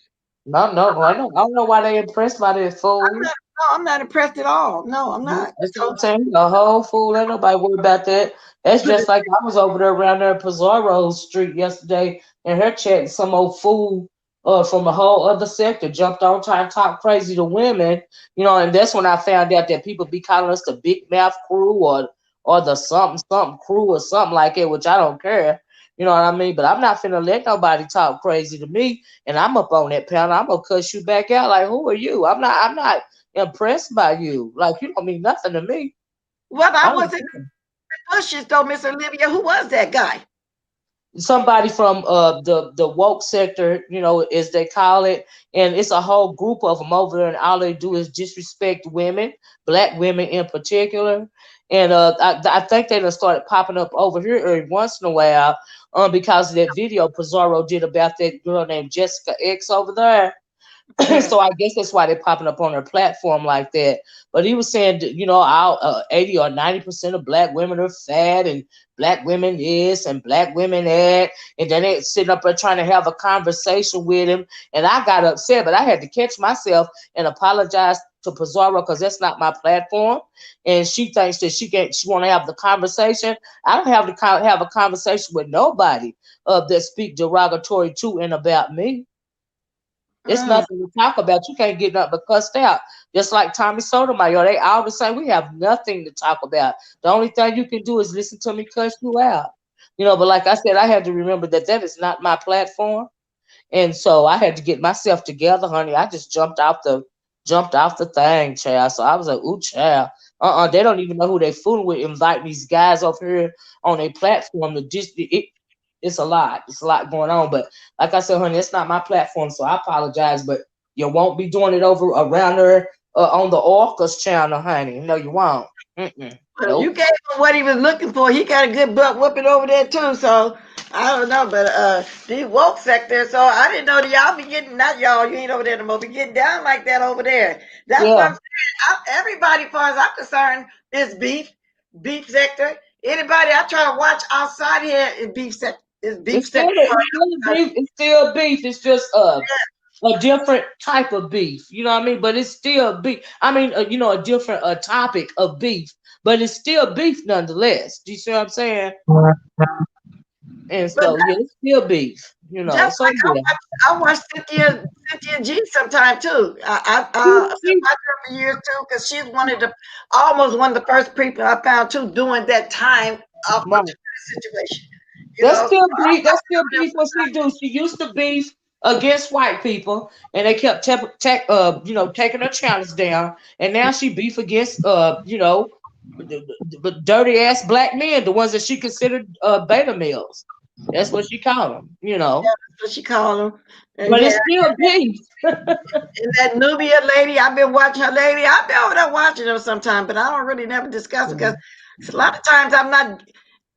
No, no, I don't know why they impressed by that fool. No, I'm not impressed at all. No, I'm not. That's what I'm saying. The whole fool, ain't nobody worried about that. That's just like I was over there around there in Pizarro Street yesterday, and her chatting some old fool from a whole other sector jumped on trying to talk crazy to women, and that's when I found out that people be calling us the Big Mouth Crew or the something something crew or something like it, which I don't care. You know what I mean? But I'm not finna let nobody talk crazy to me, and I'm up on that panel. I'm gonna cuss you back out. Like, who are you? I'm not impressed by you. Like, you don't mean nothing to me. Well, I I don't wasn't pushes though, Miss Olivia. Who was that guy? somebody from the woke sector, as they call it, and it's a whole group of them over there, and all they do is disrespect women, black women in particular. And I think they done started popping up over here every once in a while, because of that video Pizarro did about that girl named Jessica X over there. Mm. So I guess that's why they're popping up on their platform like that. But he was saying, that, all 80 or 90% of black women are fat, and black women this and black women that. And then they sitting up there trying to have a conversation with him. And I got upset, but I had to catch myself and apologize to Pizarro because that's not my platform. And she thinks that she want to have the conversation. I don't have to have a conversation with nobody that speak derogatory to and about me. It's Mm. nothing to talk about. You can't get nothing but cussed out. Just like Tommy Sotomayor, they all the same. We have nothing to talk about. The only thing you can do is listen to me cuss you out. But like I said, I had to remember that that is not my platform, and so I had to get myself together, honey. I just jumped off the thing, child. So I was like, ooh, child. They don't even know who they fooling with, inviting these guys over here on a platform to just it's a lot. It's a lot going on. But like I said, honey, it's not my platform, so I apologize. But you won't be doing it over around there on the Orcas channel, honey. No, you won't. Well, you Nope. gave him what he was looking for. He got a good butt whooping over there too. So I don't know, but the woke sector. So I didn't know that y'all be getting, not y'all. You ain't over there no more. Be getting down like that over there. That's what Yeah. I'm saying. Everybody, as far as I'm concerned, is beef sector. Anybody I try to watch outside here is beef sector. Is beef It's still sector. it's still beef. It's still beef. It's just a different type of beef. You know what I mean? But it's still beef. I mean, a different topic of beef, but it's still beef nonetheless. Do you see what I'm saying? And But so yeah, it's still beef. just So like yeah. I watch Cynthia G sometime too. I've been watching her for years too because she's almost one of the first people I found too doing that time of a Right. situation. You That's know, still beef. That's still beef. What she do? She used to beef against white people, and they kept taking her channels down. And now she beef against the dirty ass black men, the ones that she considered beta males. That's what she called them. that's what she called them. And But yeah, it's still beef. and that Nubia lady, I've been watching her lady. I've been over there watching her sometime, but I don't really never discuss it because a lot of times I'm not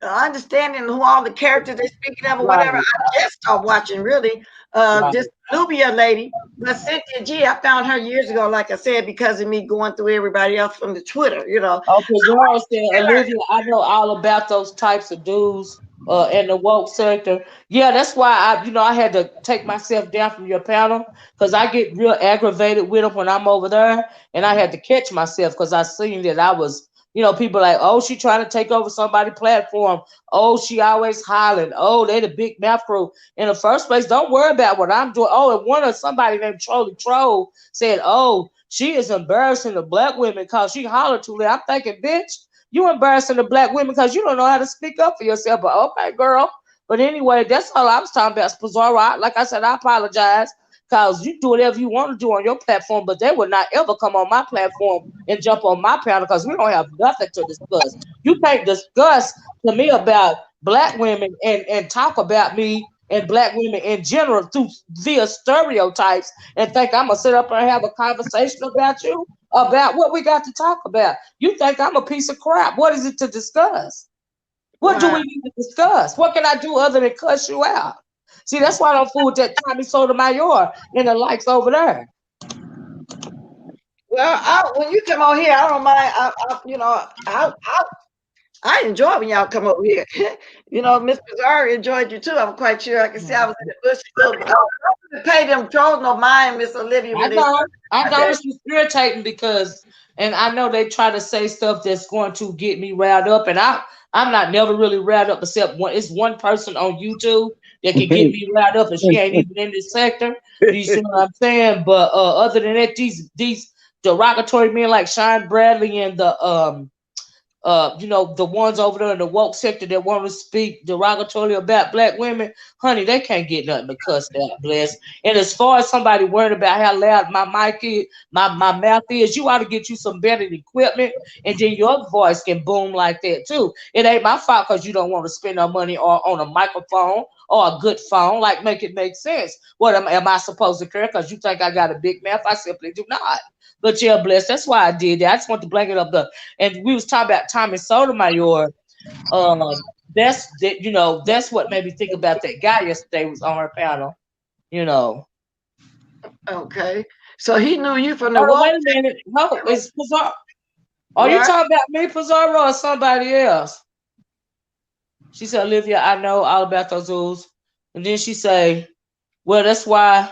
understanding who all the characters they're speaking of or whatever. Right. I just stopped watching really Right. this Nubia lady. But Cynthia G, I found her years ago, like I said, because of me going through everybody else from the Twitter, you know. Okay, Zara said, Olivia, I know all about those types of dudes in the woke sector. Yeah, that's why I had to take myself down from your panel because I get real aggravated with them when I'm over there, and I had to catch myself because I seen that I was, people like, oh, she trying to take over somebody's platform. Oh, she always hollering. Oh, they the big mouth crew. In the first place, don't worry about what I'm doing. Oh, and one of somebody named Trolley Troll said, oh, she is embarrassing the black women because she hollered too loud. I'm thinking, bitch, you embarrassing the black women because you don't know how to speak up for yourself. But okay, girl. But anyway, that's all I was talking about. Pizarro, like I said, I apologize because you do whatever you want to do on your platform, but they would not ever come on my platform and jump on my panel because we don't have nothing to discuss. You can't discuss to me about black women and talk about me and black women in general via stereotypes and think I'm gonna sit up and have a conversation about you about what we got to talk about. You think I'm a piece of crap. What is it to discuss? What do Wow. we need to discuss? What can I do other than cuss you out? See, that's why I don't fool with that Tommy Sotomayor and the likes over there. Well, when you come on here, I don't mind. I enjoy when y'all come over here. Miss Bizarre enjoyed you too. I'm quite sure. I can see I was in the bush. So I don't pay them trolls no mind, Miss Olivia, I when they don't. I start. don't. It's just irritating because, and I know they try to say stuff that's going to get me riled up, and I'm not never really riled up except one. It's one person on YouTube that can get me riled up, and she ain't even in this sector. Do you see what I'm saying? But other than that, these derogatory men like Sean Bradley and the ones over there in the woke sector that want to speak derogatorily about black women, honey, they can't get nothing to cuss that, bless. And as far as somebody worried about how loud my mic is, my mouth is, you ought to get you some better equipment, and then your voice can boom like that too. It ain't my fault because you don't want to spend no money on a microphone or a good phone. Like, make it make sense. What am I supposed to care? Because you think I got a big mouth? I simply do not. But yeah, bless. That's why I did that. I just want to blanket up and we was talking about Tommy Sotomayor. That's what made me think about that guy yesterday was on her panel. You know. Okay. So he knew you from the Hold on, woke. wait a minute. No, it's Pizarro. Are you What? talking about me, Pizarro, or somebody else? She said, Olivia, I know all about those rules. And then she say, well, that's why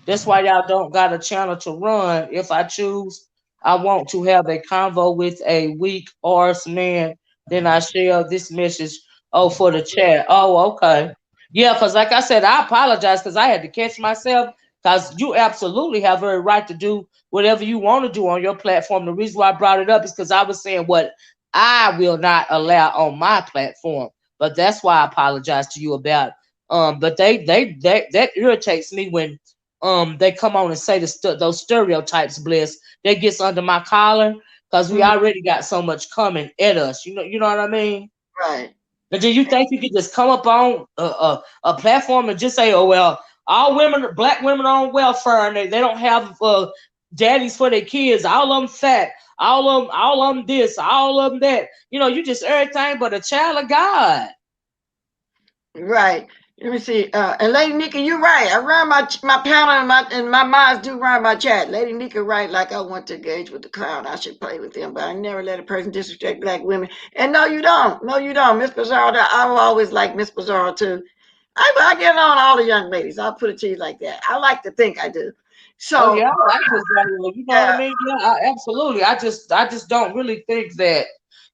y'all don't got a channel to run. If I choose, I want to have a convo with a weak arse man. Then I share this message. Oh, for the chat. Oh, okay. Yeah, because like I said, I apologize because I had to catch myself. Because you absolutely have every right to do whatever you want to do on your platform. The reason why I brought it up is because I was saying what I will not allow on my platform. But that's why I apologize to you about. But they that irritates me when they come on and say those stereotypes, bless, that gets under my collar because we already got so much coming at us. You know what I mean? Right. But do you think you could just come up on a platform and just say, oh well, all women, black women are on welfare and they don't have daddies for their kids, all of them fat, all of them this, all of them that. You just everything but a child of God. Right. Let me see. And Lady Nika, you're right. I run my panel and my minds do run my chat. Lady Nika, right? Like I want to engage with the clown. I should play with them, but I never let a person disrespect black women. And no, you don't. No, you don't, Miss Pizarro. I will always like Miss Pizarro too. I get on all the young ladies. I'll put it to you like that. I like to think I do. Oh So yeah, I like this genre. You know what I yeah, mean? Yeah, absolutely. I just don't really think that.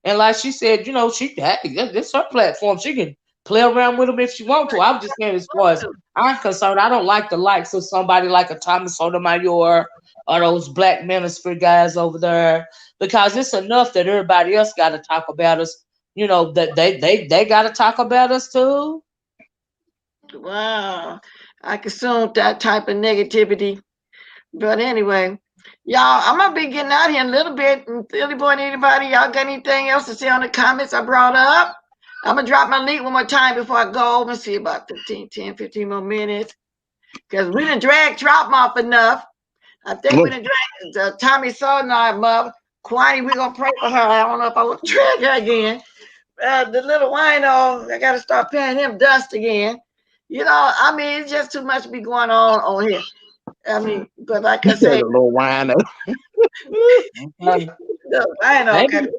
And like she said, this her platform. She can play around with them if she want to. I'm just saying, as far as I'm concerned, I don't like the likes of somebody like a Thomas Sotomayor or those black minister guys over there because it's enough that everybody else got to talk about us. That they got to talk about us too. wow. I consume that type of negativity. But anyway, y'all, I'm gonna be getting out here in a little bit. And Philly boy, anybody, y'all got anything else to say on the comments I brought up? I'm gonna drop my link one more time before I go. Let's see about 15 more minutes. Because we done dragged Trop off enough. I think we done dragged Tommy Sotomayor off. Kwani, we gonna pray for her. I don't know if I want to drag her again. The little wino, I gotta start paying him dust again. I mean, it's just too much to be going on here. I mean, but like You I said say, a little whiner. the wino, Maybe they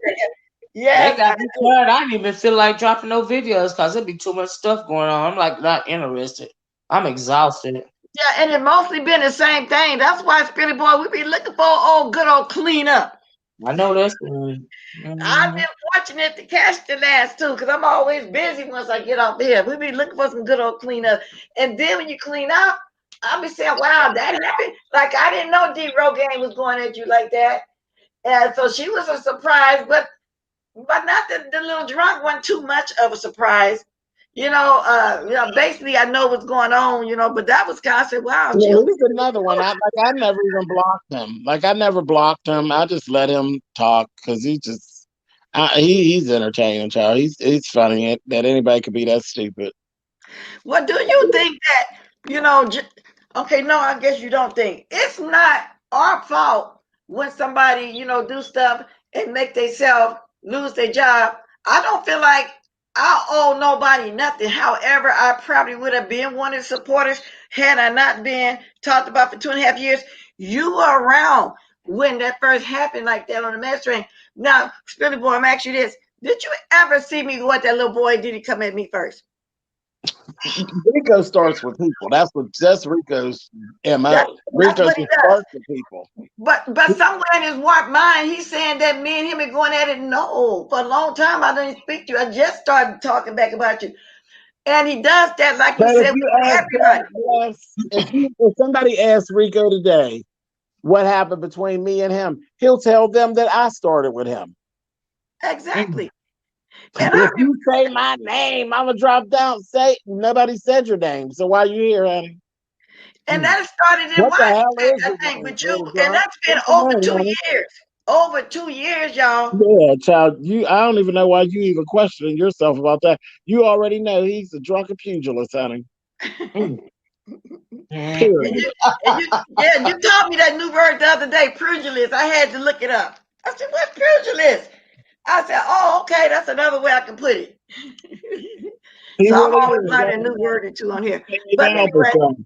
yes, I got me do. tired. I didn't even feel like dropping no videos because it'd be too much stuff going on. I'm like not interested. I'm exhausted. Yeah, and it mostly been the same thing. That's why, Spilly Boy, we be looking for old good old cleanup. I know that's right. I've Mhm. been fortunate to catch the last two because I'm always busy once I get off here. We be looking for some good old cleanup. And then when you clean up, I'll be saying, wow, that happened. Like, I didn't know D Rogaine was going at you like that. And so she was a surprise, but not the little drunk one too much of a surprise. Basically I know what's going on, but that was kind of said, wow, Well, Jill. he's another one. I never even blocked him. Like I never blocked him. I just let him talk because he's entertaining, child. He's funny that anybody could be that stupid. What do you think that, okay, no, I guess you don't think. It's not our fault when somebody, do stuff and make themselves lose their job. I don't feel like I owe nobody nothing. However, I probably would have been one of the supporters had I not been talked about for 2.5 years. You were around when that first happened like that on the mass train. Now, Spilly Boy, I'm asking you this. Did you ever see me go at that little boy? Did he come at me first? Rico starts with people. That's Rico's That's, MO. that's Rico what he just does. starts with people. But somewhere in his warped mind, he's saying that me and him are going at it. No, for a long time I didn't speak to you. I just started talking back about you. And he does that, like you But if said, you with ask everybody. if somebody asks Rico today what happened between me and him, he'll tell them that I started with him. Exactly. And If you say my name, I'm gonna drop down. Say nobody said your name, so why you here, honey? that started in What the hell Washington, is I your think, name, with you. little And girl? that's been What's your over name, 2 honey? years. Over 2 years, y'all. Yeah, child. I don't even know why you even questioning yourself about that. You already know he's a drunken pugilist, honey. And Period. you taught me that new word the other day, pugilist. I had to look it up. I said, what's pugilist? I said, oh, okay, that's another way I can put it. He So I'm really always is. learning a new word or two on here. Can't But even help anyway, himself.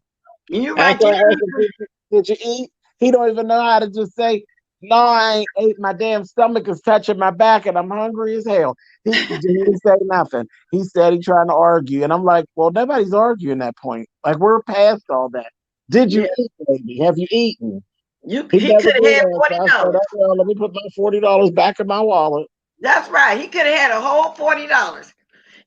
you're right. After You I ask need him, did you eat? He don't even know how to just say, no, I ain't ate. My damn stomach is touching my back and I'm hungry as hell. He didn't say nothing. He said he trying to argue. And I'm like, well, nobody's arguing that point. Like, we're past all that. Did you yeah, eat, baby? Have you eaten? He he never could have did had answer. I said, $40. oh, well, let me put my $40 back in my wallet. That's right. He could have had a whole $40.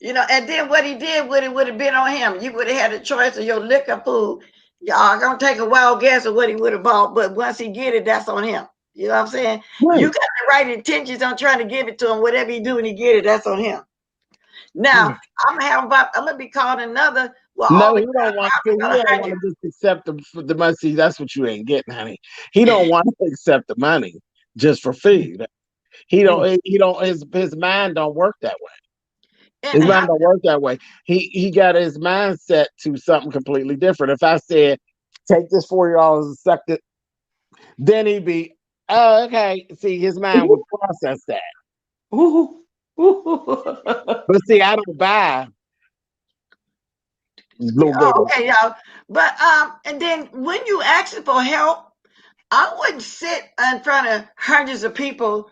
And then what he did would have been on him. You would have had a choice of your liquor, food. Y'all gonna take a wild guess of what he would have bought, but once he get it, that's on him. You know what I'm saying? You Right. got the right intentions on trying to give it to him. Whatever he do when he get it, that's on him. Now I'm gonna be called another. Well, all No, the he don't want to. probably He gonna don't hurt want you. to just accept the money. See, that's what you ain't getting, honey. He don't want to accept the money just for food. He don't. He don't. His mind don't work that way. His And mind how, don't work that way. He got his mind set to something completely different. If I said, "Take this $40 and suck it," then he'd be, "Oh, okay." See, his mind would process that. But see, I don't buy little baby. okay, y'all. But and then when you asking for help, I wouldn't sit in front of hundreds of people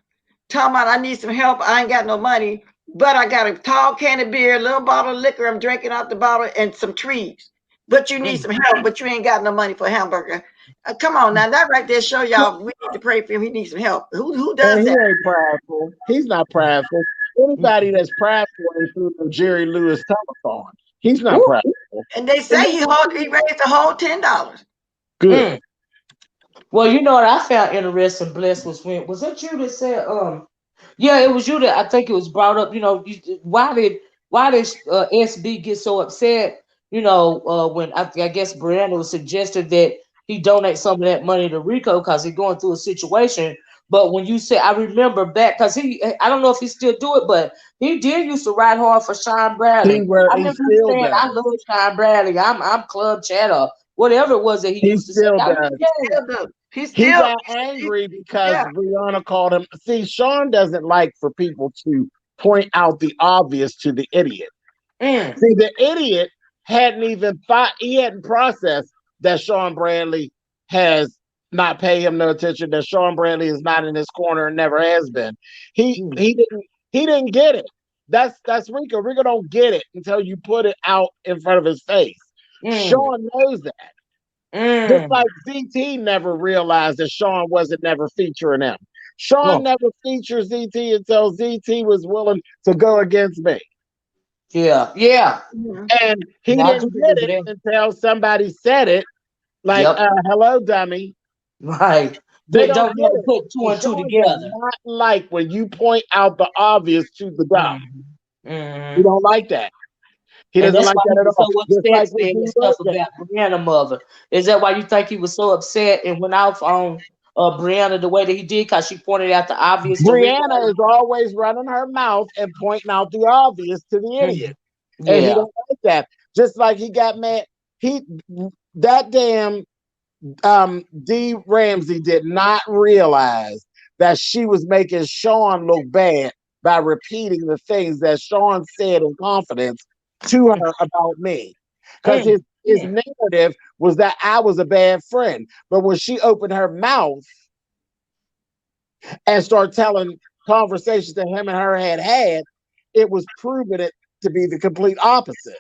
talking about I need some help. I ain't got no money, but I got a tall can of beer, a little bottle of liquor I'm drinking out the bottle, and some trees. But you need some help, but you ain't got no money for a hamburger. Come on now, that right there show y'all we need to pray for him. He needs some help. Who does And he that? ain't prideful. He's not prideful. Anybody that's prideful ain't through the Jerry Lewis telethon. He's not prideful. And they say he raised the whole $10. Good. Well, you know what I found interesting, Bless, was it you that said yeah, it was you that I think it was brought up. Why did SB get so upset? When I guess Brianna was suggested that he donate some of that money to Rico because he's going through a situation. But when you said, I remember back because I don't know if he still do it, but he did used to ride hard for Sean Bradley. I He remember him still saying, "I does. love Sean Bradley. I'm Club Chatter, whatever it was that he He used to say." still I remember does. saying Still do. He got He, angry because yeah. Brianna called him. See, Shawn doesn't like for people to point out the obvious to the idiot. that. See, the idiot hadn't even thought, he hadn't processed that Sean Bradley has not paid him no attention, that Sean Bradley is not in his corner and never has been. He Mm, he didn't he didn't get it. That's Rico. Rico don't get it until you put it out in front of his face. mm, Shawn knows that. Just mm. like ZT never realized that Shawn wasn't never featuring him. Shawn Oh, never featured ZT until ZT was willing to go against me. yeah, yeah. Mhm. And he I do didn't get remember it that. until somebody said it, like, Yep. hello, dummy. Right. They But don't don't get never it. put two And and two Sean does together. not like when you point out the obvious to the dumb. Mm-hmm. He Mm-hmm. don't like that. He And doesn't that's like why he that at was all. so Just upset like with saying the D stuff Rose. about Brianna mother. Is that why you think he was so upset and went off on Brianna the way that he did? Because she pointed out the obvious to Rico. Brianna is always running her mouth and pointing out the obvious to the Mhm. idiot. And he Yeah. don't like that. Just like he got mad. He that damn D Ramsey did not realize that she was making Shawn look bad by repeating the things that Shawn said in confidence to her about me. Because Mm, his mm, narrative was that I was a bad friend. But when she opened her mouth and started telling conversations that him and her had, it was proven it to be the complete opposite.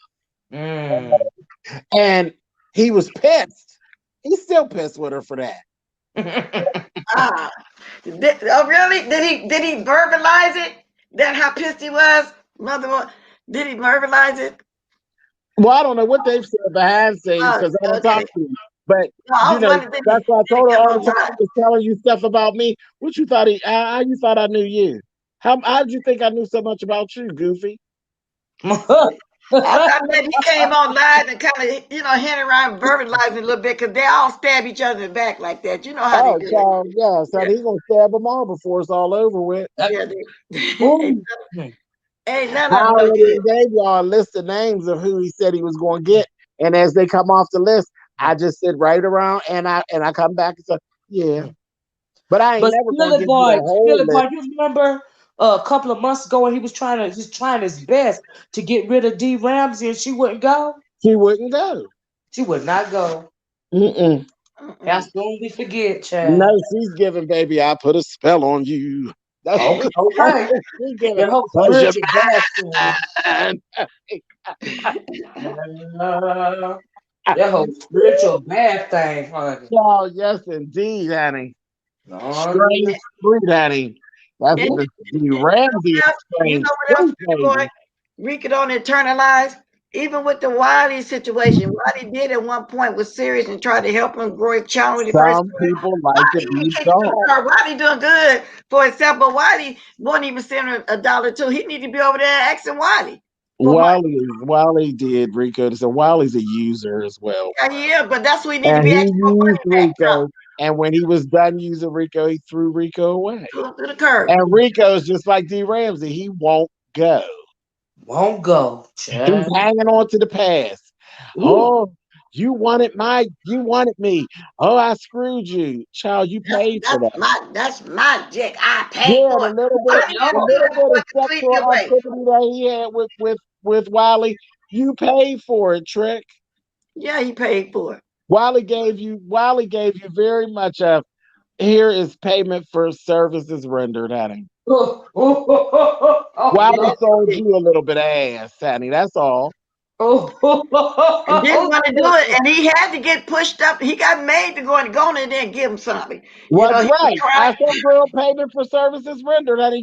And he was pissed. He's still pissed with her for that. Oh, really? Did he verbalize it? That how pissed he was? Did he verbalize it? Well, I don't know what they've said behind scenes because I don't talk Okay. to him. But No, I was wondering, that's why I did he told her come all the time online? he was telling you stuff about me. What you thought how you thought I knew you? How did you think I knew so much about you, Goofy? I thought maybe he came on live and kind of, hinted around verbalizing a little bit because they all stab each other in the back like that. You know how they Oh, do it. child, yeah, son, Yeah, he's gonna stab them all before it's all over with. yeah. Ooh. Ain't none I of them no already good. gave y'all a list of names of who he said he was going to get, and as they come off the list, I just sit right around and I come back and say, yeah, but I ain't never going to give you a whole Skillet list. Boy, you remember a couple of months ago when he was trying his best to get rid of D Ramsey and she wouldn't go? He wouldn't go. She would not go. Mm-mm. As soon as we forget, child. No, she's giving, baby. I put a spell on you. That's Okay, that's okay. what she's giving. That whole Cause you're spiritual bathroom. mine. That whole spiritual bath thing, honey. Oh, yes, indeed, honey. Oh, Strange fruit, honey. That's And the D you know Ramsey what else? is You strange know what else, fruit, Pretty Boy? baby. We could only internalize. Even with the Wiley situation, Wiley did at one point was serious and tried to help him grow his channel when he first Some started. people like to Wiley, he be kicked him to the dogs. curb. Wiley doing good for himself, but Wiley won't even send her $1 too. He need to be over there asking Wiley for money. Wiley did Rico. So Wiley's a user as well. Yeah, but that's what he need to And be he asking for used money back Rico. And when he was done using Rico, he threw Rico away. to the curb. And Rico's just like D Ramsey. He won't go. won't go, He's child. hanging on to the past. Ooh. Oh, you wanted me. Oh, I screwed you. Child, you paid for that. That's my dick. I paid Yeah, for it. I the know. little bit of To sweep sexual you away. activity that he had with Wiley, you paid for it, Trick. Yeah, he paid for it. Wiley gave you very much of here is payment for services rendered, honey. Oh, Wiley no. Yes, sold he did. you a little bit of ass, honey. That's all. And didn't want to do it, Oh, and he had to get pushed up. He got made to go in there and give him something. Was He was right. I trying. said, girl, payment for services rendered, honey.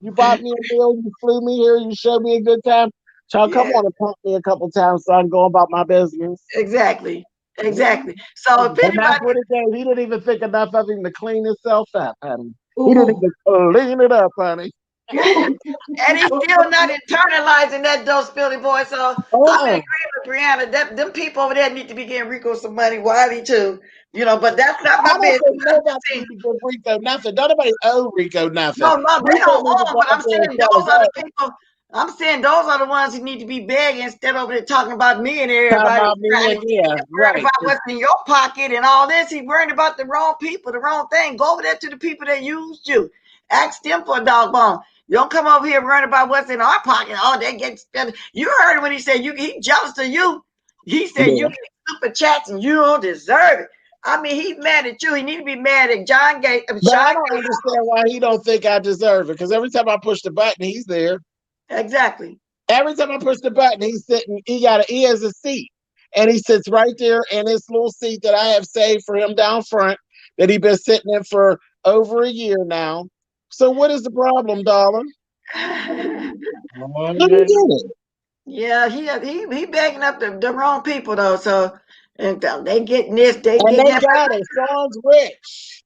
You bought me a meal, you flew me here, you showed me a good time. Child, come Yeah, on and pump me a couple times so I can go about my business. exactly, Mhm. exactly. So if And that's anybody, what it gave. He didn't even think enough of him to clean himself up, honey. He didn't oh, even clean it up, honey. and he's still not internalizing that those Philly boy. So I'm in Uh-uh. agreement with Brianna. Them people over there need to be getting Rico some money, Wiley too. But that's not I my don't business. think I'm just nobody saying. need to give Rico nothing. Nobody owe Rico nothing. No, no, they Rico don't need to own them, go but out I'm there and saying sell his those are the ass. people. I'm saying those are the ones who need to be begging instead of it talking about me and Talking everybody about me trying and to yeah, worried right. about what's in your pocket and all this. He's worried about the wrong people, the wrong thing. Go over there to the people that used you. Ask them for a dog bone. You don't come over here worrying about what's in our pocket. Oh, they get spent. You heard when he said he jealous of you. He said you Yeah. get super chats and you don't deserve it. I mean, he's mad at you. He need to be mad at John Gate. But I Sean don't Gate. understand why he don't think I deserve it. Because every time I push the button, he's there. Exactly. Every time I push the button, he's sitting. He has a seat, and he sits right there in his little seat that I have saved for him down front. That he's been sitting in for over a year now. So what is the problem, darling? Let me get it. Yeah, he begging up the wrong people though. So and they getting this, they And getting they that. got it. Sean's rich.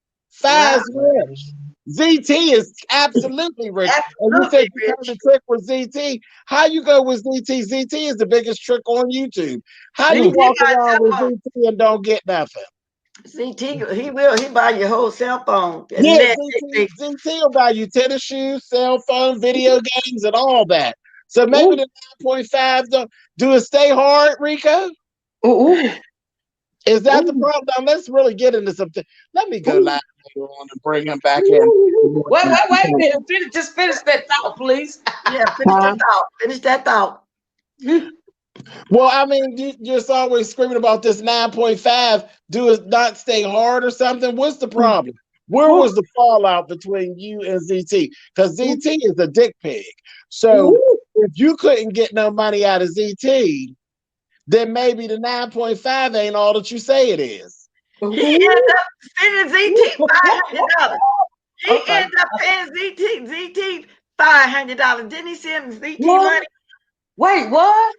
Well, Fi's rich. ZT is absolutely rich. And you said absolutely, you turned Rich. the trick with ZT. How you go with ZT? ZT is the biggest trick on YouTube. How you CT walk buy around cell with phone. ZT and don't get nothing? CT he buy your whole cell phone and Yeah, then ZT will buy you tennis shoes, cell phone, video games, and all that. So maybe ooh, the 9.5 do it stay hard, Rico? ooh, Is that the ooh, problem? Now let's really get into something. Let me go ooh. live later on and bring him back in. Wait, wait a minute. Just finish that thought, please. yeah, finish that Huh? thought. Finish that thought. Well, I mean, you just always screaming about this 9.5. Do it not stay hard or something? What's the problem? Where was the fallout between you and ZT? Because ZT is a dick pig. So if you couldn't get no money out of ZT, then maybe the 9.5 ain't all that you say it is. He ended up sending ZT $500. He ended up paying ZT $500. Didn't he send ZT money? Wait, what?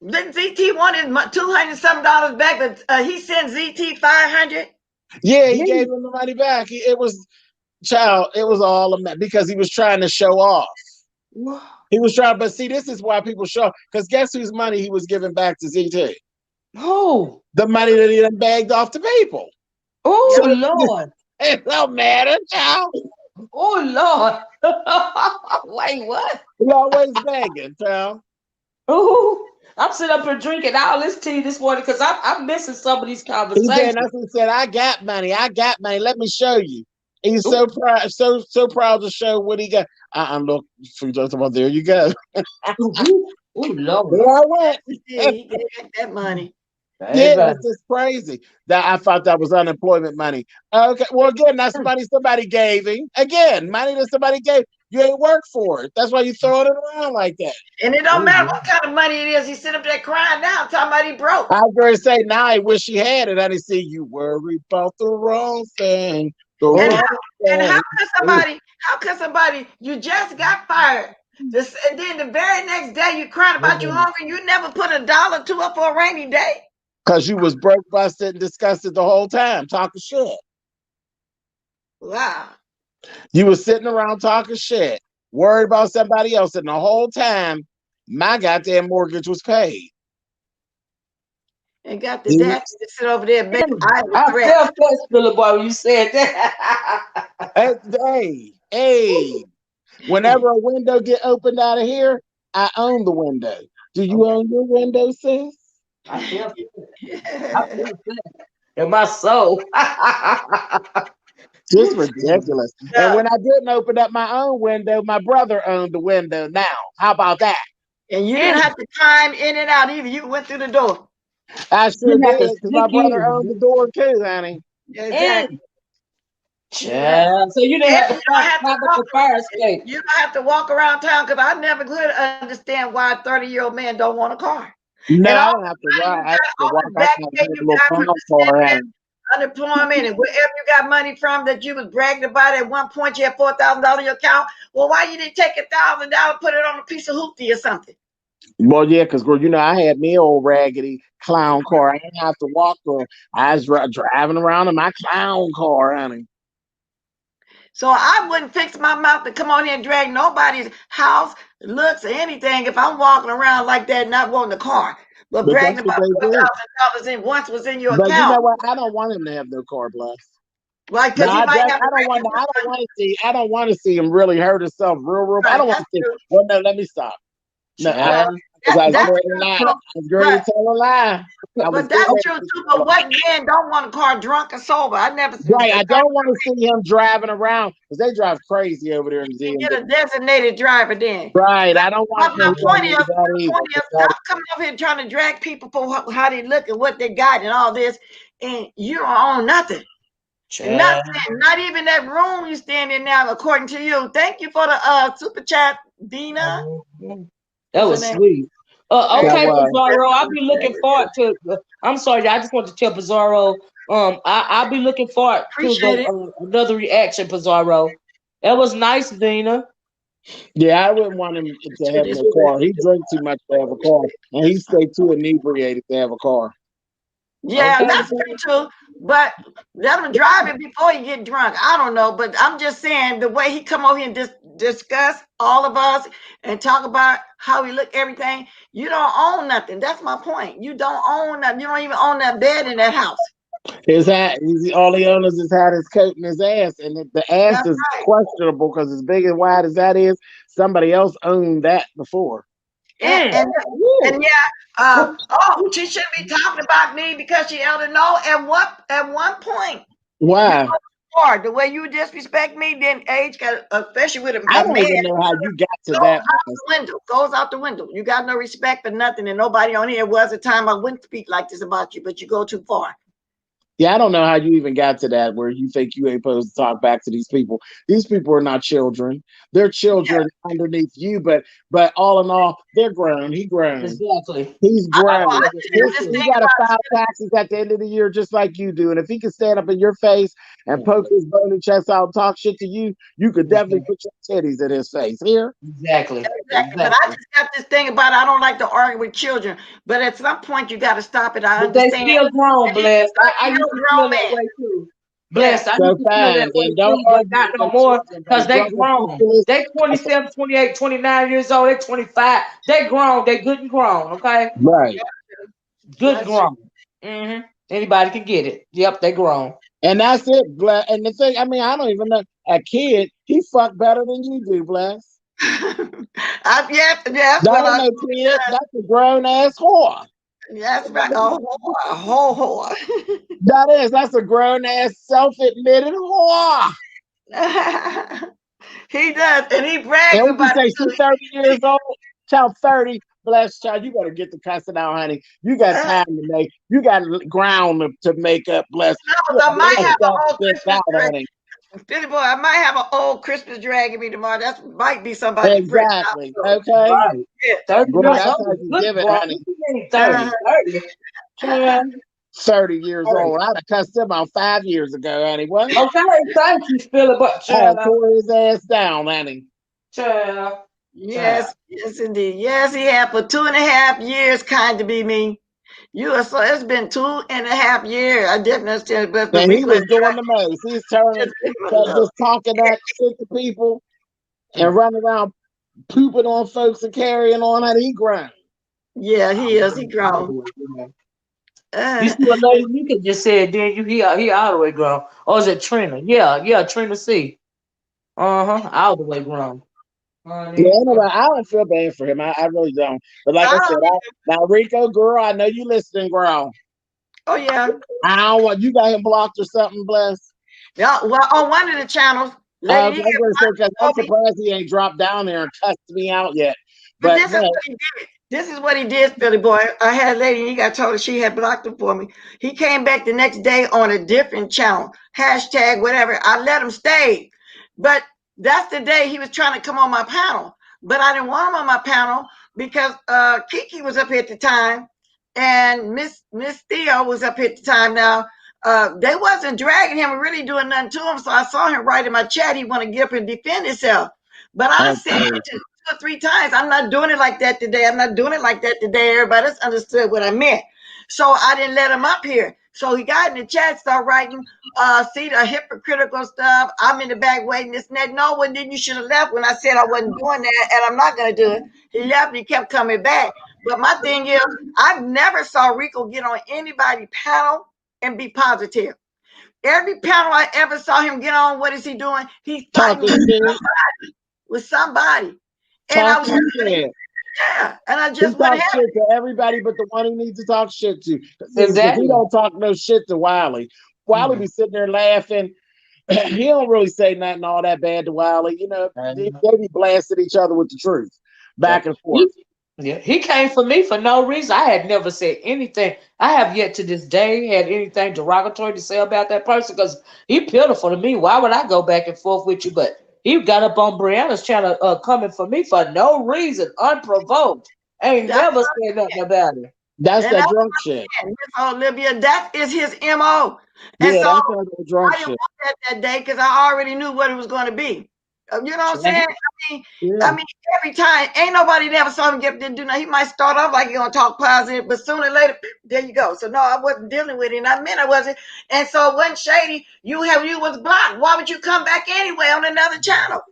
Then ZT wanted $200-something back, but he sent ZT $500. Yeah, he gave him the money back. It was all a mess because he was trying to show off. He was trying, but see, this is why people show, because guess whose money he was giving back to ZT? Who? The money that he done bagged off to people. Oh, so Lord. It don't matter, child. Oh, Lord. Wait, what? He always begging, child. Oh, I'm sitting up here drinking all this tea this morning because I'm missing some of these conversations. He said, I got money. Let me show you. He's so proud, so proud to show what he got. Look, there you go. Oh, Lord. There I went. He got that money. Yeah, that's just crazy. That I thought that was unemployment money. Okay, well, again, that's money somebody gave him. Again, money that somebody gave. You ain't work for it. That's why you throwing it around like that. And it don't matter what kind of money it is. He's sitting up there crying now, talking about he broke. I was going to say, now I wish he had it. I didn't see you worry about the wrong thing. And how could somebody, you just got fired, and then the very next day you crying about you hungry, you never put $1 or $2 up for a rainy day? Because you was broke, busted, and disgusted the whole time, talking shit. Wow. You was sitting around talking shit, worried about somebody else, and the whole time, my goddamn mortgage was paid. And got the dad to sit over there. I felt that, Billy Boy, when you said that. Hey. Whenever a window get opened out of here, I own the window. Do you own your window, sis? I feel that in my soul. Just ridiculous. And when I didn't open up my own window, my brother owned the window now. How about that? And you didn't have to climb in and out either. You went through the door. I sure did, because my brother owned the door too, honey. Exactly. Yeah. So you didn't have to climb up the fire escape. You don't have to walk around town, because I never could understand why a 30-year-old man don't want a car. No, I don't have to ride. I have to walk. I can have a little car around. Unemployment and wherever you got money from that you was bragging about. At one point you had $4,000 in your account. Well, why you didn't take $1,000, put it on a piece of hoopty or something? Well, yeah, because girl, I had me old raggedy clown car. I didn't have to walk or I was driving around in my clown car, honey. So I wouldn't fix my mouth to come on here and drag nobody's house, looks, or anything if I'm walking around like that, not wanting a car. But bragging about $4,000 in once was in your account. But you know what? I don't want him to have no car, bless. Right, because I don't want to see him really hurt himself real. Right, I don't want to see. Well, no, let me stop. No, I was going to tell a lie. But that's true too. But what man don't want a car drunk or sober? I never seen. Right, I don't want to see him driving around because they drive crazy over there in DMV. Get a designated driver then. Right, I don't want. My point is, stop coming up here trying to drag people for how they look and what they got and all this, and you don't own nothing. Nothing, not even that room you stand in now, according to you. Thank you for the super chat, Dina. That was sweet. Okay, Bizarro, I'll be looking forward to. I'm sorry, I just want to tell Bizarro. I'll be looking forward to another reaction, Bizarro. That was nice, Dina. Yeah, I wouldn't want him to have no car. He drank too much to have a car, and he stayed too inebriated to have a car. Yeah, that's true too. But let him drive it before he get drunk. I don't know, but I'm just saying the way he come over here and discuss all of us and talk about how we look, everything. You don't own nothing. That's my point. You don't own nothing. You don't even own that bed in that house. His hat. All he owns is his hat, his coat, and his ass. And the ass is questionable because as big and wide as that is, somebody else owned that before. And she shouldn't be talking about me because she elder. No, at one point. Why? The way you disrespect me, then age got, especially with a man. I don't even know how you got to that. Goes out the window. You got no respect for nothing, and nobody on here was a time I wouldn't speak like this about you, but you go too far. Yeah, I don't know how you even got to that where you think you ain't supposed to talk back to these people. These people are not children. They're Yeah. children underneath you, but all in all, they're grown. He grown. Exactly. He's I know. grown. I just have this He thing got to about file taxes at the end of the year just like you do. And if he can stand up in your face and poke his bony chest out and talk shit to you, you could definitely put your titties in his face. Here? Exactly. exactly. But I just got this thing about I don't like to argue with children. But at some point, you got to stop it. I But they understand. still grown, And he's Bless. a I 30-year-old used to feel grown that man. way too. Yeah. Bless. I So used to feel fine. that way Then don't too, but argue not with no no more children. But because as they long as grown. people They 27, 28, 29 years old. They 25. They grown. They good and grown. Okay? right. Good and That's true. grown. Mm-hmm. Anybody can get it. Yep, they grown. And that's it, Bless. And the thing, I mean, I don't even know. A kid, he fuck better than you do, Bless. Yes, yes. That Well, ain't no kid. That's a grown ass whore. yes, right. A whole whore. That's a grown ass self admitted whore. He does, and he brags And we can about say it she's 30 years old. Child 30. Bless child, you better get the cussing out, honey. You got too. time to make. You got ground to make up. Bless. No, You I might better have an cuss old this Christmas out, drag. honey. Billy boy, I might have an old Christmas dragging me tomorrow. That might be somebody pretty. Exactly. Okay. Right. 30 Boy, years that's old how is you good give it, grown. honey. What you mean Uh, 30? 30? Child, 30 years 30. old. I'd have cussed him out 5 years ago, honey. What? Okay, thank you, Philly, but I have child, tore his ass down, honey. child, child. yes, yes, indeed. Yes, he had for 2.5 years, kind to be me. You are so. It's been 2.5 years. I didn't understand, but And he Rico was had doing the most. He's turning, just give him a little. just talking that shit to people and running around pooping on folks and carrying on, honey. He grind. Yeah, he is. He All the grown. way grown. You Uh, see what Lady Nika just said, then he all the way grown. Or is it Trina? Yeah, Trina C. Uh-huh. All the way grown. Yeah, Honey. anyway, I don't feel bad for him. I really don't. But like I I said, don't either. now Rico, girl, I know you listening, girl. Oh yeah. I don't want you got him blocked or something, bless. Yeah. Well, on one of the channels, I Lady was Nika gonna say because I'm told me. surprised he ain't dropped down there and cussed me out yet. But But this is no, what he did. This is what he did, Philly boy. I had a lady, and he got told her she had blocked him for me. He came back the next day on a different channel, hashtag whatever. I let him stay. But that's the day he was trying to come on my panel. But I didn't want him on my panel because Kiki was up here at the time, and Miss Theo was up here at the time. Now they wasn't dragging him or really doing nothing to him. So I saw him write in my chat he want to get up and defend himself. But I said okay. to 2 or 3 times, I'm not doing it like that today. I'm not doing it like that today. Everybody's understood what I meant. So I didn't let him up here. So he got in the chat, started writing, see the hypocritical stuff. I'm in the back waiting this and that. No, when then you should have left when I said I wasn't doing that and I'm not going to do it. He left and he kept coming back. But my thing is, I never saw Rico get on anybody's panel and be positive. Every panel I ever saw him get on, what is he doing? He's fighting Talking shit, with somebody. And I was talking just, shit. yeah, and I He just wouldn't talks have shit to everybody but the one he needs to talk shit to. Because he Exactly. don't talk no shit to Wiley. Wiley be sitting there laughing. He don't really say nothing all that bad to Wiley. You know, they be blasting each other with the truth back and forth. He came for me for no reason. I had never said anything. I have yet to this day had anything derogatory to say about that person because he pitiful to me. Why would I go back and forth with you? But he got up on Brianna's channel coming for me for no reason, unprovoked. Ain't that's never said nothing about it. That's and that that's drunk shit. Miss Olivia. That is his MO. And Yeah, so that's that drunk I didn't shit. want that day because I already knew what it was going to be. You know what I'm saying? Yeah. I mean, every time, ain't nobody never saw him get to do nothing. He might start off like he gonna talk positive, but sooner or later, there you go. So no, I wasn't dealing with it. I meant I wasn't, and so it wasn't shady. You was blocked. Why would you come back anyway on another channel?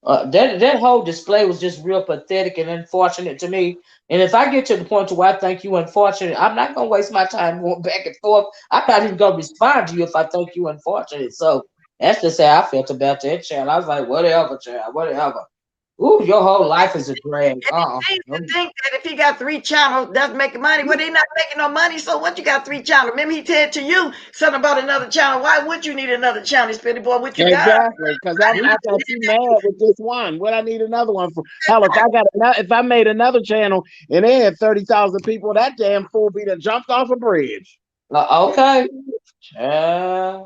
That whole display was just real pathetic and unfortunate to me. And if I get to the point to where I think you unfortunate, I'm not gonna waste my time going back and forth. I'm not even gonna respond to you if I think you unfortunate. So that's just how I felt about that child. I was like, whatever, child, whatever. Ooh, your whole life is a drag. And he seems to think that if he got 3 channels, that's making money. Well, they not making no money. So what? You got 3 channels. Remember, he said to you something about another channel. Why would you need another channel, Spitty Boy? What you got? Exactly, because I got too mad with this one. What I need another one for? Hell, if I made another channel and they had 30,000 people, that damn fool be done jumped off a bridge. Okay. Yeah,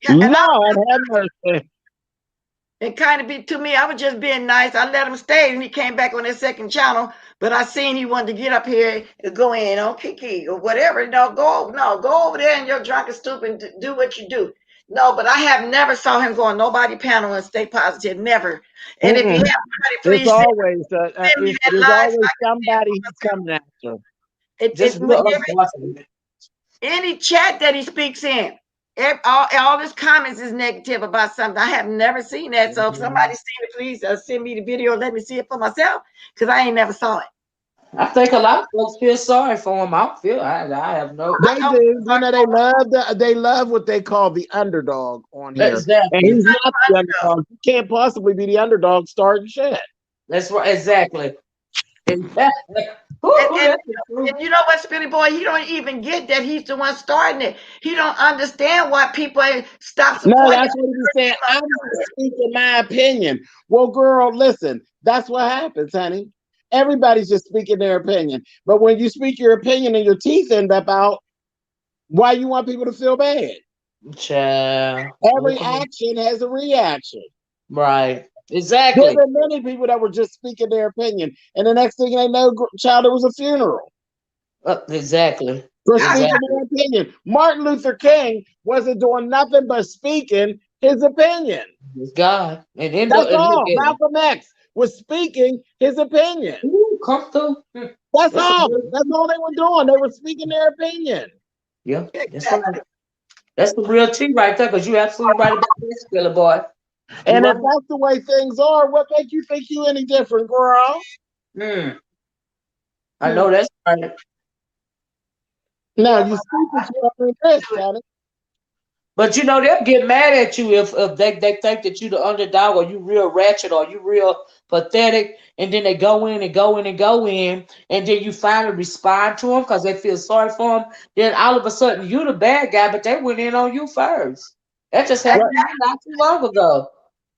and Lord have mercy. it kind of be to me. I was just being nice. I let him stay, and he came back on his second channel. But I seen he wanted to get up here and go in on Kiki or whatever. No, go over there in your drunken stupid and do what you do. No, but I have never saw him go on nobody panel and stay positive. Never. And if you have somebody, It's please always send me that there's live so always I can see it somebody for he's coming after. myself. Just real unfortunate. Any chat that he speaks in, all his comments is negative about something. I have never seen that. So if somebody's seen it, please send me the video. Let me see it for myself because I ain't never saw it. I think a lot of folks feel sorry for him. I have no. They do. You know, they love what they call the underdog on here. Exactly. And he's not the underdog. You can't possibly be the underdog starting shit. That's right. Exactly. Exactly. And you know what, Spilly Boy? He don't even get that he's the one starting it. He don't understand why people ain't stop No, supporting. that's what he's saying. I'm just speaking my opinion. Well, girl, listen, that's what happens, honey. Everybody's just speaking their opinion. But when you speak your opinion and your teeth end up out, why you want people to feel bad? Child. Every action has a reaction. Right. Exactly. There were many people that were just speaking their opinion. And the next thing they know, child, it was a funeral. Exactly. For speaking their opinion. Martin Luther King wasn't doing nothing but speaking his opinion. It's God. And that's all. Malcolm X was speaking his opinion. Ooh, come through. That's all. That's all they were doing. They were speaking their opinion. Yeah, that's right. That's the real tea right there, because you're absolutely right about this, Billy Boy. And if that's the way things are, what makes you think you any different, girl? I know that's right. No, you speak what you own risk, honey. But you know, they'll get mad at you if they think that you the underdog, or you real ratchet, or you real pathetic, and then they go in and go in and go in, and then you finally respond to them because they feel sorry for them. Then all of a sudden you the bad guy, but they went in on you first. That just happened not too long ago.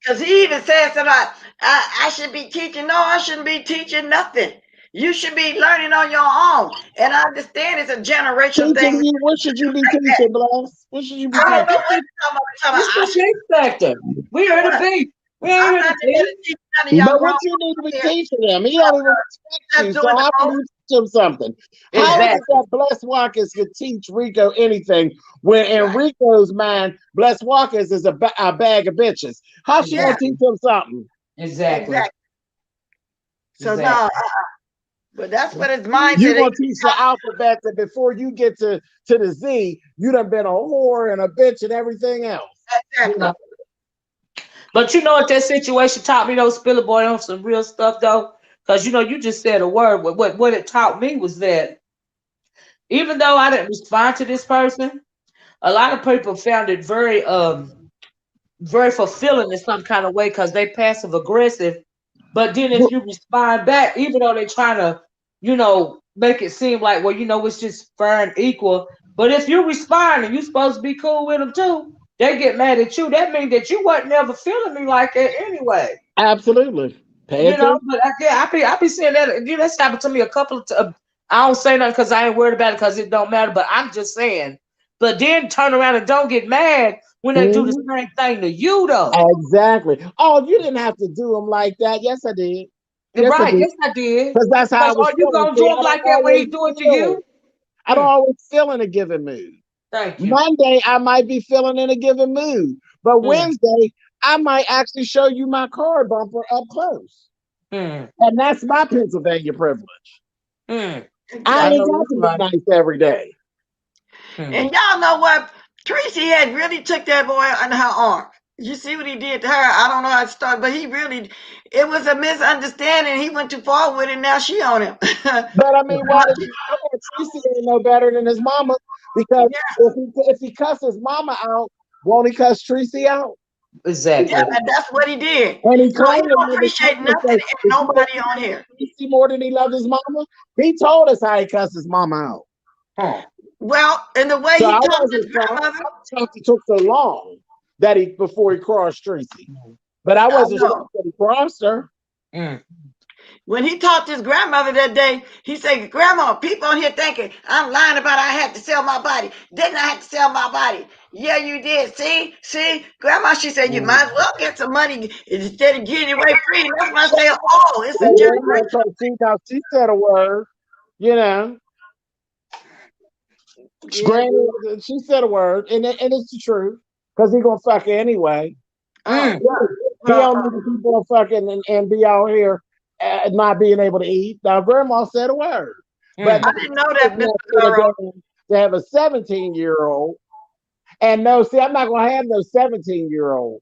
Because he even said something, I should be teaching. No, I shouldn't be teaching nothing. You should be learning on your own. And I understand it's a generational thing. What should you be teaching, Bless? What should you be teaching? I don't know what you're talking about. We heard a beat. We ain't heard a beat. But what you need to be teaching them? He don't even respect you. So how can you teach him something? How is it that Bless Watkins could teach Rico anything when in Rico's mind, Bless Watkins is a bag of bitches? How's she gonna teach him something? Exactly. So no, but that's what his mindset. You gonna teach the alphabet that before you get to the Z, you done been a whore and a bitch and everything else. Exactly. But you know what, that situation taught me, though, Spiller Boy, on some real stuff, though, because you know you just said a word. What it taught me was that even though I didn't respond to this person, a lot of people found it very very fulfilling in some kind of way because they passive aggressive. But then if you respond back, even though they're trying to, you know, make it seem like, well, you know, it's just fair and equal. But if you respond and you're supposed to be cool with them too, they get mad at you. That means that you wasn't never feeling me like that anyway. Absolutely. You know, but I be saying that. You know, that's happened to me a couple of times. I don't say nothing because I ain't worried about it because it don't matter. But I'm just saying. But then turn around and don't get mad when they do the same thing to you, though. Exactly. Oh, you didn't have to do them like that. Yes, I did. Yes, I did. Because that's how I was. Are you gonna do him like that when he do it to you? I don't always feel in a given mood. Thank you. Monday, I might be feeling in a given mood, but Wednesday, I might actually show you my car bumper up close, and that's my Pennsylvania privilege. I ain't got to be nice every day. And y'all know what? Tracy had really took that boy under her arm. You see what he did to her? I don't know how it started, but it was a misunderstanding. He went too far with it. Now she on him. But I mean, why did Tracy ain't no better than his mama? Because if he cuss his mama out, won't he cuss Tracy out? Exactly. Yeah, and that's what he did. And he so he don't appreciate nothing and nobody on here. Tracy more than he loved his mama. He told us how he cussed his mama out. Well, in the way he told his grandmother, it took so long that before he crossed Tracy. But I wasn't sure that he crossed her. When he talked to his grandmother that day, he said, Grandma, people on here thinking I'm lying about I had to sell my body. Didn't I have to sell my body? Yeah, you did. See, Grandma, she said, you might as well get some money instead of getting away free. That's when I say, oh, it's a generation. She said a word, you know. Yeah. Granny, she said a word, and it's the truth, because he gonna fuck her anyway. Oh, He don't need to keep on fucking and be out here not being able to eat. Now, Grandma said a word, but I didn't know that, Mr. Garo. to have a 17-year-old, and no, see, I'm not gonna have no 17-year-old,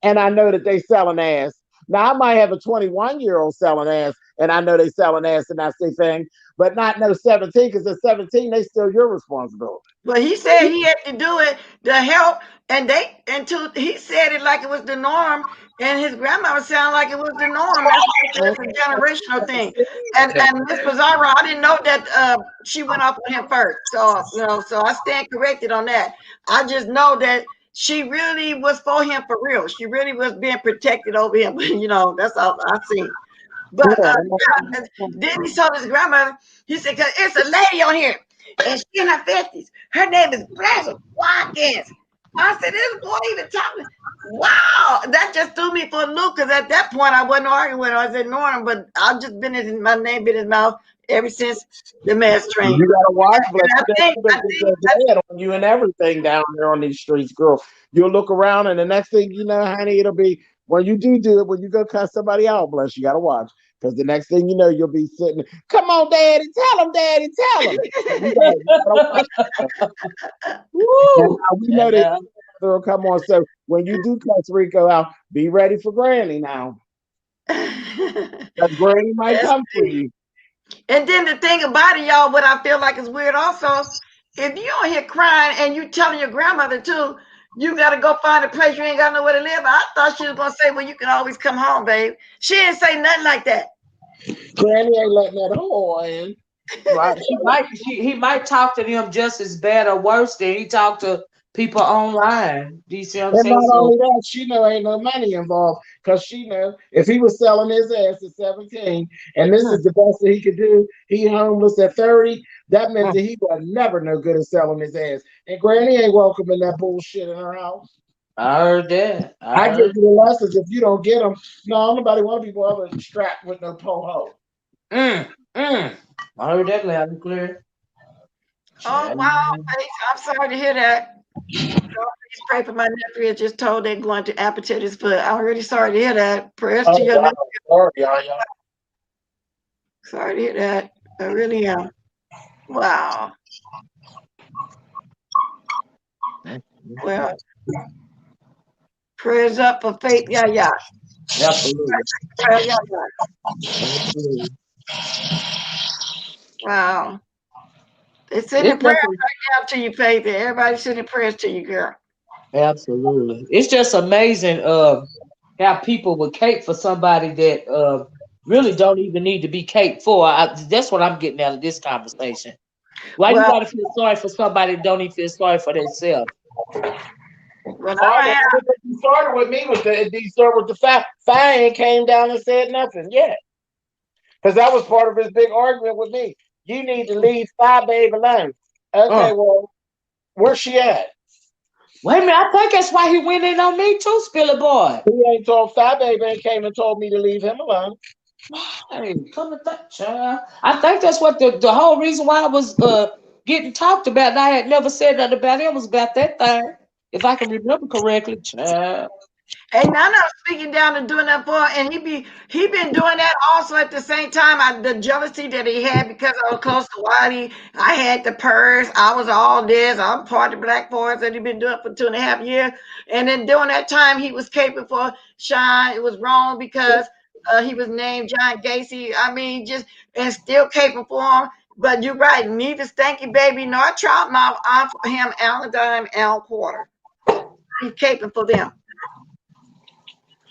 and I know that they selling ass. Now, I might have a 21-year-old selling ass, and I know they selling ass, and that's their thing, but not no 17, because at 17, they still your responsibility. But he said he had to do it to help, and he said it like it was the norm, and his grandmother sounded like it was the norm. That's why it's a generational thing. And Miss Pizarro, I didn't know that she went off on him first. So so I stand corrected on that. I just know that she really was for him for real. She really was being protected over him. That's all I seen. But then he told his grandmother, he said, because it's a lady on here, and she in her 50s. Her name is Blanche Watkins. I said, this boy even talking. Wow, that just threw me for a loop, because at that point I wasn't arguing with her. I was ignoring him, but I've just been in my name in his mouth ever since the mass train. You gotta watch, but I think on you and everything down there on these streets, girl. You'll look around, and the next thing you know, honey, it'll be when you do it, when you go cuss somebody out, bless you gotta watch. Because the next thing you know, you'll be sitting, come on, Daddy, tell him, Daddy, tell him. We know that will come on. So when you do cuss Rico out, be ready for Granny now. Because Granny might come for you. And then the thing about it, y'all, what I feel like is weird also, if you on here crying and you telling your grandmother too, you got to go find a place you ain't got nowhere to live. I thought she was going to say, well, you can always come home, babe. She didn't say nothing like that. Granny ain't letting that whore in. Right. He might talk to them just as bad or worse than he talked to people online. Do you see what I'm saying? And not only that, she know ain't no money involved, because she know if he was selling his ass at 17, and this is the best that he could do, he homeless at 30, that meant that he was never no good at selling his ass. And Granny ain't welcoming that bullshit in her house. I heard that. I give you the lessons. If you don't get them, no, nobody want people ever strapped with no po-ho. I heard that loud and clear. Oh, wow. I'm sorry to hear that. Please pray for my nephew. Just told they're going to amputate his foot. I'm really sorry to hear that. Prayers to your nephew. Sorry to hear that. I really am. Wow. Well, prayers up for faith. Yeah. Absolutely. Yeah. Absolutely. Wow. They're sending prayers right now to you, Faith. Everybody's sending prayers to you, girl. Absolutely. It's just amazing how people would cape for somebody that really don't even need to be caped for. That's what I'm getting out of this conversation. Why you gotta feel sorry for somebody that don't even feel sorry for themselves? Well, he started with me with the fact Fine came down and said nothing yet. Because that was part of his big argument with me. You need to leave Fi Babe alone. Okay, well, where's she at? Wait a minute, I think that's why he went in on me too, Spiller Boy. He ain't told Fi Babe and came and told me to leave him alone. Hey, come and think, child. I think that's what the whole reason why I was getting talked about, and I had never said that about him, was about that thing. If I can remember correctly, child. Hey, Nana speaking down and doing that for, and he been doing that also at the same time. The jealousy that he had because I was close to Wiley. I had the purse. I was all this. I'm part of Black Force that he been doing for 2.5 years. And then during that time, he was caping for Shawn. It was wrong because he was named John Gacy. I mean, and still caping for him. But you're right. Neither Stanky Baby nor Trout Mouth offer him Al Dime, Al Quarter. He's caping for them.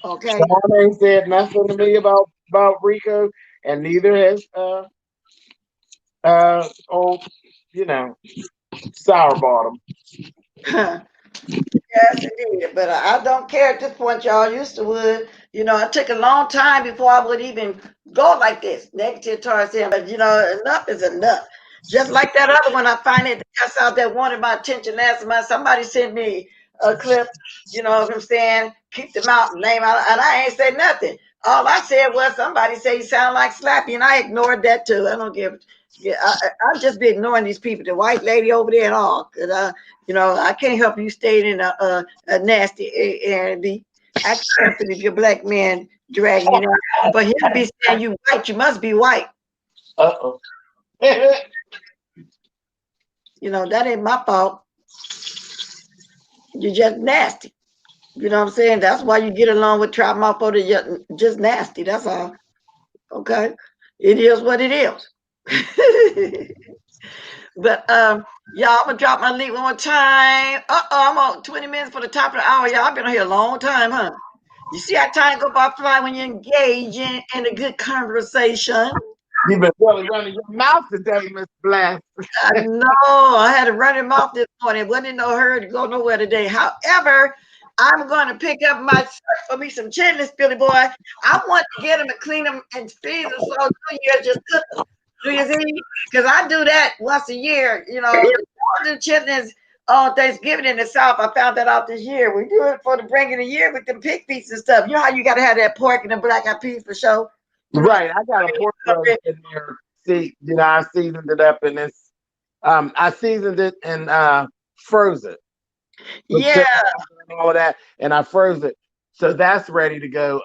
Okay. Shawn ain't said nothing to me about Rico, and neither has Sour Bottom. Yes, indeed. But I don't care at this point, y'all. Used to would. It took a long time before I would even go like this, negative towards him. But enough is enough. Just like that other one, I find it cuss out that wanted my attention last month. Somebody sent me a clip, you know what I'm saying? Keep the mountain name out, and I ain't say nothing. All I said was somebody say you sound like Slappy, and I ignored that too. I don't give. Yeah, I just be ignoring these people. The white lady over there and all. Cause I can't help you stay in a nasty Airbnb. I can't help it if your black man dragging you down. But him to be saying you white, you must be white. Uh-oh. That ain't my fault. You're just nasty. You know what I'm saying? That's why you get along with Trap Mouth. You're just nasty. That's all. Okay? It is what it is. But y'all, I'm gonna drop my link one more time. I'm on 20 minutes for the top of the hour. Y'all, I've been on here a long time, huh? You see how time go by fly when you're engaging in a good conversation? You've been really running your mouth today, Miss Blast. I know. I had to run him off this morning. Wasn't in no hurry to go nowhere today. However, I'm going to pick up my search for me some chitlins, Billy boy. I want to get them and clean them and freeze them so New Year's just cook them. New Year's Eve, because I do that once a year. The chitlins on Thanksgiving in the South. I found that out this year. We do it for the bringing of the year with them pig feet and stuff. You know how you got to have that pork and the black eyed peas for sure. Right, I got a pork roast in there. See, I seasoned it up, and it's I seasoned it and froze it. Yeah, and all of that, and I froze it, so that's ready to go.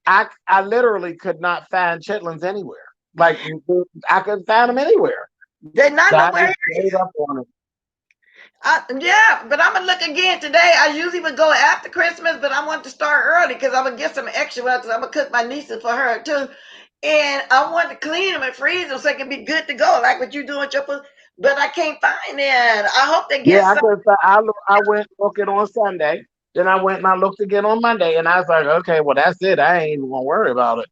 I literally could not find chitlins anywhere. Like I couldn't find them anywhere. they're not So I nowhere. just gave up on them. Yeah, but I'm gonna look again today. I usually would go after Christmas, but I want to start early because I'm gonna get some extra ones. I'm gonna cook my nieces for her too, and I want to clean them and freeze them so it can be good to go, like what you do with your food. But I can't find it. I hope they get Yeah, I some. could. I went looking on Sunday. Then I went and I looked again on Monday, and I was like, okay, well that's it. I ain't even gonna worry about it.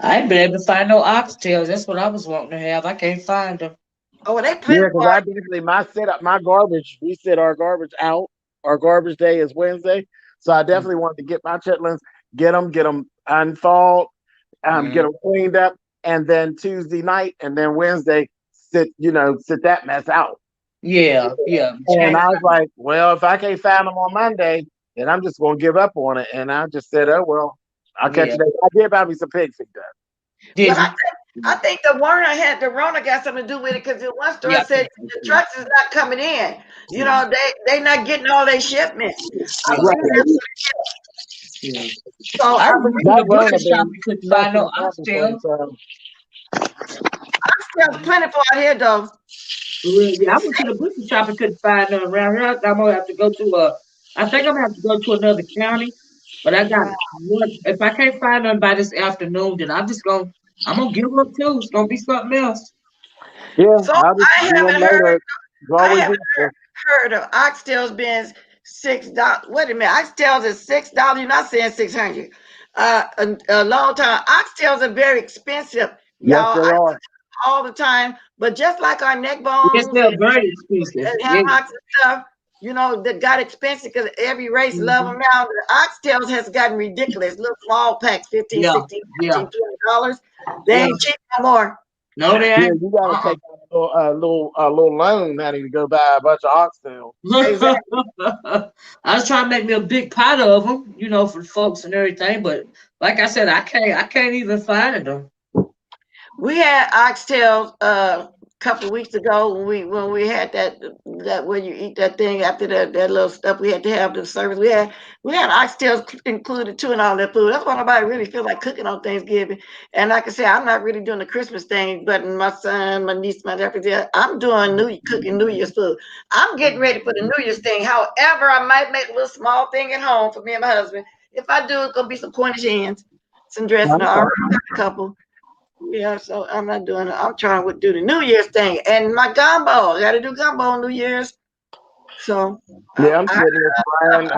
I ain't been able to find no oxtails. That's what I was wanting to have. I can't find them. Oh, they Yeah, plentiful. because I definitely my garbage. We set our garbage out. Our garbage day is Wednesday, so I definitely wanted to get my chitlins, get them unthawed, get them cleaned up, and then Tuesday night and then Wednesday sit that mess out. Yeah, yeah. And I was like, well, if I can't find them on Monday, then I'm just gonna give up on it. And I just said, oh well, I'll catch Yeah. you later. I did buy me some pig feet though. Did But you? I think the Rona got something to do with it because the one store Yeah. said the trucks is not coming in. They not getting all their shipments. I Yeah. Right. believe that's Yeah. so. I I remember believe That the butcher Rona shop. been We couldn't find messing no with everything. oxtail. So there's plentiful out here though. For real. Yeah, I went to the butcher shop and couldn't find none around here. I'm gonna have to go to I think I'm gonna have to go to another county. But I got Wow. one. If I can't find none by this afternoon, then I'm gonna give up too. It's gonna be something else. yeah, So I'll just I see them haven't heard. later. It's I always haven't equal. heard of oxtails being $6. Wait a minute, oxtails is $6. You're not saying 600. A long time. Oxtails are very expensive, Yes, y'all. they I are. all the time. But just like our neck Yes, bones they're very expensive. and Yeah. hammocks and stuff, that got expensive because every race love Hmm. them now. The oxtails has gotten ridiculous. Little small packs, 15, Yeah. 16, Yeah. 15, $20. They Yeah. ain't cheap no more. No, they Yeah, ain't. you got to take out a little loan, honey, to go buy a bunch of oxtail. Exactly. I was trying to make me a big pot of them, for folks and everything. But like I said, I can't even find them. We had oxtails a couple of weeks ago when we had that where you eat that thing after that little stuff we had to have the service. We had oxtails included too in all that food. That's why nobody really feel like cooking on Thanksgiving. And like I said, I'm not really doing the Christmas thing, but my son, my niece, my nephew, I'm doing cooking New Year's food. I'm getting ready for the New Year's thing. However, I might make a little small thing at home for me and my husband. If I do, it's gonna be some Cornish hens, some dressing. I already got a couple. Yeah, so I'm not doing it. I'm trying to do the New Year's thing and my gumbo. I got to do gumbo on New Year's. So, Yeah, I'm I, sitting here frying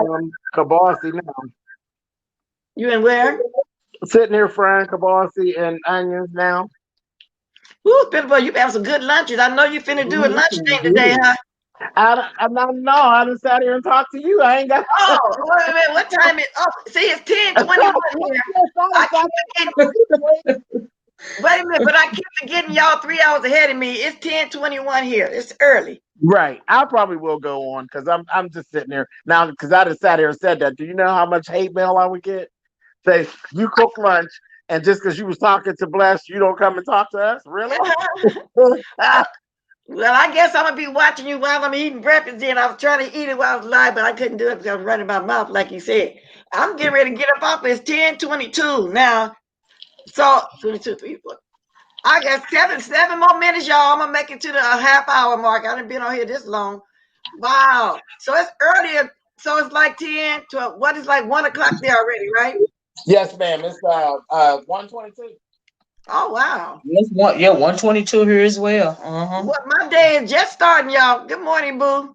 kabasi now. you in where? Sitting here frying kabasi and onions now. Ooh, Pinball, you have some good lunches. I know you finna do a lunch thing today, huh? I'm not. No, I just sat here and talked to you. I ain't got. Oh, wait a minute. What time is? Oh, see, it's 10:21 here. I keep forgetting. Wait a minute, but I keep forgetting y'all 3 hours ahead of me. It's 10:21 here. It's early. Right. I probably will go on because I'm just sitting there now because I just sat here and said that. Do you know how much hate mail I would get? Say you cook lunch and just because you was talking to Bless, you don't come and talk to us? Really? Well, I guess I'm gonna be watching you while I'm eating breakfast. Then I was trying to eat it while I was live, but I couldn't do it because I was running my mouth, like you said. I'm getting ready to get up off. It's 10:22 now. So 22, 3, 4. I got seven more minutes, y'all. I'm gonna make it to the half hour mark. I done been on here this long. Wow. So it's earlier. So it's like 10, 12. What is like 1 o'clock there already, right? Yes, ma'am. It's 1:22. Oh wow. Yes, 122 here as well. What my day is just starting, y'all. Good morning, boo.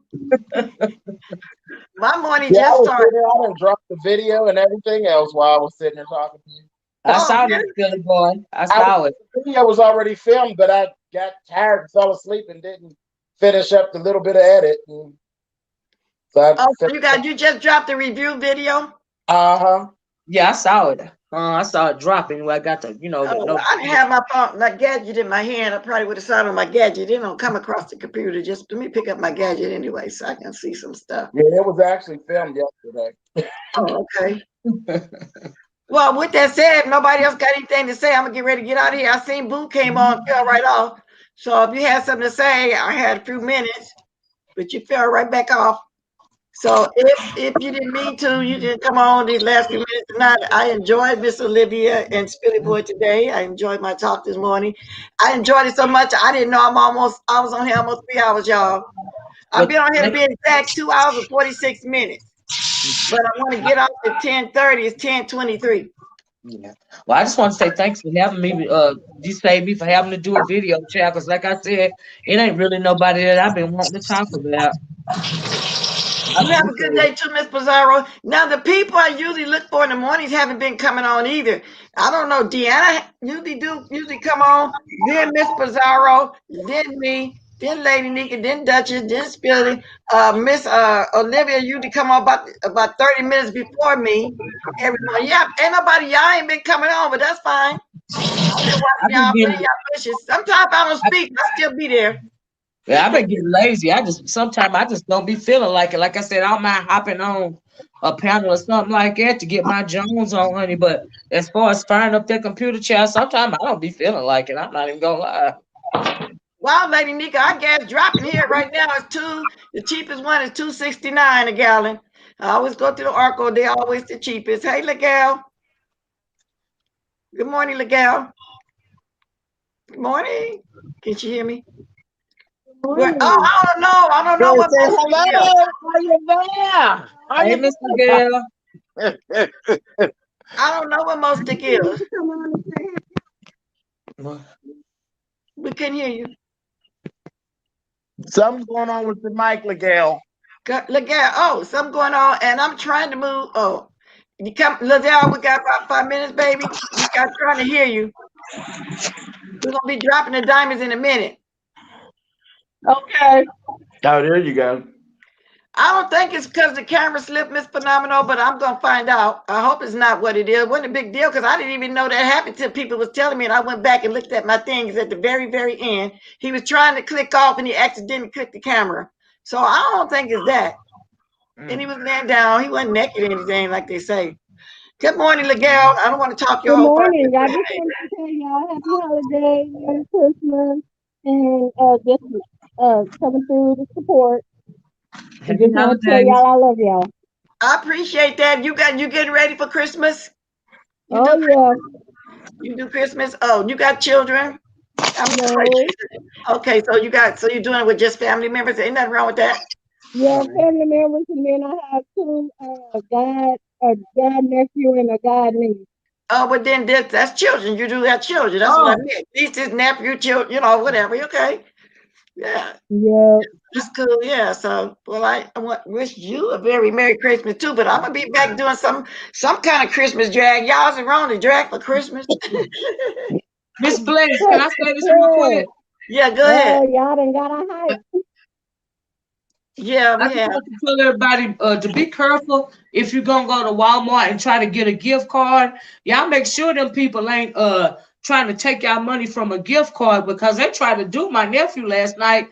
My morning Yeah, I just was started. sitting there. I done dropped the video and everything else while I was sitting there talking to you. I saw really? that Billy boy. I saw it. The video was already filmed, but I got tired and fell asleep and didn't finish up the little bit of edit. So you just dropped the review video? Yeah, I saw it. I saw it dropping when I got the, I didn't have my phone, my gadget in my hand. I probably would have saw it on my gadget. It don't come across the computer. Just let me pick up my gadget anyway so I can see some stuff. Yeah, it was actually filmed yesterday. Oh, okay. Well, with that said, if nobody else got anything to say, I'm gonna get ready to get out of here. I seen Boo came on, fell right off. So if you had something to say, I had a few minutes, but you fell right back off. So if you didn't mean to, you didn't come on these last few minutes tonight. I enjoyed Miss Olivia and Spilly Boy today. I enjoyed my talk this morning. I enjoyed it so much I didn't know I was on here almost 3 hours, y'all. I've been on here to be exact 2 hours and 46 minutes. But I want to get off at 10:30. It's 10:23. Yeah. Well, I just want to say thanks for having me. You saved me for having to do a video chat because, like I said, it ain't really nobody that I've been wanting to talk about. You have a good day too, Miss Pizarro. Now, the people I usually look for in the mornings haven't been coming on either. I don't know. Deanna usually come on, then Miss Pizarro, then me, then Lady Nika, then Duchess, then Spilly. Miss Olivia usually come on about 30 minutes before me. Everyone, yeah, ain't nobody, y'all ain't been coming on, but that's fine. I've been watching y'all, putting y'all wishes. Sometimes I don't speak, I still be there. Yeah, I've been getting lazy. Sometimes I just don't be feeling like it. Like I said, I don't mind hopping on a panel or something like that to get my Jones on, honey. But as far as firing up that computer chat, sometimes I don't be feeling like it. I'm not even gonna lie. Wow, Lady Nika, our gas dropping here right now is the cheapest one is $2.69 a gallon. I always go to the Arco, they're always the cheapest. Hey, Legal. Good morning, Legal. Good morning. Can she hear me? Well, I don't know. I don't know what Say most hello. Are you there? Are Hey, you Mr. Gale. I don't know what most stick is. We couldn't hear you. Something's going on with the mic, Miguel. Legal, oh, something going on, and I'm trying to move. Oh, you come, Liddell, we got about 5 minutes, baby. I'm trying to hear you. We're gonna be dropping the diamonds in a minute. Okay. Oh, there you go. I don't think it's because the camera slipped, Miss Phenomenal, but I'm gonna find out. I hope it's not what it is. It wasn't a big deal because I didn't even know that happened till people was telling me, and I went back and looked at my things at the very, very end. He was trying to click off and he accidentally clicked the camera. So I don't think it's that. And he was laying down. He wasn't naked or anything, like they say. Good morning, Legal. I don't want to talk your Good whole morning. I just wanted to tell y'all happy holidays, Merry Christmas, and just coming through to support. I just want to tell y'all I love y'all. I appreciate that. You getting ready for Christmas? You Oh do yeah. You do Christmas? Oh, you got children? No. Okay, so you're doing it with just family members. Ain't nothing wrong with that. Yeah, family members, and then I have two a god nephew and a god niece. Oh, but then that's children. You do have children. That's what I meant. Nieces, nephew, children, whatever. Okay. Yeah. Yeah. That's cool. Yeah. So, well, I wish you a very Merry Christmas too. But I'm gonna be back doing some kind of Christmas drag. Y'all's around to drag for Christmas. Miss Blaze, can I say this real quick? Yeah, go ahead. Oh, y'all done got a hype. Yeah, I we just have. want to tell everybody to be careful if you're gonna go to Walmart and try to get a gift card. Y'all make sure them people ain't trying to take y'all money from a gift card because they tried to do my nephew last night.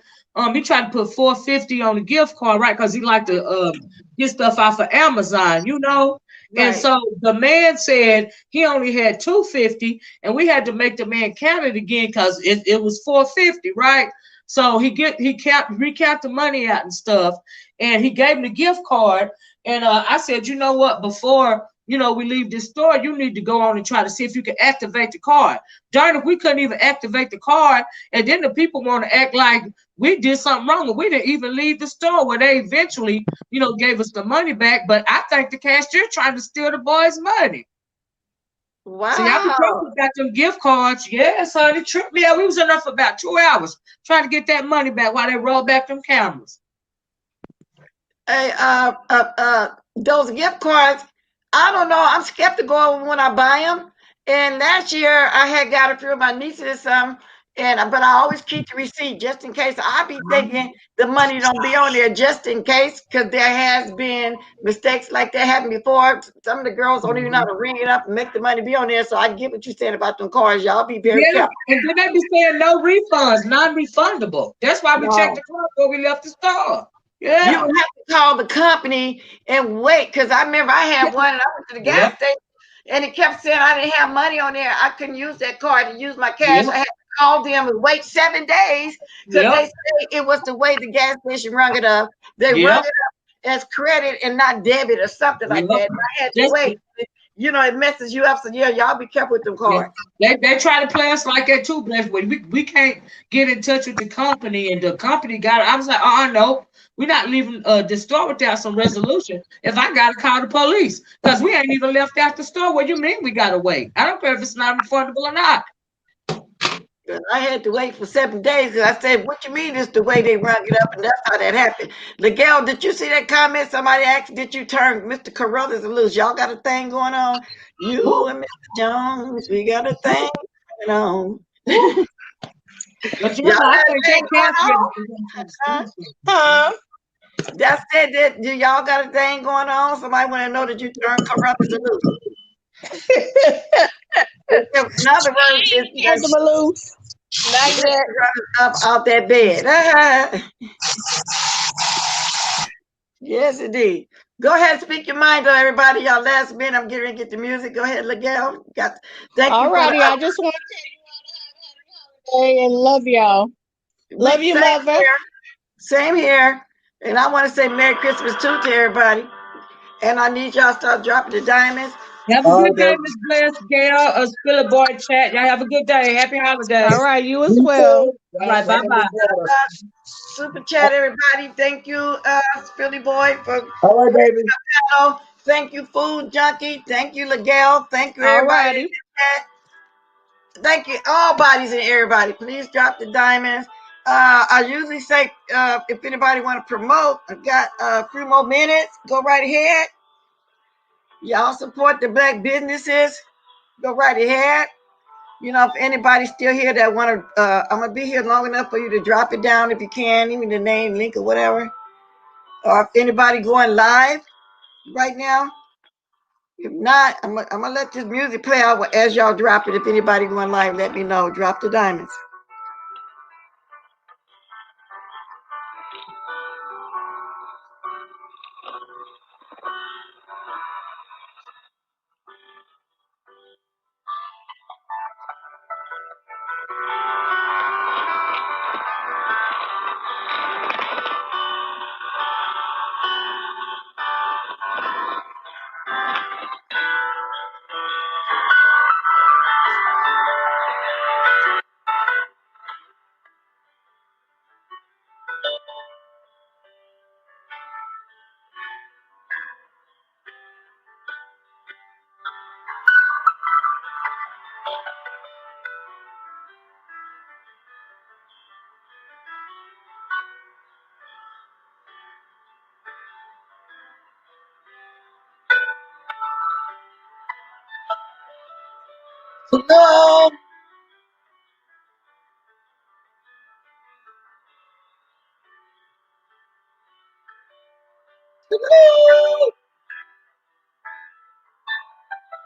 He tried to put 450 on the gift card, right? Because he liked to get stuff off of Amazon, you know. And Right. so the man said he only had 250, and we had to make the man count it again because it was 450, right? So he recount the money out and stuff, and he gave him the gift card. And I said, you know what? Before we leave this store, you need to go on and try to see if you can activate the card. Darn if we couldn't even activate the card, and then the people want to act like we did something wrong, and we didn't even leave the store. Where they eventually, gave us the money back. But I think the cashier trying to steal the boys' money. So y'all be Wow. careful about them gift cards. Yes, honey. Tripped me out. We was in there for about 2 hours trying to get that money back while they roll back them cameras. Hey, those gift cards, I don't know. I'm skeptical when I buy them. And last year I had got a few of my nieces some, and but I always keep the receipt just in case. I be thinking the money don't be on there just in case, because there has been mistakes like that happened before. Some of the girls don't even know how to ring it up and make the money be on there. So I get what you're saying about them cards. Y'all be very Yeah, careful. and then they be saying no refunds, non-refundable. That's why we checked No. the card before we left the store. You Yeah. would have to call the company and wait, because I remember I had one and I went to the gas Yep. station and it kept saying I didn't have money on there. I couldn't use that card to use my cash. Yep. I had to call them and wait 7 days because they Yep. say it was the way the gas station rung it up. They rung Yep. it up as credit and not debit or something like Yep. that. And I had to That's, wait. It messes you up. So yeah, y'all be careful with them yeah. cards. They try to play us like that too, Bless. We can't get in touch with the company, and the company got it. I was like, no, we're not leaving the store without some resolution. If I gotta call the police, because we ain't even left out the store. What do you mean we gotta wait? I don't care if it's not refundable or not. I had to wait for 7 days because I said, "What you mean it's the way they rung it up?" And that's how that happened. Miguel, did you see that comment? Somebody asked, "Did you turn Mr. Carruthers loose?" Y'all got a thing going on. You Woo, and Mr. Jones, we got a thing woo, going on. woo. But Y'all I got a think thing that going cash on. register Huh? is stupid. Huh? That's it. Do y'all got a thing going on? Somebody want to know that you turned Carruthers loose. In other words, I is ain't cast him loose. Not Mr. yet. Carruthers up out that bed. Yes, indeed. Go ahead, speak your mind on everybody. Y'all last minute, I'm getting ready to get the music. Go ahead, Miguel. Thank you All for the righty. I just want to tell you all to have a happy holiday and love y'all. Love you, same mother. here. Same here. And I want to say Merry Christmas too to everybody. And I need y'all to start dropping the diamonds. Have a All good right, day, Miss Bless, Gail, Spiller Boy Chat. Y'all have a good day. Happy All holidays. right. You as you well. too. All right, bye bye. Super chat, everybody. Thank you, Philly Boy, for All right, gracing baby. the panel. Thank you, Food Junkie. Thank you, Miguel. Thank you, All everybody in righty. the chat. Thank you, all bodies and everybody. Please drop the diamonds. I usually say if anybody want to promote, I got a few more minutes. Go right ahead. Y'all support the black businesses. Go right ahead. If anybody's still here that want to, I'm gonna be here long enough for you to drop it down if you can, even the name, link, or whatever. Or if anybody going live right now. If not, I'm gonna let this music play out as y'all drop it. If anybody going live, let me know. Drop the diamonds.